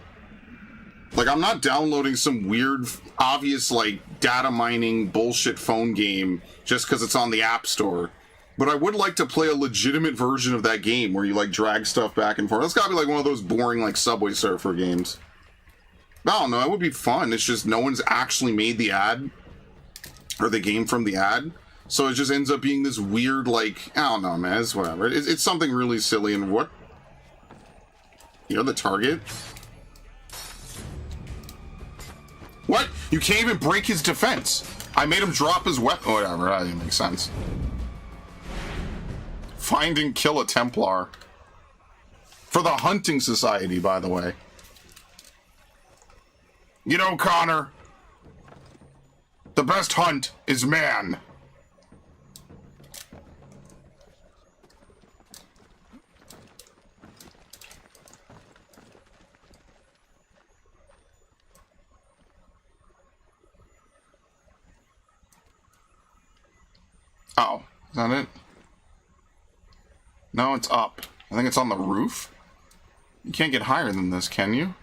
Like, I'm not downloading some weird, obvious, like, data mining bullshit phone game just because it's on the App Store. But I would like to play a legitimate version of that game where you, like, drag stuff back and forth. That's gotta be, like, one of those boring, like, Subway Surfer games. I don't know, it would be fun. It's just no one's actually made the ad or the game from the ad. So it just ends up being this weird, like, I don't know, man, it's whatever. It's something really silly and what? You're the target? What? You can't even break his defense. I made him drop his weapon. Whatever, that didn't make sense. Find and kill a Templar. For the Hunting Society, by the way. You know, Connor, the best hunt is man. Oh, is that it? No, it's up. I think it's on the roof. You can't get higher than this, can you?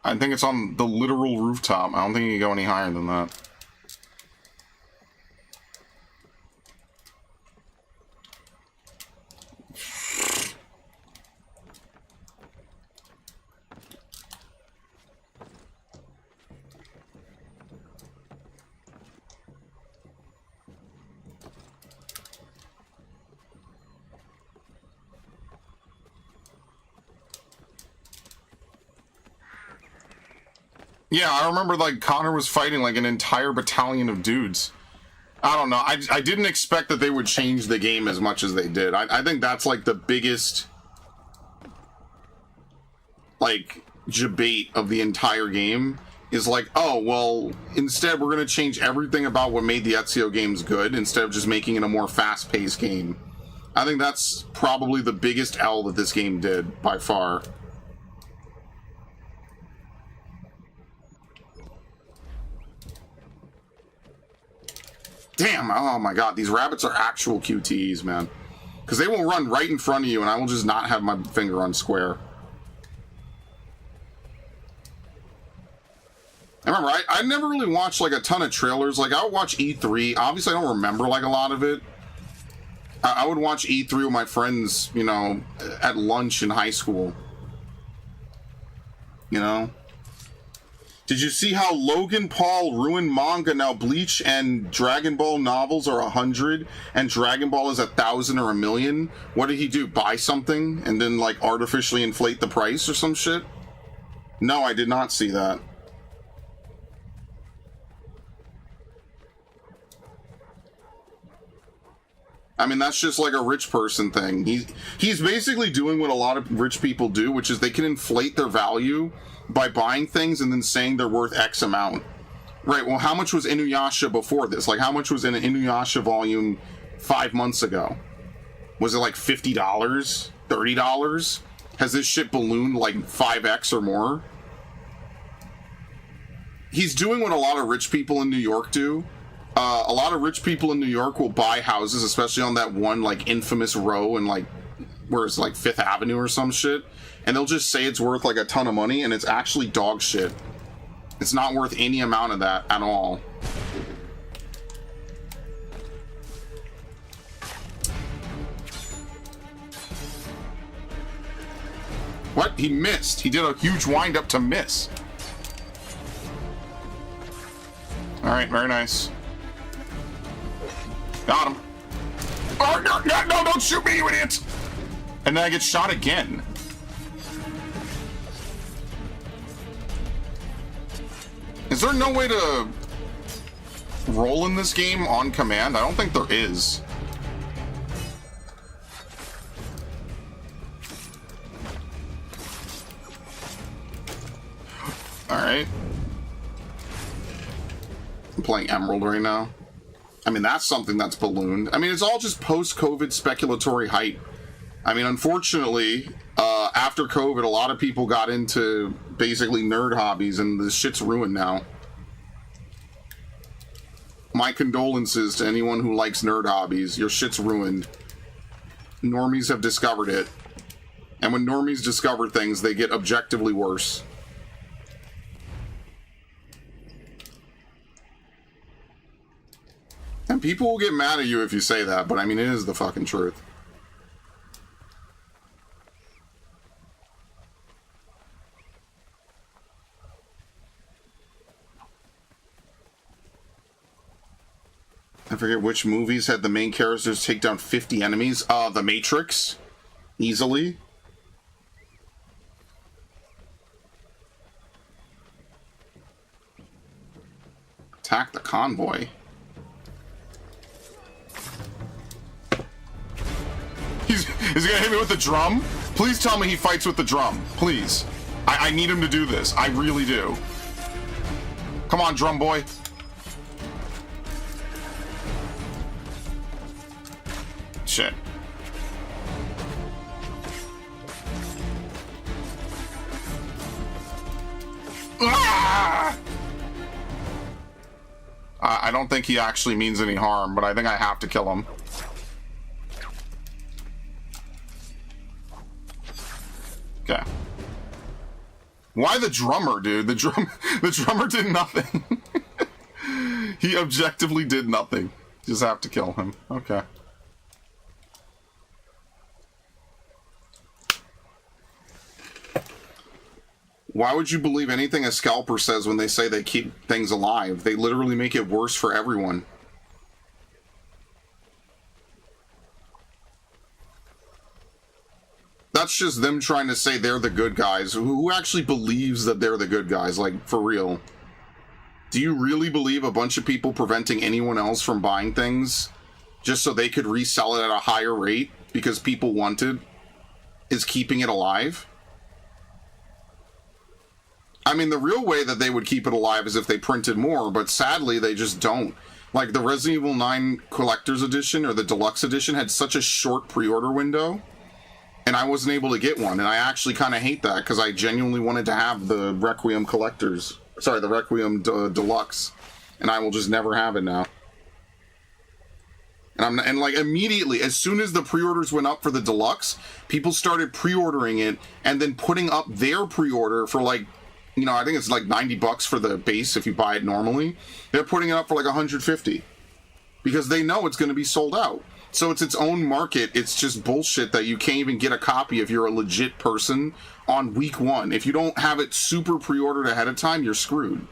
I think it's on the literal rooftop. I don't think you can go any higher than that. Yeah, I remember, like, Connor was fighting, like, an entire battalion of dudes. I don't know. I didn't expect that they would change the game as much as they did. I think that's, like, the biggest, like, debate of the entire game. Is like, oh, well, instead we're going to change everything about what made the Ezio games good, instead of just making it a more fast-paced game. I think that's probably the biggest L that this game did, by far. Damn, oh my god, these rabbits are actual QTEs, man. Because they will run right in front of you and I will just not have my finger on square. I remember, I never really watched like a ton of trailers. Like, I would watch E3. Obviously, I don't remember like a lot of it. I would watch E3 with my friends, you know, at lunch in high school. You know? Did you see how Logan Paul ruined manga? Now Bleach and Dragon Ball novels are 100 and Dragon Ball is 1,000 or 1,000,000? What did he do? Buy something and then like artificially inflate the price or some shit? No, I did not see that. I mean, that's just like a rich person thing. He's basically doing what a lot of rich people do, which is they can inflate their value by buying things and then saying they're worth X amount. Right, well, how much was Inuyasha before this? Like, how much was in an Inuyasha volume 5 months ago? Was it like $50? $30? Has this shit ballooned like 5x or more? He's doing what a lot of rich people in New York do. A lot of rich people in New York will buy houses, especially on that one, like, infamous row in, like, where it's, like, 5th Avenue or some shit. And they'll just say it's worth, like, a ton of money, and it's actually dog shit. It's not worth any amount of that at all. What? He missed. He did a huge wind-up to miss. Alright, very nice. Got him. Oh, no, don't shoot me, you idiot! And then I get shot again. Is there no way to roll in this game on command? I don't think there is. Alright. I'm playing Emerald right now. I mean, that's something that's ballooned. I mean, it's all just post-COVID speculatory hype. I mean, unfortunately, after COVID, a lot of people got into basically nerd hobbies, and this shit's ruined now. My condolences to anyone who likes nerd hobbies. Your shit's ruined. Normies have discovered it. And when normies discover things, they get objectively worse. And people will get mad at you if you say that, but I mean, it is the fucking truth. I forget which movies had the main characters take down 50 enemies. The Matrix. Easily. Attack the convoy. Is he gonna hit me with the drum? Please tell me he fights with the drum. Please. I need him to do this. I really do. Come on, drum boy. Shit. Ah! I don't think he actually means any harm, but I think I have to kill him. Okay. Why the drummer, dude? The drummer did nothing. He objectively did nothing. Just have to kill him. Okay. Why would you believe anything a scalper says when they say they keep things alive? They literally make it worse for everyone. That's just them trying to say they're the good guys. Who actually believes that they're the good guys? Like, for real. Do you really believe a bunch of people preventing anyone else from buying things just so they could resell it at a higher rate because people wanted is keeping it alive? I mean, the real way that they would keep it alive is if they printed more, but sadly they just don't. Like, the Resident Evil 9 Collector's Edition or the Deluxe Edition had such a short pre-order window, and I wasn't able to get one, and I actually kind of hate that because I genuinely wanted to have the Requiem Collector's. Sorry, the Requiem Deluxe, and I will just never have it now. And like immediately, as soon as the pre-orders went up for the Deluxe, people started pre-ordering it and then putting up their pre-order for like, you know, I think it's like $90 for the base if you buy it normally. They're putting it up for like 150 because they know it's going to be sold out. So it's its own market. It's just bullshit that you can't even get a copy if you're a legit person on week one. If you don't have it super pre-ordered ahead of time, you're screwed.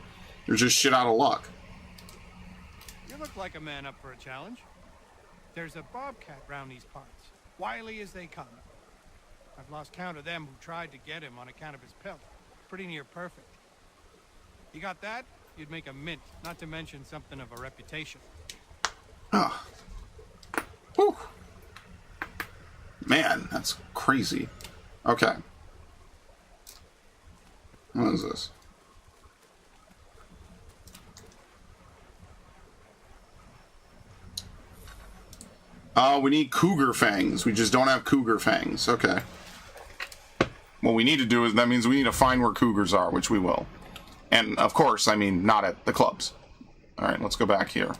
You're just shit out of luck. You look like a man up for a challenge. There's a bobcat round these parts, wily as they come. I've lost count of them who tried to get him on account of his pelt. Pretty near perfect. You got that? You'd make a mint, not to mention something of a reputation. Ah. Whew. Man, that's crazy. Okay. What is this? We need cougar fangs. We just don't have cougar fangs. Okay. What we need to do is, that means we need to find where cougars are, which we will. And, of course, I mean, not at the clubs. Alright, let's go back here.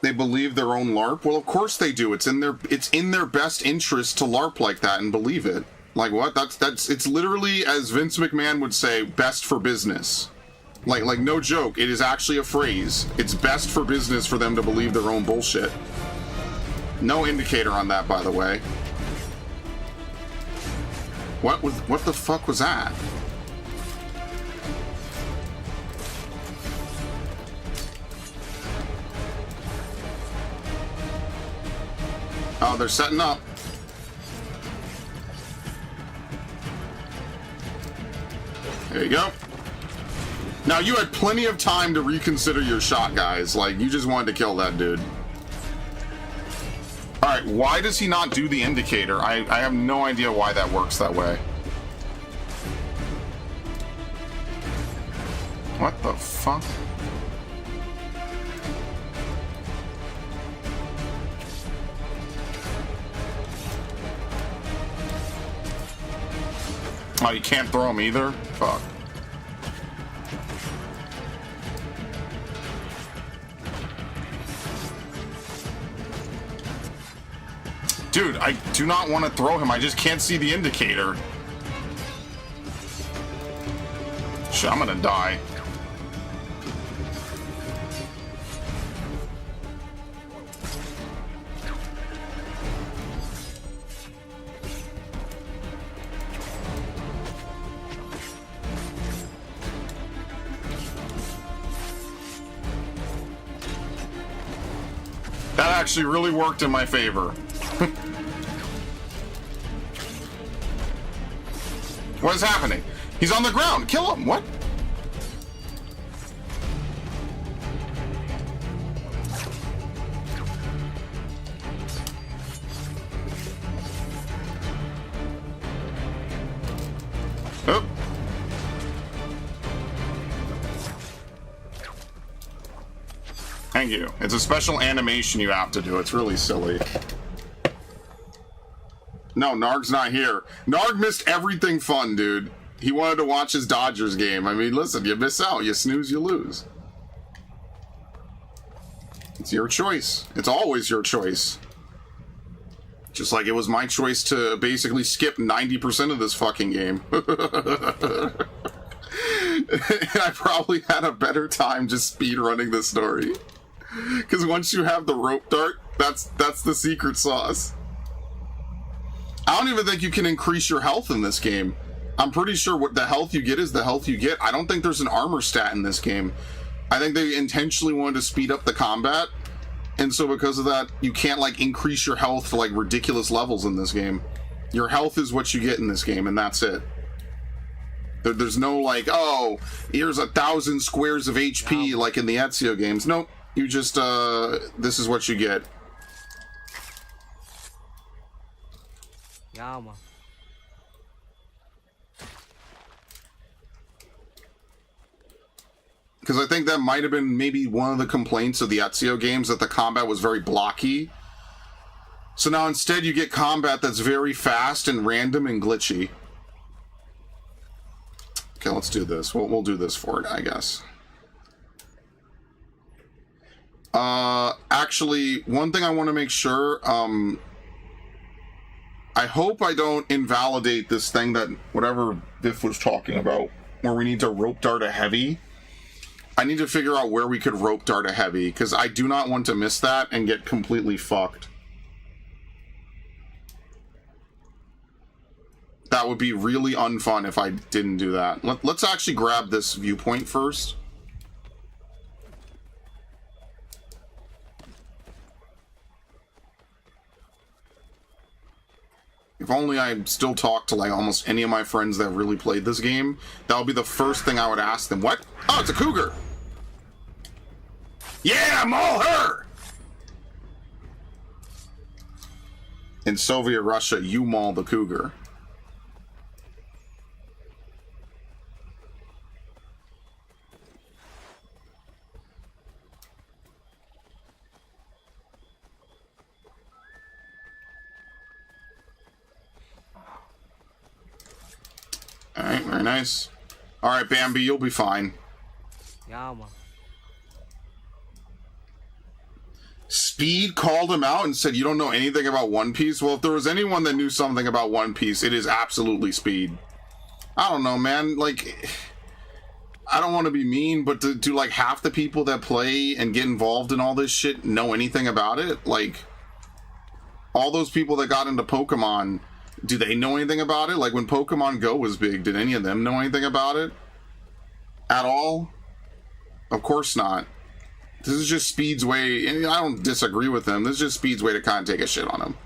They believe their own LARP? Well, of course they do. It's in their best interest to LARP like that and believe it. Like what? It's literally, as Vince McMahon would say, best for business. Like no joke, it is actually a phrase. It's best for business for them to believe their own bullshit. No indicator on that, by the way. What the fuck was that? Oh, they're setting up. There you go. Now, you had plenty of time to reconsider your shot, guys. Like, you just wanted to kill that dude. Alright, why does he not do the indicator? I have no idea why that works that way. What the fuck? Oh, you can't throw him either? Fuck. Dude, I do not want to throw him. I just can't see the indicator. Shit, I'm gonna die. That actually really worked in my favor. What is happening? He's on the ground. Kill him. What? Oh. Thank you. It's a special animation you have to do. It's really silly. No, Narg's not here. Narg missed everything fun, dude. He wanted to watch his Dodgers game. I mean, listen, you miss out. You snooze, you lose. It's your choice. It's always your choice. Just like it was my choice to basically skip 90% of this fucking game. I probably had a better time just speedrunning this story. Because once you have the rope dart, that's the secret sauce. I don't even think you can increase your health in this game. I'm pretty sure what the health you get is the health you get. I don't think there's an armor stat in this game. I think they intentionally wanted to speed up the combat. And so because of that, you can't like increase your health to like ridiculous levels in this game. Your health is what you get in this game, and that's it. There's no like, oh, here's 1,000 squares of HP like in the Ezio games. Nope. You just, this is what you get. Yeah, man. Because I think that might have been maybe one of the complaints of the Ezio games, that the combat was very blocky. So now instead you get combat that's very fast and random and glitchy. Okay, let's do this. We'll do this for it, I guess. Actually, one thing I want to make sure, I hope I don't invalidate this thing that whatever Biff was talking about, where we need to rope dart a heavy. I need to figure out where we could rope dart a heavy, because I do not want to miss that and get completely fucked. That would be really unfun if I didn't do that. Let's actually grab this viewpoint first. If only I still talk to like almost any of my friends that really played this game, that would be the first thing I would ask them. What? Oh, it's a cougar! Yeah, maul her! In Soviet Russia, you maul the cougar. Alright, very nice. Alright, Bambi, you'll be fine. Yeah, man. Speed called him out and said, you don't know anything about One Piece? Well, if there was anyone that knew something about One Piece, it is absolutely Speed. I don't know, man. Like, I don't want to be mean, but do like half the people that play and get involved in all this shit know anything about it? Like, all those people that got into Pokemon, do they know anything about it? Like, when Pokemon Go was big, did any of them know anything about it? At all? Of course not. This is just Speed's way, and I don't disagree with him, this is just Speed's way to kind of take a shit on him.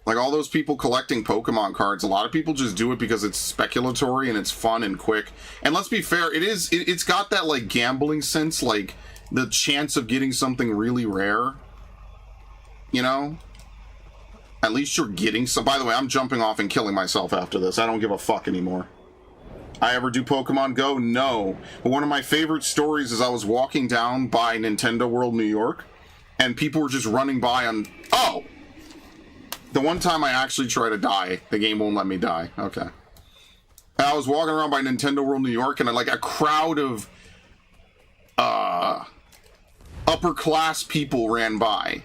Like, all those people collecting Pokemon cards, a lot of people just do it because it's speculatory and it's fun and quick. And let's be fair, it's got that, like, gambling sense, like, the chance of getting something really rare. You know? At least you're getting some. By the way, I'm jumping off and killing myself after this. I don't give a fuck anymore. I ever do Pokemon Go? No. But one of my favorite stories is I was walking down by Nintendo World, New York, and people were just running by on... Oh! The one time I actually try to die, the game won't let me die. Okay. And I was walking around by Nintendo World, New York, and like a crowd of upper class people ran by.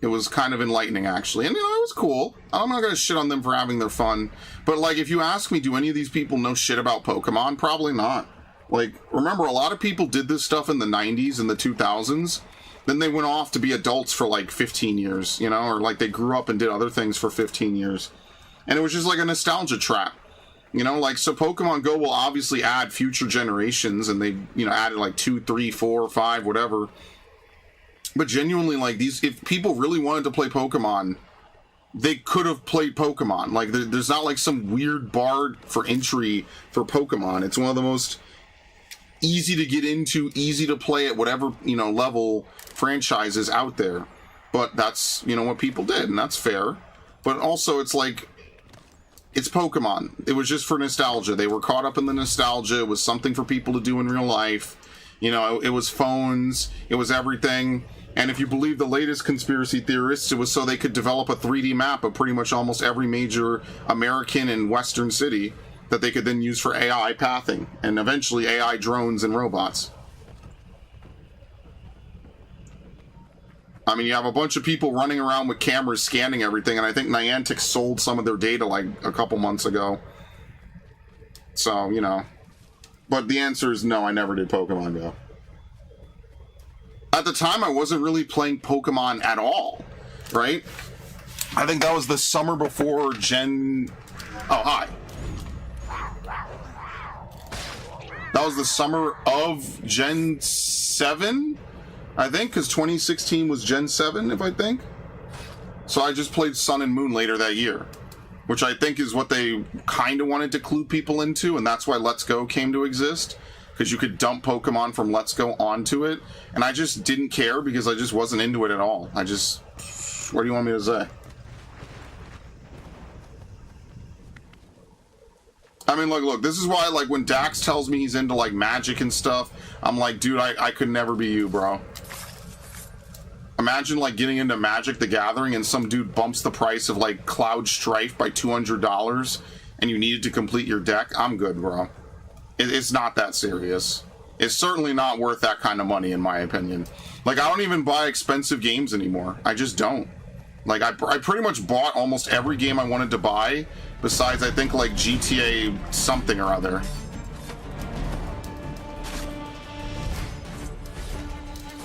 It was kind of enlightening, actually. And, you know, it was cool. I'm not going to shit on them for having their fun. But, like, if you ask me, do any of these people know shit about Pokemon? Probably not. Like, remember, a lot of people did this stuff in the 90s and the 2000s. Then they went off to be adults for, like, 15 years, you know? Or, like, they grew up and did other things for 15 years. And it was just, like, a nostalgia trap. You know, like, so Pokemon Go will obviously add future generations. And they, you know, added, like, 2, 3, 4, 5, whatever. But genuinely, like, these, if people really wanted to play Pokemon, they could have played Pokemon. Like, there's not, like, some weird bar for entry for Pokemon. It's one of the most easy to get into, easy to play at whatever, you know, level franchises out there. But that's, you know, what people did, and that's fair. But also, it's like, it's Pokemon. It was just for nostalgia. They were caught up in the nostalgia. It was something for people to do in real life. You know, it was phones. It was everything. And if you believe the latest conspiracy theorists, it was so they could develop a 3D map of pretty much almost every major American and Western city that they could then use for AI pathing and eventually AI drones and robots. I mean, you have a bunch of people running around with cameras scanning everything, and I think Niantic sold some of their data like a couple months ago. So, you know. But the answer is no, I never did Pokemon Go. At the time, I wasn't really playing Pokemon at all, right? I think that was the summer before Gen... Oh, hi. That was the summer of Gen 7, I think, because 2016 was Gen 7, if I think. So I just played Sun and Moon later that year, which I think is what they kind of wanted to clue people into, and that's why Let's Go came to exist, because you could dump Pokemon from Let's Go onto it, and I just didn't care because I just wasn't into it at all. I just... What do you want me to say? I mean, look, this is why, like, when Dax tells me he's into, like, magic and stuff, I'm like, dude, I could never be you, bro. Imagine, like, getting into Magic the Gathering and some dude bumps the price of, like, Cloud Strife by $200 and you needed to complete your deck. I'm good, bro. It's not that serious. It's certainly not worth that kind of money, in my opinion. Like, I don't even buy expensive games anymore. I just don't. Like, I pretty much bought almost every game I wanted to buy, besides, I think, like, GTA something or other.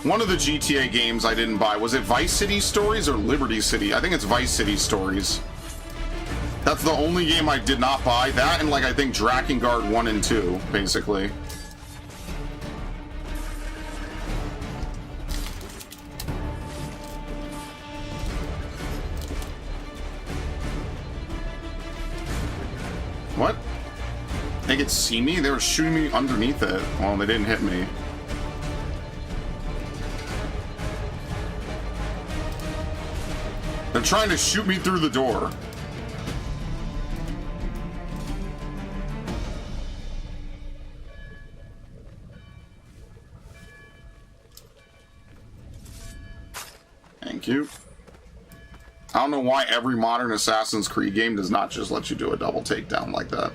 One of the GTA games I didn't buy, was it Vice City Stories or Liberty City? I think it's Vice City Stories. That's the only game I did not buy. That and, like, I think Drakengard 1 and 2, basically. What? They could see me? They were shooting me underneath it. Well, they didn't hit me. They're trying to shoot me through the door. Thank you. I don't know why every modern Assassin's Creed game does not just let you do a double takedown like that.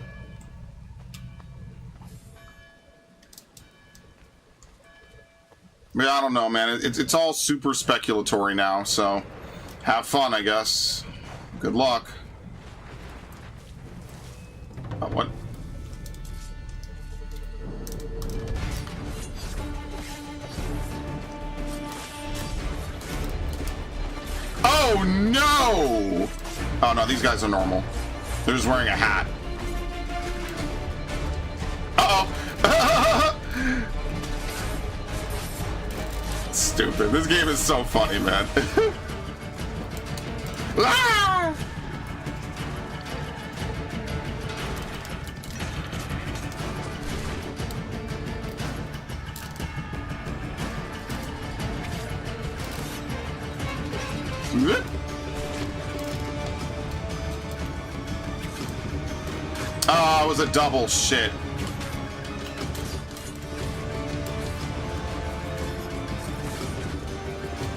But yeah, I don't know, man. It's all super speculatory now, so have fun, I guess. Good luck. What? Oh, no! Oh, no, these guys are normal. They're just wearing a hat. Uh-oh! Stupid. This game is so funny, man. Ah! Oh, it was a double. Shit.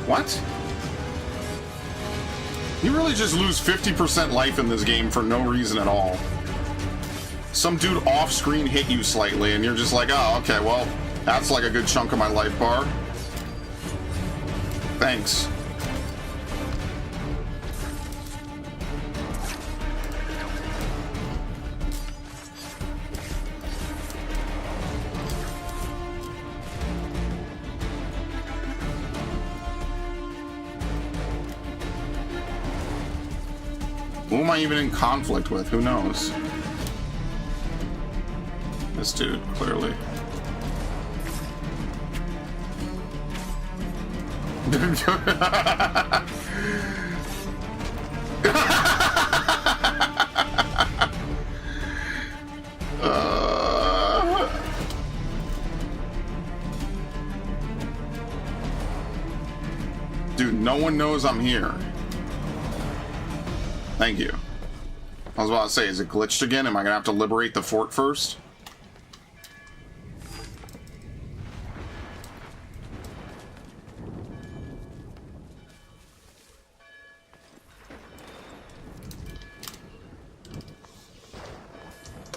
What? You really just lose 50% life in this game for no reason at all. Some dude off-screen hit you slightly, and you're just like, oh, okay, well, that's like a good chunk of my life bar. Thanks. Who am I even in conflict with? Who knows? This dude, clearly. Dude, no one knows I'm here. Thank you. I was about to say, is it glitched again? Am I gonna have to liberate the fort first?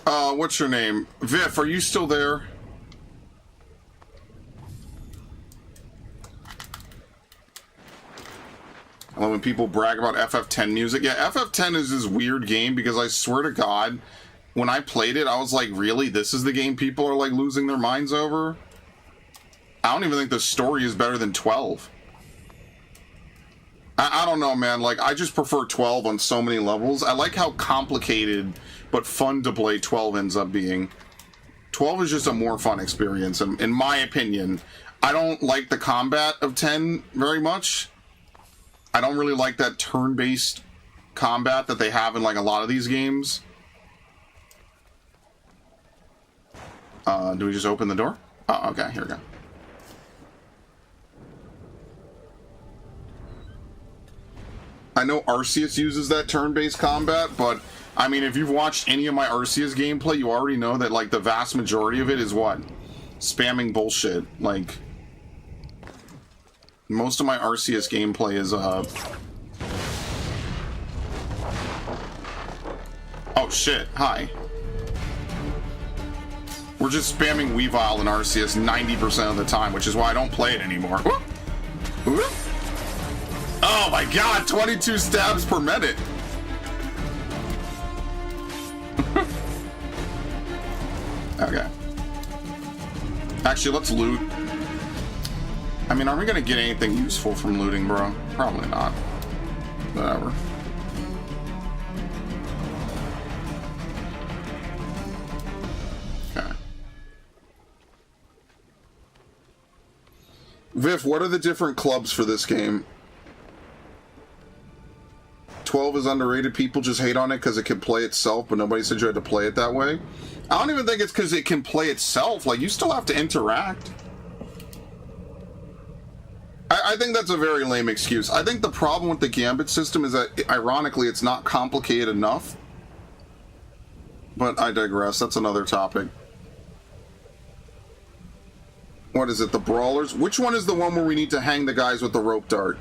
What's your name? Viv, are you still there? I love when people brag about FF10 music. Yeah, FF10 is this weird game because I swear to God, when I played it, I was like, really? This is the game people are like losing their minds over? I don't even think the story is better than 12. I don't know, man. Like, I just prefer 12 on so many levels. I like how complicated but fun to play 12 ends up being. 12 is just a more fun experience, in my opinion. I don't like the combat of 10 very much. I don't really like that turn-based combat that they have in like a lot of these games. Do we just open the door? Oh, okay, here we go. I know Arceus uses that turn-based combat, but I mean, if you've watched any of my Arceus gameplay, you already know that like the vast majority of it is what? Spamming bullshit. Like, most of my Arceus gameplay is oh shit, hi. We're just spamming Weavile and Arceus 90% of the time, which is why I don't play it anymore. Oh my god, 22 stabs per minute. Okay. Actually, let's loot. I mean, are we gonna get anything useful from looting, bro? Probably not. Whatever. Okay. Viv, what are the different clubs for this game? 12 is underrated. People just hate on it because it can play itself, but nobody said you had to play it that way. I don't even think it's because it can play itself. Like, you still have to interact. I think that's a very lame excuse. I think the problem with the Gambit system is that, ironically, it's not complicated enough. But I digress. That's another topic. What is it? The Brawlers? Which one is the one where we need to hang the guys with the rope dart?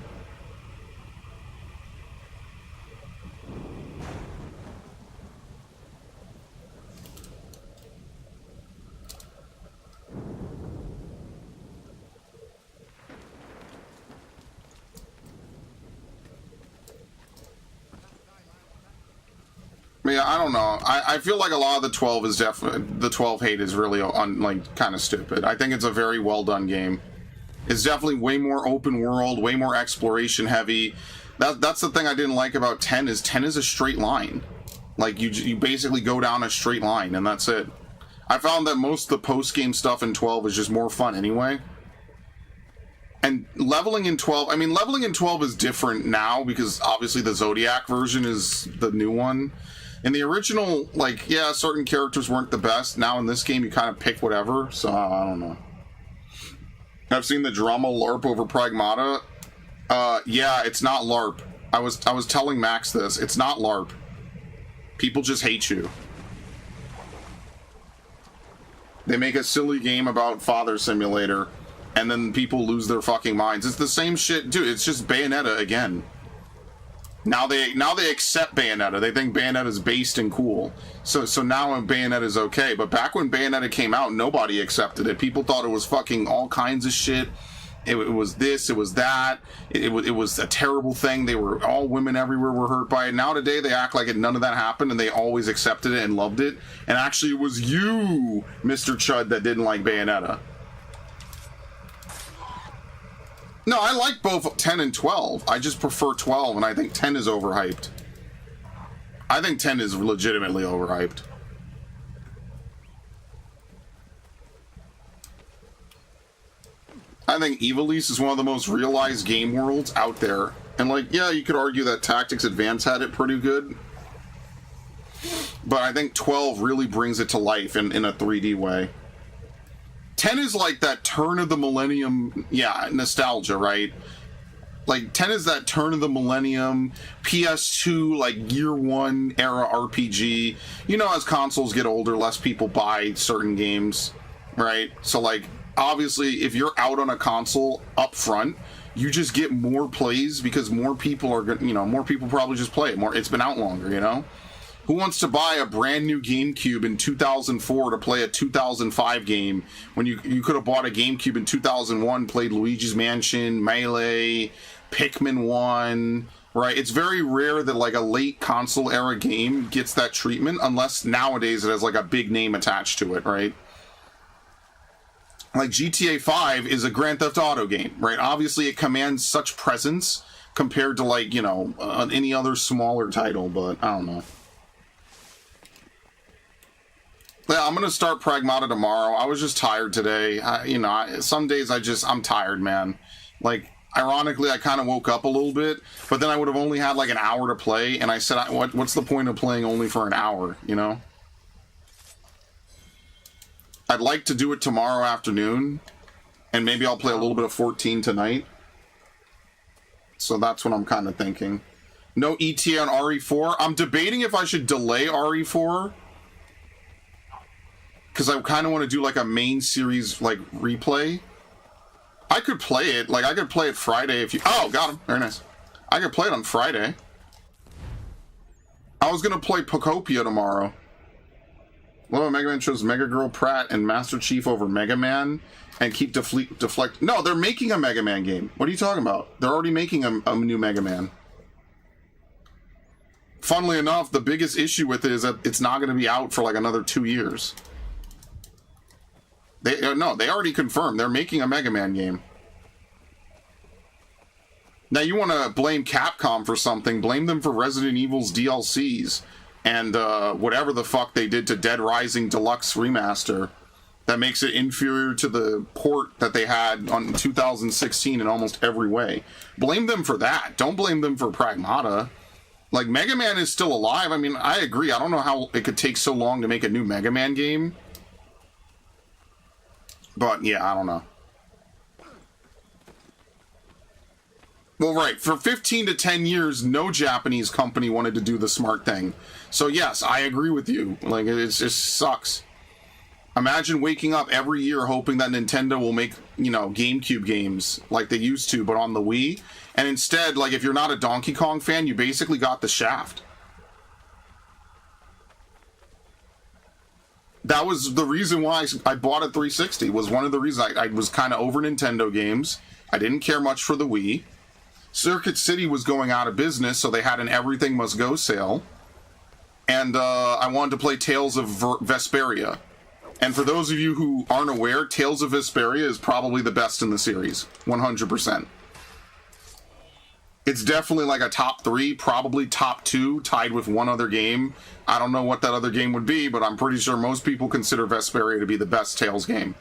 Yeah, I don't know. I feel like a lot of the 12 is definitely, the 12 hate is really like kind of stupid. I think it's a very well done game. It's definitely way more open world, way more exploration heavy. That's the thing I didn't like about 10 is 10 is a straight line. Like you basically go down a straight line and that's it. I found that most of the post game stuff in 12 is just more fun anyway. And leveling in 12, I mean, leveling in 12 is different now because obviously the Zodiac version is the new one. In the original, like, yeah, certain characters weren't the best. Now in this game, you kind of pick whatever, so I don't know. I've seen the drama LARP over Pragmata. Yeah, it's not LARP. I was telling Max this. It's not LARP. People just hate you. They make a silly game about Father Simulator, and then people lose their fucking minds. It's the same shit, dude. It's just Bayonetta again. Now they accept Bayonetta. They think Bayonetta's based and cool. So now Bayonetta's okay. But back when Bayonetta came out, nobody accepted it. People thought it was fucking all kinds of shit. It was this, it was that. It was a terrible thing. They were all women everywhere were hurt by it. Now today they act like none of that happened and they always accepted it and loved it. And actually it was you, Mr. Chud, that didn't like Bayonetta. No, I like both 10 and 12. I just prefer 12, and I think 10 is overhyped. I think 10 is legitimately overhyped. I think Ivalice is one of the most realized game worlds out there. And, like, yeah, you could argue that Tactics Advance had it pretty good. But I think 12 really brings it to life in a 3D way. 10 is like that turn of the millennium, yeah, nostalgia, right? Like, 10 is that turn of the millennium, PS2, like, year one era RPG. You know, as consoles get older, less people buy certain games, right? So, like, obviously, if you're out on a console up front, you just get more plays because more people are, you know, more people probably just play it more. It's been out longer, you know? Who wants to buy a brand new GameCube in 2004 to play a 2005 game when you could have bought a GameCube in 2001, played Luigi's Mansion, Melee, Pikmin 1, right? It's very rare that like a late console era game gets that treatment unless nowadays it has like a big name attached to it, right? Like GTA 5 is a Grand Theft Auto game, right? Obviously it commands such presence compared to like, you know, any other smaller title, but I don't know. Yeah, I'm gonna start Pragmata tomorrow. I was just tired today. Some days I'm tired, man. Like, ironically, I kind of woke up a little bit, but then I would have only had like an hour to play, and I said, what's the point of playing only for an hour, you know? I'd like to do it tomorrow afternoon, and maybe I'll play a little bit of 14 tonight. So that's what I'm kind of thinking. No ETA on RE4. I'm debating if I should delay RE4, because I kind of want to do like a main series like replay. I could play it, like I could play it Friday if you... Oh, got him. Very nice. I could play it on Friday. I was going to play Pocopia tomorrow. What about Mega Man chose Mega Girl Pratt and Master Chief over Mega Man and keep deflect... No, they're making a Mega Man game. What are you talking about? They're already making a new Mega Man. Funnily enough, the biggest issue with it is that it's not going to be out for like another 2 years. They already confirmed they're making a Mega Man game. Now you want to blame Capcom for something, blame them for Resident Evil's DLCs and whatever the fuck they did to Dead Rising Deluxe Remaster that makes it inferior to the port that they had on 2016 in almost every way. Blame them for that. Don't blame them for Pragmata. Like, Mega Man is still alive. I mean, I agree. I don't know how it could take so long to make a new Mega Man game. But, yeah, I don't know. Well, right. For 15 to 10 years, no Japanese company wanted to do the smart thing. So, yes, I agree with you. Like, it just sucks. Imagine waking up every year hoping that Nintendo will make, you know, GameCube games like they used to, but on the Wii. And instead, like, if you're not a Donkey Kong fan, you basically got the shaft. That was the reason why I bought a 360, was one of the reasons. I was kind of over Nintendo games. I didn't care much for the Wii. Circuit City was going out of business, so they had an Everything Must Go sale. And I wanted to play Tales of Vesperia. And for those of you who aren't aware, Tales of Vesperia is probably the best in the series. 100%. It's definitely like a top 3, probably top 2, tied with one other game. I don't know what that other game would be, but I'm pretty sure most people consider Vesperia to be the best Tales game.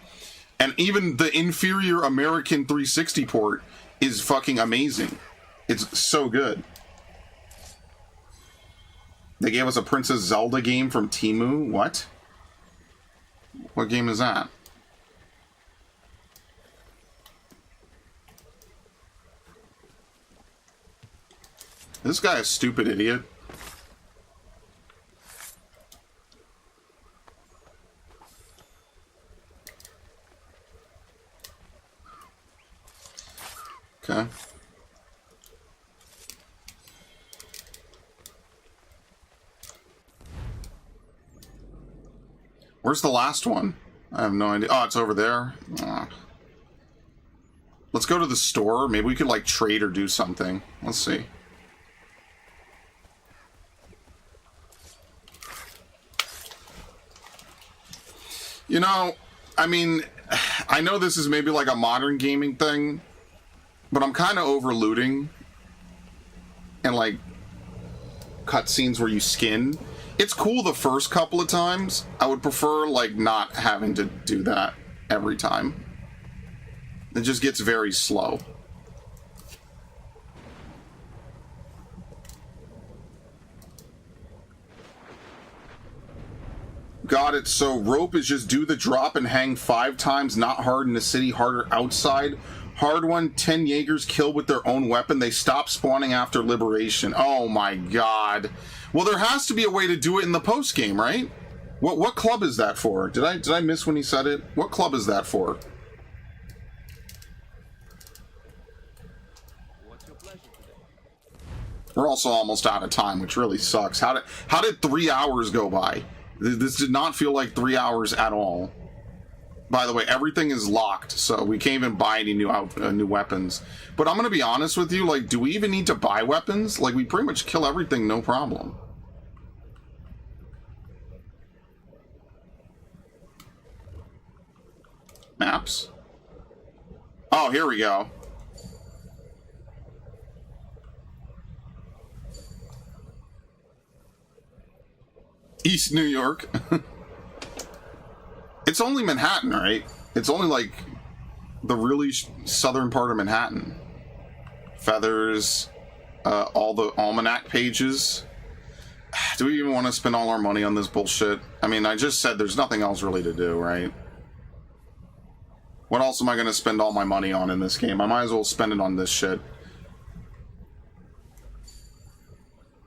And even the inferior American 360 port is fucking amazing. It's so good. They gave us a Princess Zelda game from Temu. What? What game is that? This guy is a stupid idiot. Okay. Where's the last one? I have no idea. Oh, it's over there. Let's go to the store. Maybe we could, like, trade or do something. Let's see. You know, I mean, I know this is maybe like a modern gaming thing, but I'm kind of over looting and like cutscenes where you skin. It's cool the first couple of times. I would prefer like not having to do that every time. It just gets very slow. Got it. So rope is just do the drop and hang 5 times, not hard in the city, harder outside. Hard one, 10 Jaegers kill with their own weapon. They stop spawning after liberation. Oh my god. Well, there has to be a way to do it in the post game, right? What club is that for? Did I miss when he said it? What club is that for? What's your pleasure today? We're also almost out of time, which really sucks. How did 3 hours go by? This did not feel like 3 hours at all. By the way, everything is locked, so we can't even buy any new weapons. But I'm gonna be honest with you, like, do we even need to buy weapons? Like, we pretty much kill everything, no problem. Maps? Oh, here we go. East New York. It's only Manhattan, right? It's only like the really southern part of Manhattan. Feathers, all the almanac pages. Do we even want to spend all our money on this bullshit? I mean, I just said there's nothing else really to do, right? What else am I going to spend all my money on in this game? I might as well spend it on this shit.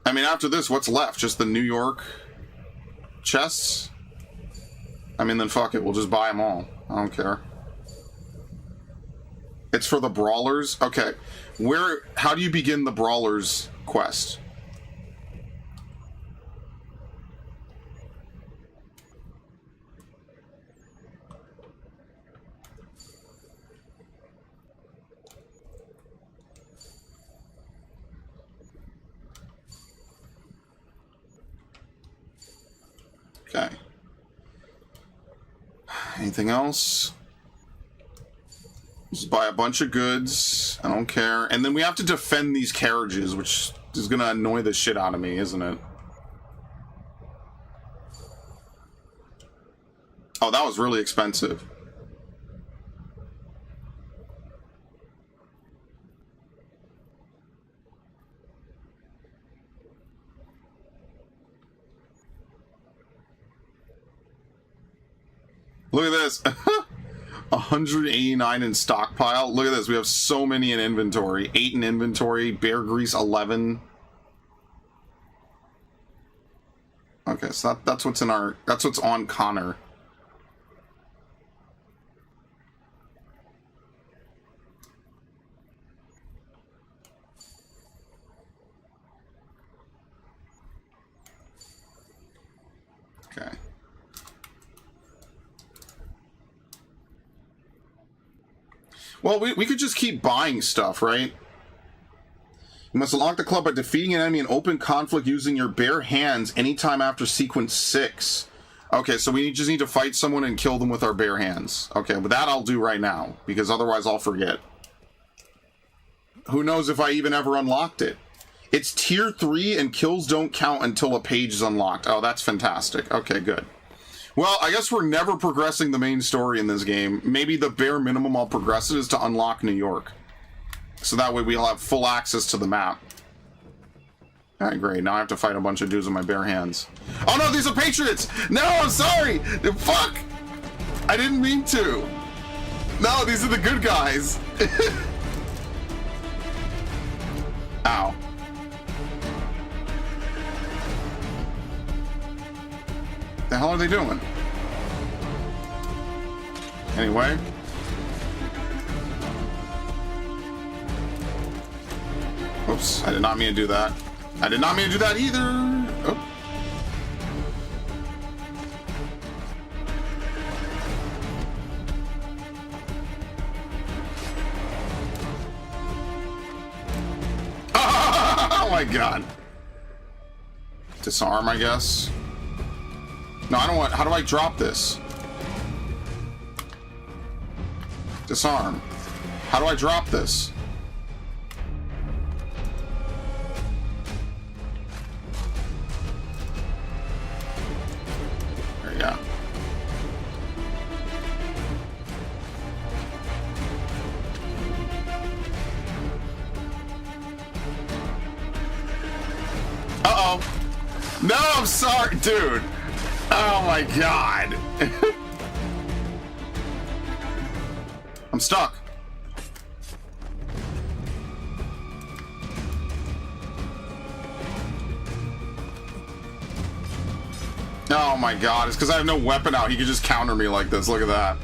I mean, after this, what's left? Just the New York chests? I mean, then fuck it. We'll just buy them all. I don't care. It's for the brawlers? Okay. How do you begin the brawlers quest? Okay. Anything else? Just buy a bunch of goods. I don't care. And then we have to defend these carriages, which is going to annoy the shit out of me, isn't it? Oh, that was really expensive. Look at this. 189 in stockpile. Look at this. We have so many in inventory. 8 in inventory. Bear grease 11. Okay, so that's what's in our... That's what's on Connor. Okay. Well, we could just keep buying stuff, right? You must unlock the club by defeating an enemy in open conflict using your bare hands anytime after sequence 6. Okay, so we just need to fight someone and kill them with our bare hands. Okay, but that I'll do right now, because otherwise I'll forget. Who knows if I even ever unlocked it? It's tier 3 and kills don't count until a page is unlocked. Oh, that's fantastic. Okay, good. Well, I guess we're never progressing the main story in this game. Maybe the bare minimum I'll progress it is to unlock New York. So that way we'll have full access to the map. Alright, great. Now I have to fight a bunch of dudes with my bare hands. Oh no, these are Patriots! No, I'm sorry! Fuck! I didn't mean to! No, these are the good guys! Ow. The hell are they doing? Anyway. Oops, I did not mean to do that. I did not mean to do that either. Oh. Oh my god. Disarm, I guess. No, I don't want... How do I drop this? Disarm. How do I drop this? There you go. Uh-oh. No, I'm sorry, dude. Oh my god. I'm stuck. Oh my god, it's because I have no weapon out. He could just counter me like this. Look at that.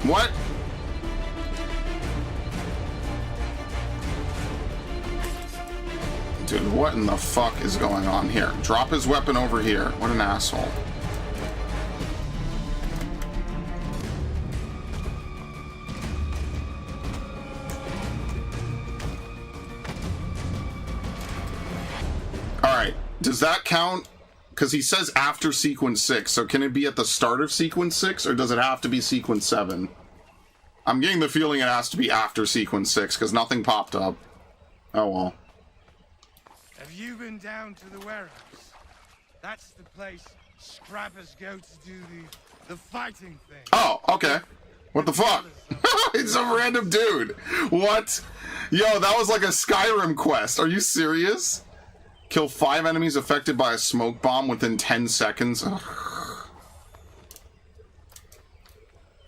What? Dude, what in the fuck is going on here? Drop his weapon over here. What an asshole. Alright, does that count? Because he says after sequence 6, so can it be at the start of sequence 6, or does it have to be sequence 7? I'm getting the feeling it has to be after sequence 6, because nothing popped up. Oh well. Have you been down to the warehouse? That's the place scrappers go to do the fighting thing. Oh, okay. What the fuck? It's a random dude. What? Yo, that was like a Skyrim quest. Are you serious? Kill 5 enemies affected by a smoke bomb within 10 seconds. Ugh.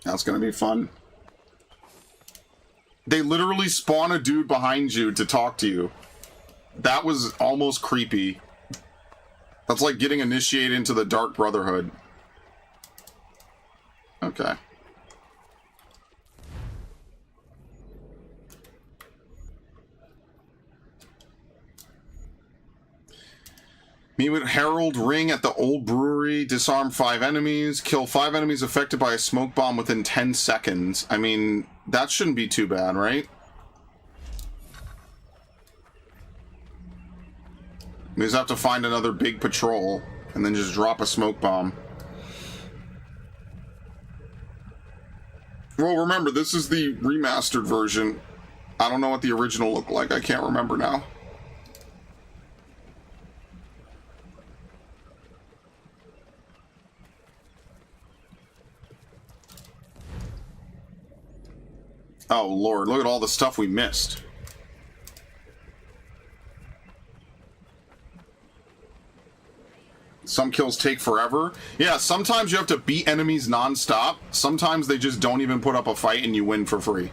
That's gonna be fun. They literally spawn a dude behind you to talk to you. That was almost creepy. That's like getting initiated into the Dark Brotherhood. Okay. Meet with Harold Ring at the Old Brewery. Disarm 5 enemies. Kill 5 enemies affected by a smoke bomb within 10 seconds. I mean, that shouldn't be too bad, right? We just have to find another big patrol and then just drop a smoke bomb. Well, remember, this is the remastered version. I don't know what the original looked like. I can't remember now. Oh, Lord, look at all the stuff we missed. Some kills take forever. Yeah, sometimes you have to beat enemies non-stop. Sometimes they just don't even put up a fight and you win for free.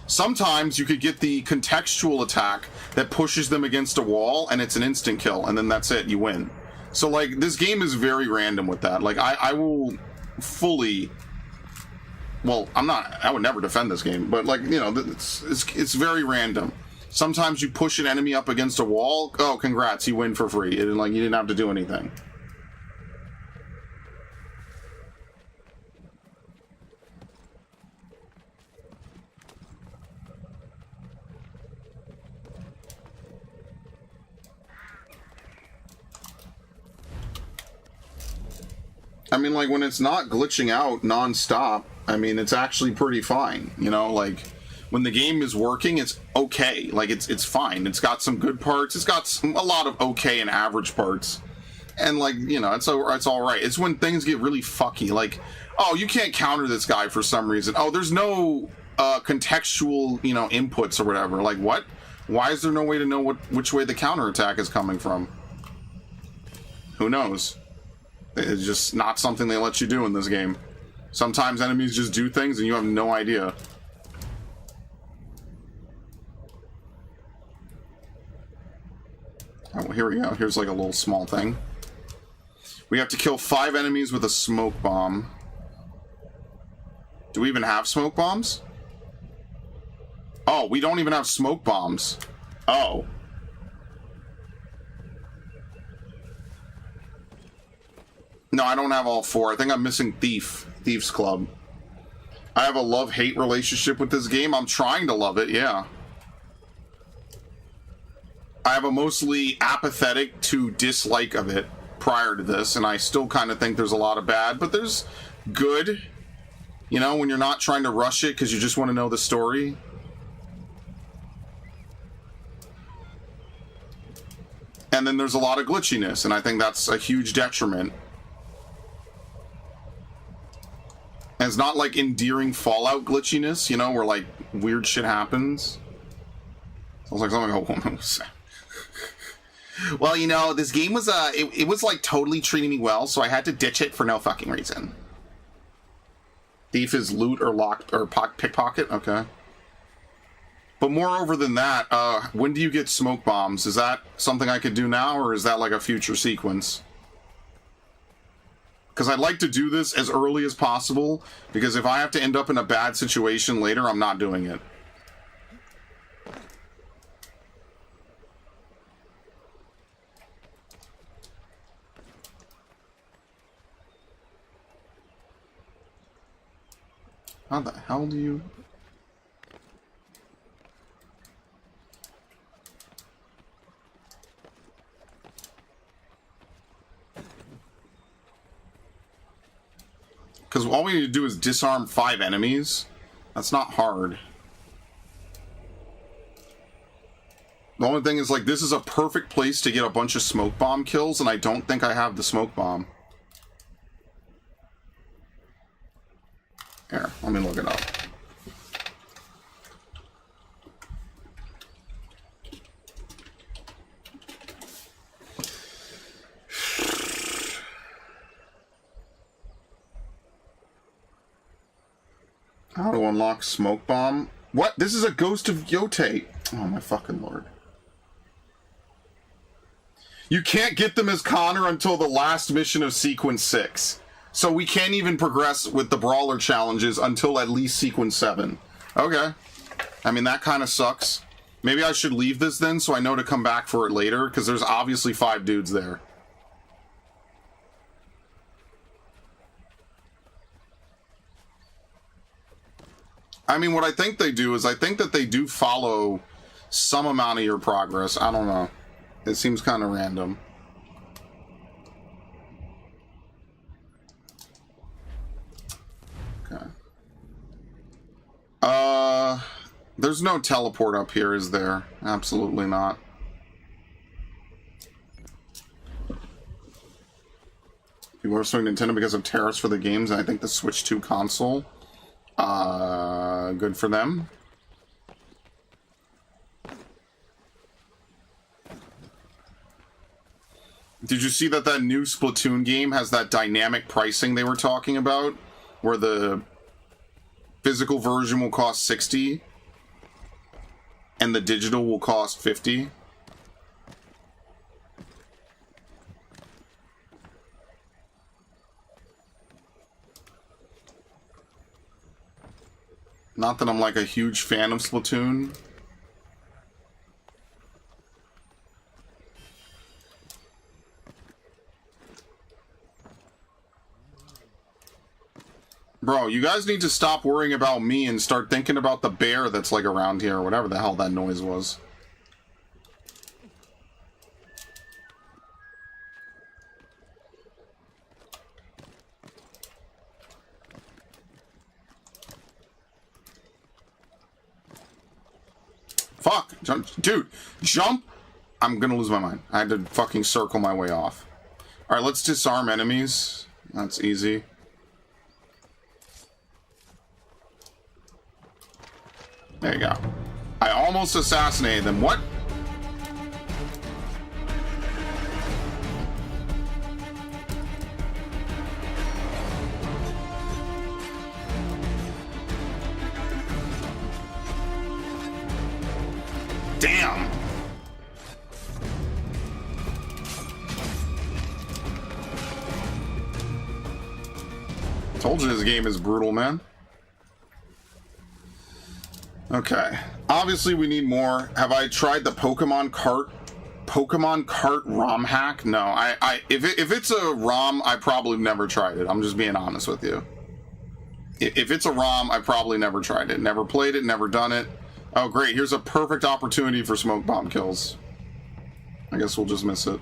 Sometimes you could get the contextual attack that pushes them against a wall and it's an instant kill, and then that's it, you win. So, like, this game is very random with that. Like, I will fully... Well, I would never defend this game, but, like, you know, it's very random. Sometimes you push an enemy up against a wall, oh, congrats, you win for free. And, like, you didn't have to do anything. I mean, like, when it's not glitching out non-stop, I mean, it's actually pretty fine, you know, like... When the game is working, it's okay. Like, it's fine. It's got some good parts. It's got a lot of okay and average parts. And, like, you know, it's all right. It's when things get really fucky. Like, oh, you can't counter this guy for some reason. Oh, there's no contextual, you know, inputs or whatever. Like, what? Why is there no way to know which way the counterattack is coming from? Who knows? It's just not something they let you do in this game. Sometimes enemies just do things and you have no idea. Oh, well, here we go. Here's like a little small thing. We have to kill 5 enemies with a smoke bomb. Do we even have smoke bombs? Oh, we don't even have smoke bombs. Oh. No, I don't have all 4. I think I'm missing Thief's Club. I have a love-hate relationship with this game. I'm trying to love it, yeah. I have a mostly apathetic to dislike of it prior to this, and I still kind of think there's a lot of bad, but there's good, you know, when you're not trying to rush it because you just want to know the story. And then there's a lot of glitchiness, and I think that's a huge detriment. And it's not like endearing Fallout glitchiness, you know, where like weird shit happens. Sounds like something a woman was saying. Well, you know, this game was, it was, like, totally treating me well, so I had to ditch it for no fucking reason. Thief is loot or lock, or pickpocket? Okay. But moreover than that, when do you get smoke bombs? Is that something I could do now, or is that, like, a future sequence? Because I'd like to do this as early as possible, because if I have to end up in a bad situation later, I'm not doing it. How the hell do you... Because all we need to do is disarm 5 enemies. That's not hard. The only thing is, like, this is a perfect place to get a bunch of smoke bomb kills, and I don't think I have the smoke bomb. Here, let me look it up. How to unlock smoke bomb? What? This is a Ghost of Yote. Oh my fucking lord. You can't get them as Connor until the last mission of Sequence 6. So we can't even progress with the Brawler challenges until at least Sequence 7. Okay. I mean, that kind of sucks. Maybe I should leave this then so I know to come back for it later, because there's obviously 5 dudes there. I mean, what I think they do is I think that they do follow some amount of your progress. I don't know. It seems kind of random. Okay. There's no teleport up here, is there? Absolutely not. People are suing Nintendo because of tariffs for the games, and I think the Switch 2 console. Good for them. Did you see that new Splatoon game has that dynamic pricing they were talking about? Where the physical version will cost $60 and the digital will cost $50? Not that I'm like a huge fan of Splatoon. Bro, you guys need to stop worrying about me and start thinking about the bear that's like around here, or whatever the hell that noise was. Fuck! Dude, jump! I'm gonna lose my mind. I had to fucking circle my way off. Alright, let's disarm enemies. That's easy. There you go. I almost assassinated them. What? Damn! Told you this game is brutal, man. Okay. Obviously, we need more. Have I tried the Pokemon Cart ROM hack? No. If it's a ROM, I probably never tried it. I'm just being honest with you. If it's a ROM, I probably never tried it. Never played it, never done it. Oh, great. Here's a perfect opportunity for smoke bomb kills. I guess we'll just miss it.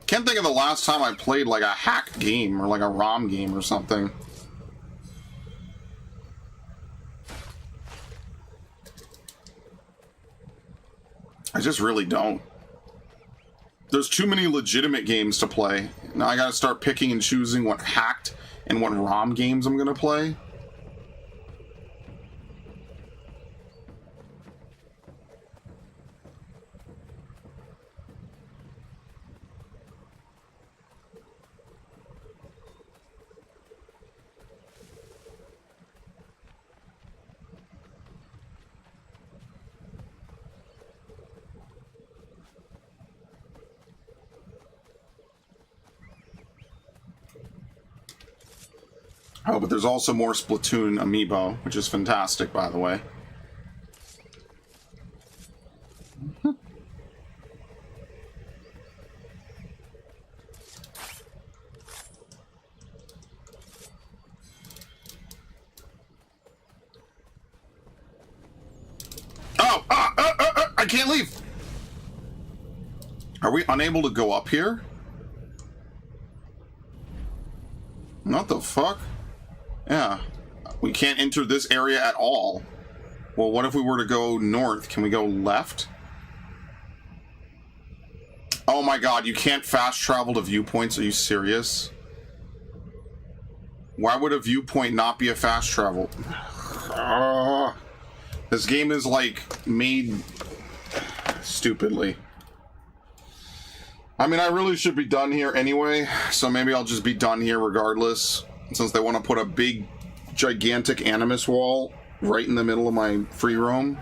Can't think of the last time I played like a hacked game or like a ROM game or something. I just really don't. There's too many legitimate games to play. Now I gotta start picking and choosing what hacked and what ROM games I'm gonna play. Oh, but there's also more Splatoon amiibo, which is fantastic, by the way. I can't leave! Are we unable to go up here? What the fuck? Yeah. We can't enter this area at all. Well, what if we were to go north? Can we go left? Oh my god, you can't fast travel to viewpoints. Are you serious? Why would a viewpoint not be a fast travel? This game is like made stupidly. I mean, I really should be done here anyway, so maybe I'll just be done here regardless, since they want to put a big, gigantic Animus wall right in the middle of my free roam.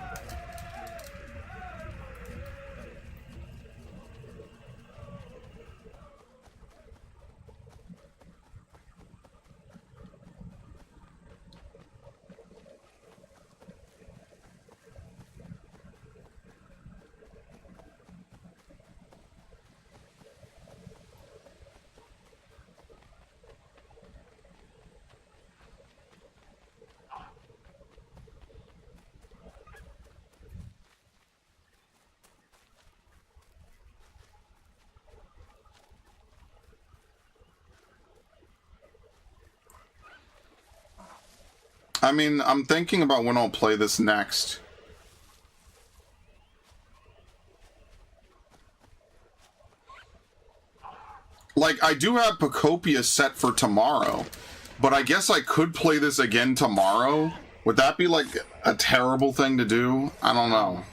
I mean, I'm thinking about when I'll play this next. Like, I do have Pocopia set for tomorrow, but I guess I could play this again tomorrow. Would that be, like, a terrible thing to do? I don't know.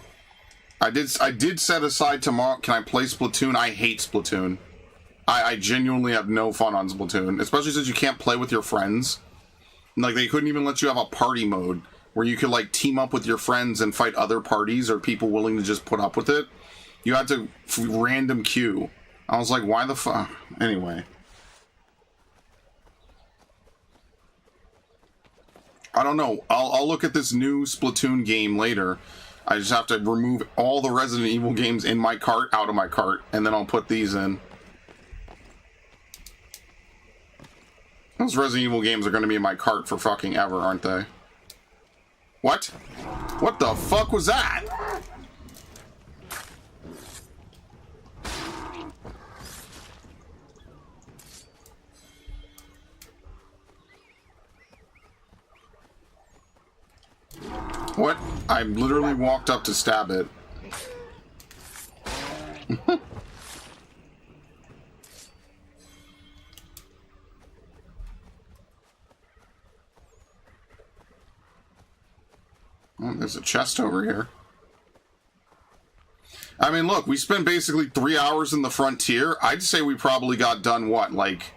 I did set aside tomorrow. Can I play Splatoon? I hate Splatoon. I genuinely have no fun on Splatoon, especially since you can't play with your friends. Like, they couldn't even let you have a party mode where you could, like, team up with your friends and fight other parties or people willing to just put up with it. You had to random queue. I was like, why the fuck? Anyway. I don't know. I'll look at this new Splatoon game later. I just have to remove all the Resident Evil games in my cart out of my cart, and then I'll put these in. Those Resident Evil games are going to be in my cart for fucking ever, aren't they? What? What the fuck was that? What? I literally walked up to stab it. Oh, there's a chest over here. I mean, look, we spent basically 3 hours in the frontier. I'd say we probably got done, what, like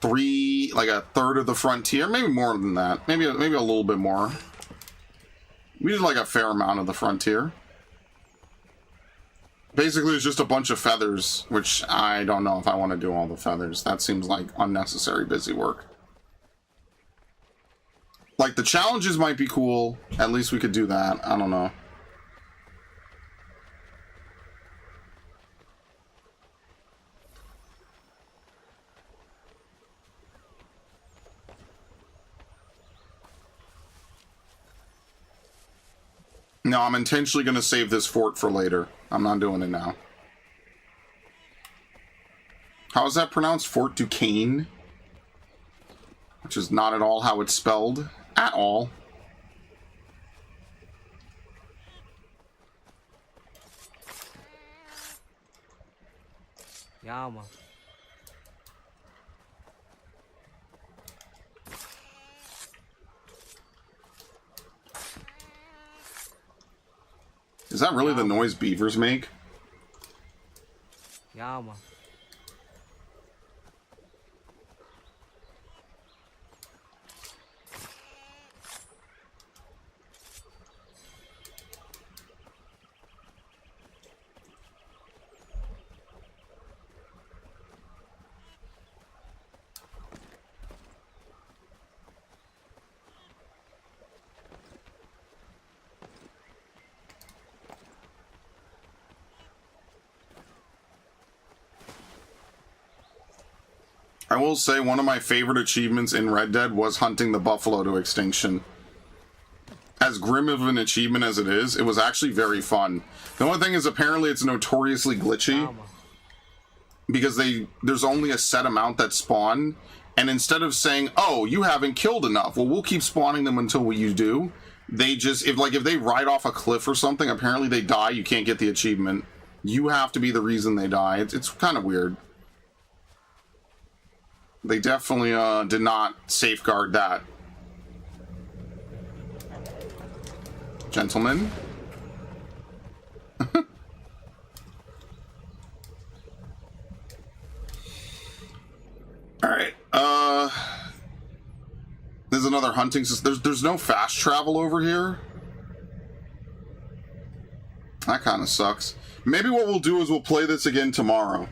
a third of the frontier? Maybe more than that. Maybe a little bit more. We did like a fair amount of the frontier. Basically, it's just a bunch of feathers, which I don't know if I want to do all the feathers. That seems like unnecessary busy work. Like, the challenges might be cool. At least we could do that. I don't know. No, I'm intentionally going to save this fort for later. I'm not doing it now. How is that pronounced? Fort Duquesne? Which is not at all how it's spelled. At all. Yeah, man. Is that really the noise beavers make? Yeah, man. I will say one of my favorite achievements in Red Dead was hunting the buffalo to extinction. As grim of an achievement as it is, it was actually very fun. The only thing is apparently it's notoriously glitchy because there's only a set amount that spawn, and instead of saying, oh, you haven't killed enough, well, we'll keep spawning them until you do, they just, if they ride off a cliff or something, apparently they die, you can't get the achievement. You have to be the reason they die. It's kind of weird. They definitely did not safeguard that. Gentlemen. Alright, there's another hunting system. There's no fast travel over here. That kind of sucks. Maybe what we'll do is we'll play this again tomorrow,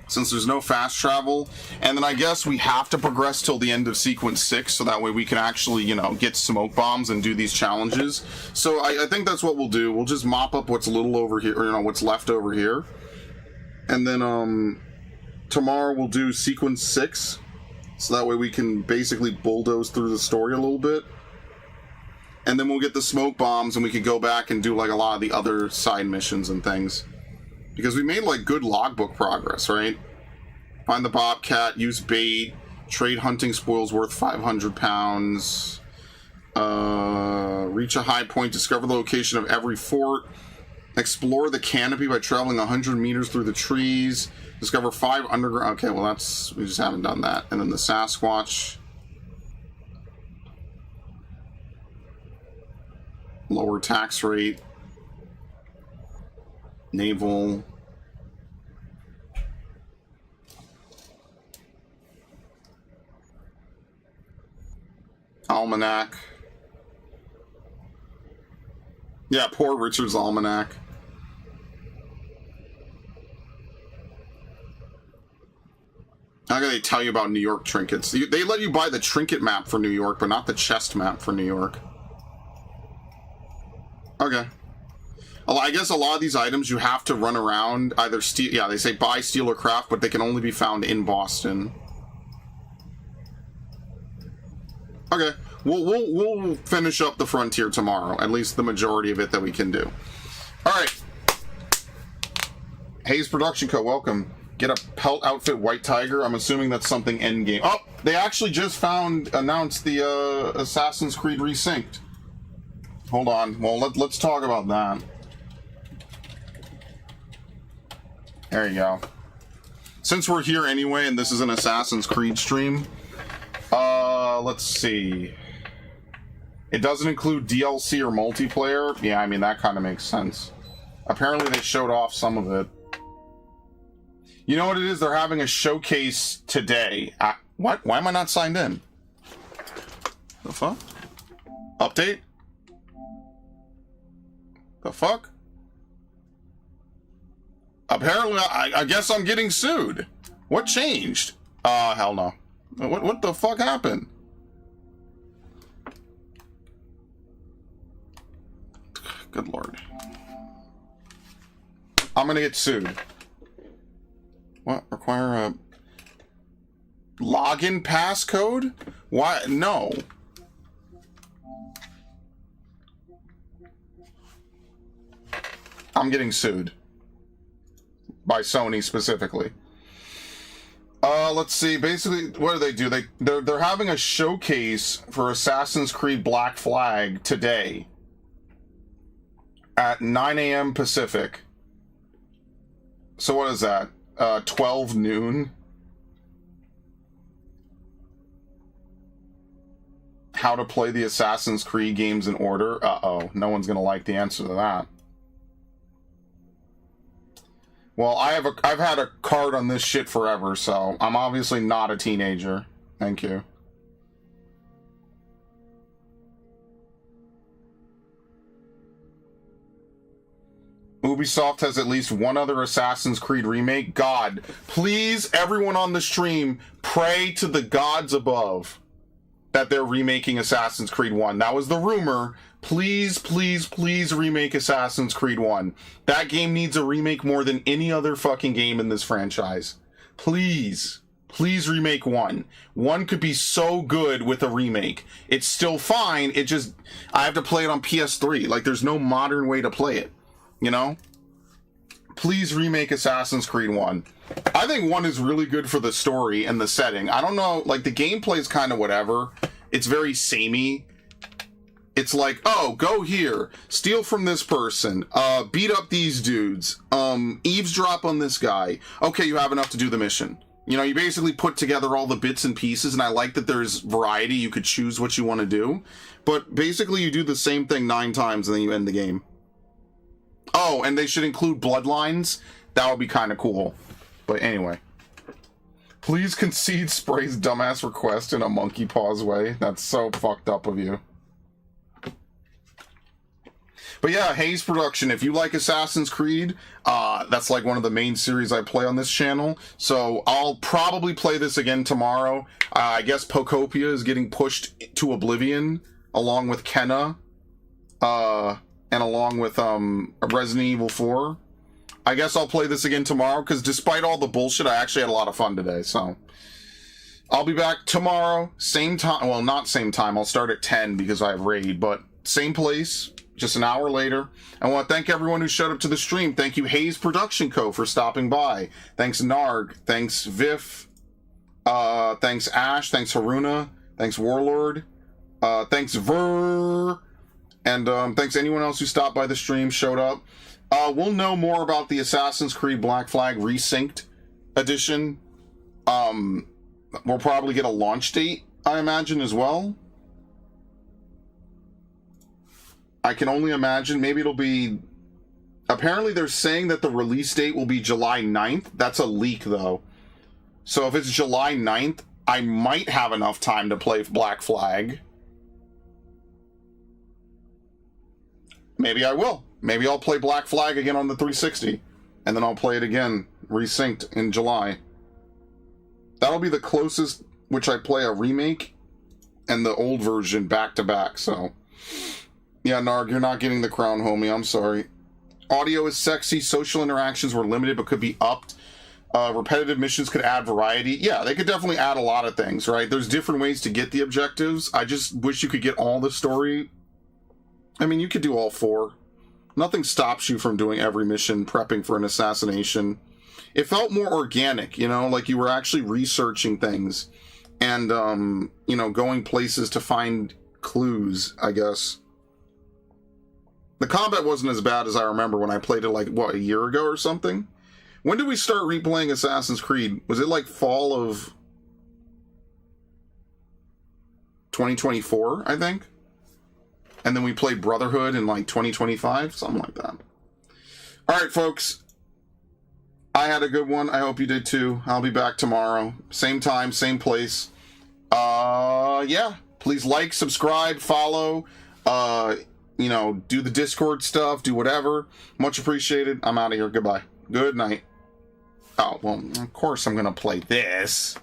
since there's no fast travel, and then I guess we have to progress till the end of sequence 6, so that way we can actually, you know, get smoke bombs and do these challenges. So I think that's what we'll do. We'll just mop up what's little over here, or, you know, what's left over here, and then tomorrow we'll do sequence 6, so that way we can basically bulldoze through the story a little bit, and then we'll get the smoke bombs and we can go back and do like a lot of the other side missions and things. Because we made, like, good logbook progress, right? Find the bobcat, use bait, trade hunting spoils worth 500 pounds, reach a high point, discover the location of every fort, explore the canopy by traveling 100 meters through the trees, discover 5 underground... Okay, well, we just haven't done that. And then the Sasquatch. Lower tax rate. Naval. Almanac. Yeah, poor Richard's Almanac. How can they tell you about New York trinkets? They let you buy the trinket map for New York, but not the chest map for New York. Okay. Well, I guess a lot of these items you have to run around, either steal... Yeah, they say buy, steal, or craft, but they can only be found in Boston. Okay. We'll finish up the frontier tomorrow. At least the majority of it that we can do. Alright. Hayes Production Co., welcome. Get a pelt outfit White Tiger. I'm assuming that's something endgame. Oh! They actually just announced the Assassin's Creed Resynced. Hold on. Well, let's talk about that. There you go. Since we're here anyway, and this is an Assassin's Creed stream, let's see. It doesn't include DLC or multiplayer. Yeah, I mean, that kind of makes sense. Apparently they showed off some of it. You know what it is? They're having a showcase today. What? Why am I not signed in? The fuck? Update? The fuck? Apparently, I guess I'm getting sued. What changed? Hell no. What the fuck happened? Good lord. I'm gonna get sued. What? Require a login passcode? Why? No. I'm getting sued. By Sony specifically. Let's see. Basically, what do? They're having a showcase for Assassin's Creed Black Flag today at 9 a.m. Pacific. So what is that? 12 noon? How to play the Assassin's Creed games in order? Uh-oh. No one's gonna like the answer to that. Well, I've had a card on this shit forever, so I'm obviously not a teenager. Thank you. Ubisoft has at least one other Assassin's Creed remake. God, please, everyone on the stream, pray to the gods above that they're remaking Assassin's Creed 1. That was the rumor. Please, please, please remake Assassin's Creed 1. That game needs a remake more than any other fucking game in this franchise. Please. please remake 1. 1 could be so good with a remake. It's still fine, it just, I have to play it on PS3. Like, there's no modern way to play it, you know? Please remake Assassin's Creed 1. I think 1 is really good for the story and the setting. I don't know, like, the gameplay is kind of whatever. It's very samey. It's like, oh, go here, steal from this person, beat up these dudes, eavesdrop on this guy. Okay, you have enough to do the mission. You know, you basically put together all the bits and pieces, and I like that there's variety. You could choose what you want to do. But basically, you do the same thing 9 times, and then you end the game. Oh, and they should include bloodlines. That would be kind of cool. But anyway. Please concede Spray's dumbass request in a monkey paws way. That's so fucked up of you. But yeah, Hayes Production, if you like Assassin's Creed, that's like one of the main series I play on this channel. So I'll probably play this again tomorrow. I guess Pocopia is getting pushed to oblivion, along with Kenna, and along with Resident Evil 4. I guess I'll play this again tomorrow, because despite all the bullshit, I actually had a lot of fun today, so... I'll be back tomorrow, same time, well, not same time, I'll start at 10 because I have raid, but same place, just an hour later. I want to thank everyone who showed up to the stream. Thank you, Hayes Production Co. for stopping by. Thanks, Narg. Thanks, Vif. Thanks, Ash. Thanks, Haruna. Thanks, Warlord. Thanks, Ver. And thanks anyone else who stopped by the stream, showed up. We'll know more about the Assassin's Creed Black Flag Resynced edition. We'll probably get a launch date, I imagine, as well. I can only imagine. Maybe it'll be... Apparently they're saying that the release date will be July 9th. That's a leak, though. So if it's July 9th, I might have enough time to play Black Flag. Maybe I will. Maybe I'll play Black Flag again on the 360. And then I'll play it again, resynced in July. That'll be the closest which I play a remake and the old version back-to-back, so... Yeah, Narg, you're not getting the crown, homie. I'm sorry. Audio is sexy. Social interactions were limited but could be upped. Repetitive missions could add variety. Yeah, they could definitely add a lot of things, right? There's different ways to get the objectives. I just wish you could get all the story. I mean, you could do all 4. Nothing stops you from doing every mission, prepping for an assassination. It felt more organic, you know, like you were actually researching things and, you know, going places to find clues, I guess. The combat wasn't as bad as I remember when I played it, like, what, a year ago or something? When did we start replaying Assassin's Creed? Was it, like, fall of 2024, I think? And then we played Brotherhood in, like, 2025? Something like that. Alright, folks. I had a good one. I hope you did, too. I'll be back tomorrow. Same time, same place. Yeah. Please like, subscribe, follow, you know, do the Discord stuff, do whatever. Much appreciated. I'm out of here. Goodbye. Good night. Oh, well, of course I'm going to play this.